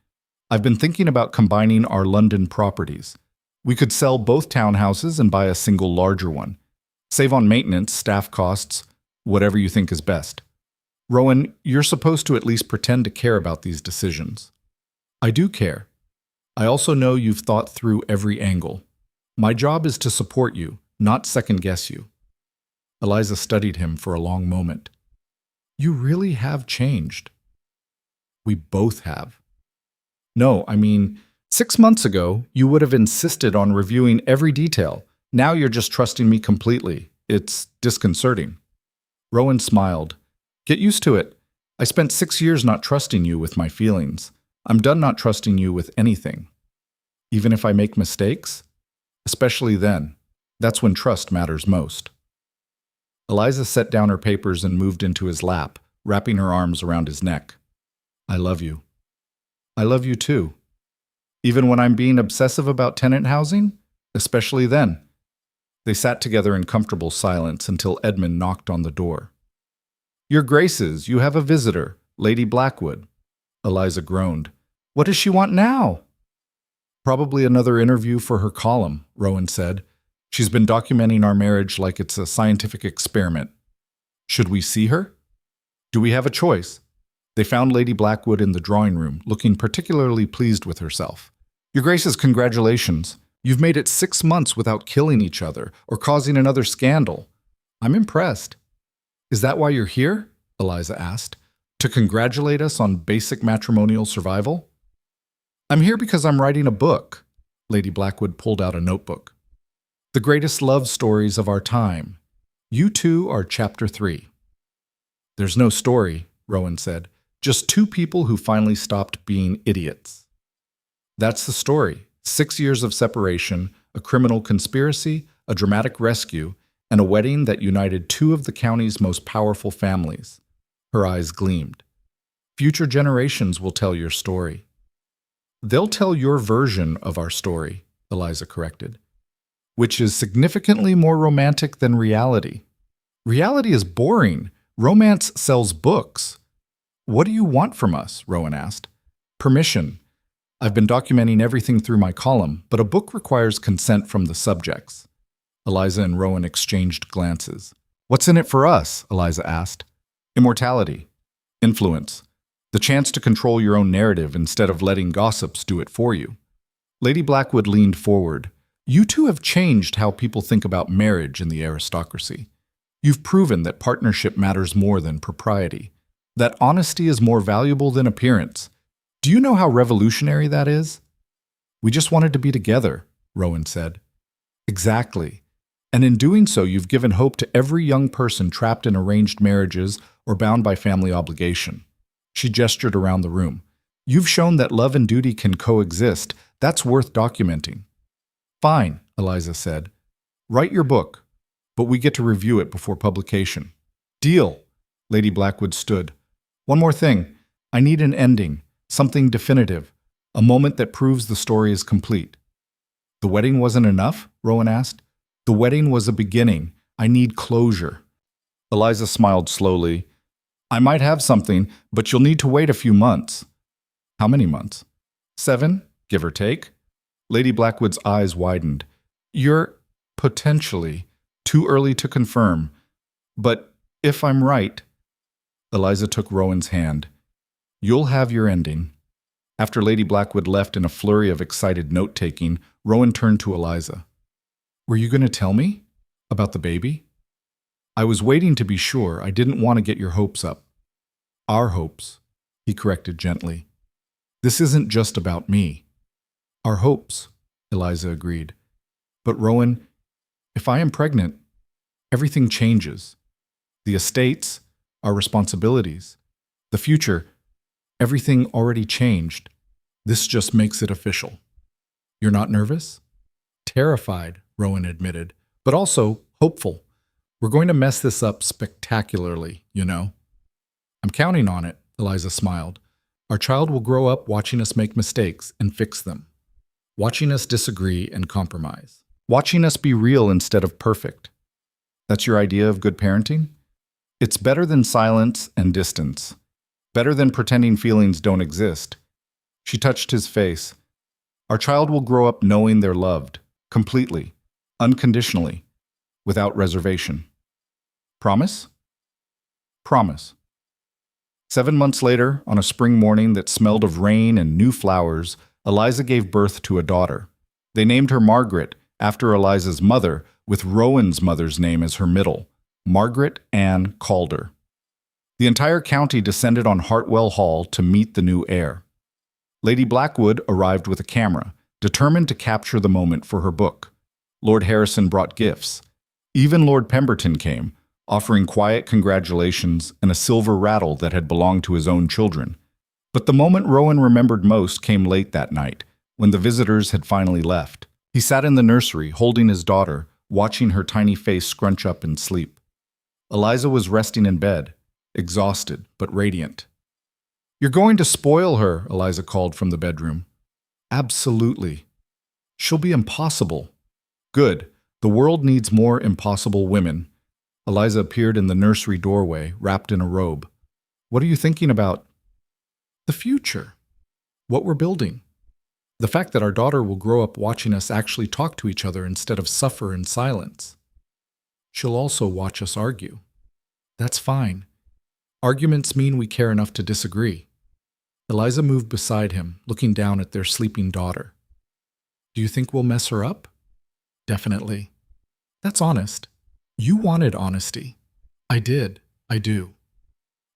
"I've been thinking about combining our London properties. We could sell both townhouses and buy a single larger one. Save on maintenance, staff costs, whatever you think is best. Rowan, you're supposed to at least pretend to care about these decisions." "I do care. I also know you've thought through every angle. My job is to support you, not second-guess you." Eliza studied him for a long moment. "You really have changed." "We both have." "No, I mean, 6 months ago, you would have insisted on reviewing every detail. Now you're just trusting me completely. It's disconcerting." Rowan smiled. "Get used to it. I spent 6 years not trusting you with my feelings. I'm done not trusting you with anything. Even if I make mistakes? Especially then. That's when trust matters most." Eliza set down her papers and moved into his lap, wrapping her arms around his neck. "I love you." "I love you too. Even when I'm being obsessive about tenant housing? Especially then." They sat together in comfortable silence until Edmund knocked on the door. "Your Graces, you have a visitor, Lady Blackwood." Eliza groaned. "What does she want now?" "Probably another interview for her column," Rowan said. "She's been documenting our marriage like it's a scientific experiment." "Should we see her?" "Do we have a choice?" They found Lady Blackwood in the drawing room, looking particularly pleased with herself. "Your Graces, congratulations. You've made it 6 months without killing each other or causing another scandal. I'm impressed." "Is that why you're here?" Eliza asked. "To congratulate us on basic matrimonial survival?" "I'm here because I'm writing a book." Lady Blackwood pulled out a notebook. "The greatest love stories of our time. You two are chapter 3. "There's no story," Rowan said. "Just two people who finally stopped being idiots." "That's the story. 6 years of separation, a criminal conspiracy, a dramatic rescue, and a wedding that united two of the county's most powerful families." Her eyes gleamed. "Future generations will tell your story." "They'll tell your version of our story," Eliza corrected, "which is significantly more romantic than reality." "Reality is boring. Romance sells books." "What do you want from us?" Rowan asked. "Permission. I've been documenting everything through my column, but a book requires consent from the subjects." Eliza and Rowan exchanged glances. "What's in it for us?" Eliza asked. "Immortality. Influence. The chance to control your own narrative instead of letting gossips do it for you." Lady Blackwood leaned forward. You two have changed how people think about marriage in the aristocracy. You've proven that partnership matters more than propriety, that honesty is more valuable than appearance. Do you know how revolutionary that is? We just wanted to be together, Rowan said. Exactly. And in doing so, you've given hope to every young person trapped in arranged marriages or bound by family obligation. She gestured around the room. You've shown that love and duty can coexist. That's worth documenting. Fine, Eliza said. Write your book, but we get to review it before publication. Deal. Lady Blackwood stood. One more thing. I need an ending, something definitive, a moment that proves the story is complete. The wedding wasn't enough? Rowan asked. The wedding was a beginning. I need closure. Eliza smiled slowly. I might have something, but you'll need to wait a few months. How many months? 7, give or take. Lady Blackwood's eyes widened. You're potentially too early to confirm. But if I'm right... Eliza took Rowan's hand. You'll have your ending. After Lady Blackwood left in a flurry of excited note-taking, Rowan turned to Eliza. Were you going to tell me? About the baby? I was waiting to be sure. I didn't want to get your hopes up. Our hopes, he corrected gently. This isn't just about me. Our hopes, Eliza agreed. But Rowan, if I am pregnant, everything changes. The estates, our responsibilities, the future, everything already changed. This just makes it official. You're not nervous? Terrified, Rowan admitted, but also hopeful. We're going to mess this up spectacularly, you know. I'm counting on it, Eliza smiled. Our child will grow up watching us make mistakes and fix them. Watching us disagree and compromise. Watching us be real instead of perfect. That's your idea of good parenting? It's better than silence and distance. Better than pretending feelings don't exist. She touched his face. Our child will grow up knowing they're loved, completely, unconditionally, without reservation. Promise? Promise. 7 months later, on a spring morning that smelled of rain and new flowers, Eliza gave birth to a daughter. They named her Margaret, after Eliza's mother, with Rowan's mother's name as her middle, Margaret Ann Calder. The entire county descended on Hartwell Hall to meet the new heir. Lady Blackwood arrived with a camera, determined to capture the moment for her book. Lord Harrison brought gifts. Even Lord Pemberton came, offering quiet congratulations and a silver rattle that had belonged to his own children. But the moment Rowan remembered most came late that night, when the visitors had finally left. He sat in the nursery, holding his daughter, watching her tiny face scrunch up in sleep. Eliza was resting in bed, exhausted but radiant. You're going to spoil her, Eliza called from the bedroom. Absolutely. She'll be impossible. Good. The world needs more impossible women. Eliza appeared in the nursery doorway, wrapped in a robe. What are you thinking about? The future. What we're building. The fact that our daughter will grow up watching us actually talk to each other instead of suffer in silence. She'll also watch us argue. That's fine. Arguments mean we care enough to disagree. Eliza moved beside him, looking down at their sleeping daughter. Do you think we'll mess her up? Definitely. That's honest. You wanted honesty. I did. I do.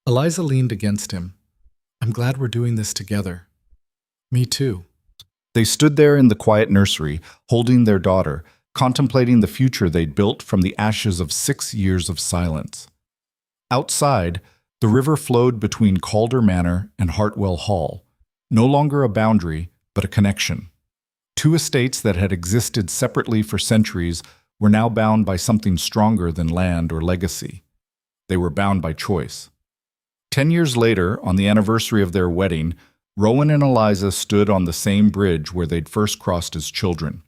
Eliza leaned against him. I'm glad we're doing this together. Me too. They stood there in the quiet nursery, holding their daughter, contemplating the future they'd built from the ashes of 6 years of silence. Outside, the river flowed between Calder Manor and Hartwell Hall, no longer a boundary, but a connection. Two estates that had existed separately for centuries were now bound by something stronger than land or legacy. They were bound by choice. 10 years later, on the anniversary of their wedding, Rowan and Eliza stood on the same bridge where they'd first crossed as children.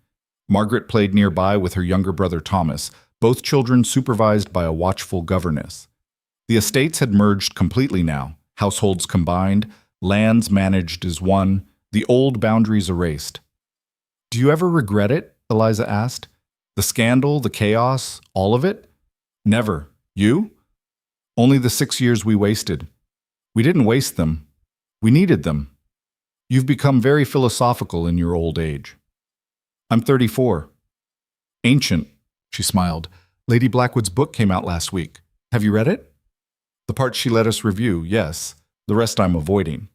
Margaret played nearby with her younger brother Thomas, both children supervised by a watchful governess. The estates had merged completely now, households combined, lands managed as one, the old boundaries erased. Do you ever regret it? Eliza asked. The scandal, the chaos, all of it? Never. You? Only the 6 years we wasted. We didn't waste them. We needed them. You've become very philosophical in your old age. I'm 34. Ancient, she smiled. Lady Blackwood's book came out last week. Have you read it? The part she let us review, yes. The rest I'm avoiding.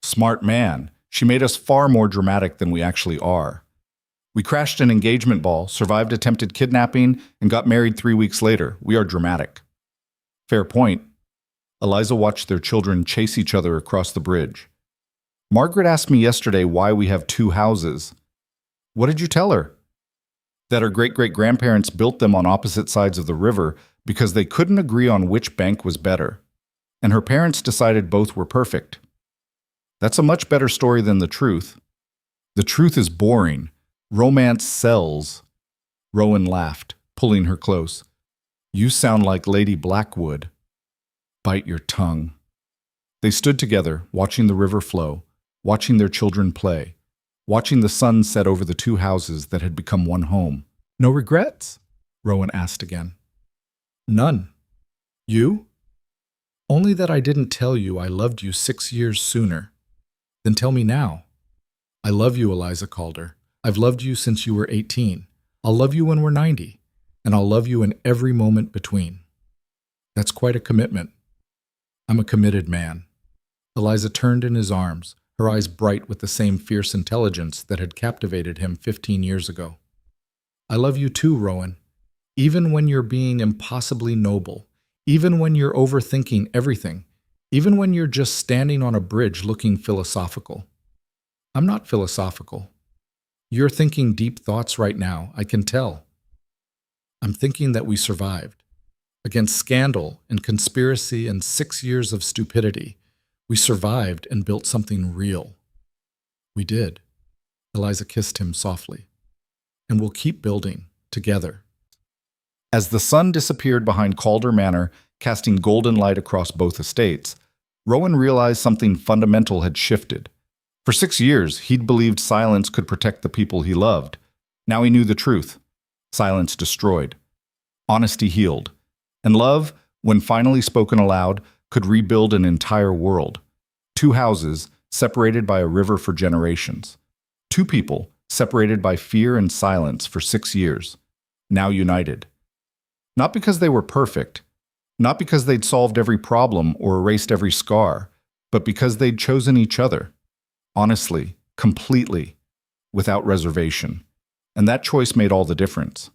Smart man. She made us far more dramatic than we actually are. We crashed an engagement ball, survived attempted kidnapping, and got married 3 weeks later. We are dramatic. Fair point. Eliza watched their children chase each other across the bridge. Margaret asked me yesterday why we have 2 houses. What did you tell her? That her great-great-grandparents built them on opposite sides of the river because they couldn't agree on which bank was better. And her parents decided both were perfect. That's a much better story than the truth. The truth is boring. Romance sells. Rowan laughed, pulling her close. You sound like Lady Blackwood. Bite your tongue. They stood together, watching the river flow, watching their children play, watching the sun set over the 2 houses that had become one home. No regrets? Rowan asked again. None. You? Only that I didn't tell you I loved you 6 years sooner. Then tell me now. I love you, Eliza Calder. I've loved you since you were 18. I'll love you when we're 90. And I'll love you in every moment between. That's quite a commitment. I'm a committed man. Eliza turned in his arms, her eyes bright with the same fierce intelligence that had captivated him 15 years ago. I love you too, Rowan. Even when you're being impossibly noble, even when you're overthinking everything, even when you're just standing on a bridge looking philosophical. I'm not philosophical. You're thinking deep thoughts right now, I can tell. I'm thinking that we survived. Against scandal and conspiracy and 6 years of stupidity, we survived and built something real. We did. Eliza kissed him softly. And we'll keep building, together. As the sun disappeared behind Calder Manor, casting golden light across both estates, Rowan realized something fundamental had shifted. For 6 years, he'd believed silence could protect the people he loved. Now he knew the truth. Silence destroyed. Honesty healed. And love, when finally spoken aloud, could rebuild an entire world. 2 houses, separated by a river for generations. 2 people, separated by fear and silence for 6 years. Now united. Not because they were perfect, not because they'd solved every problem or erased every scar, but because they'd chosen each other. Honestly, completely, without reservation. And that choice made all the difference.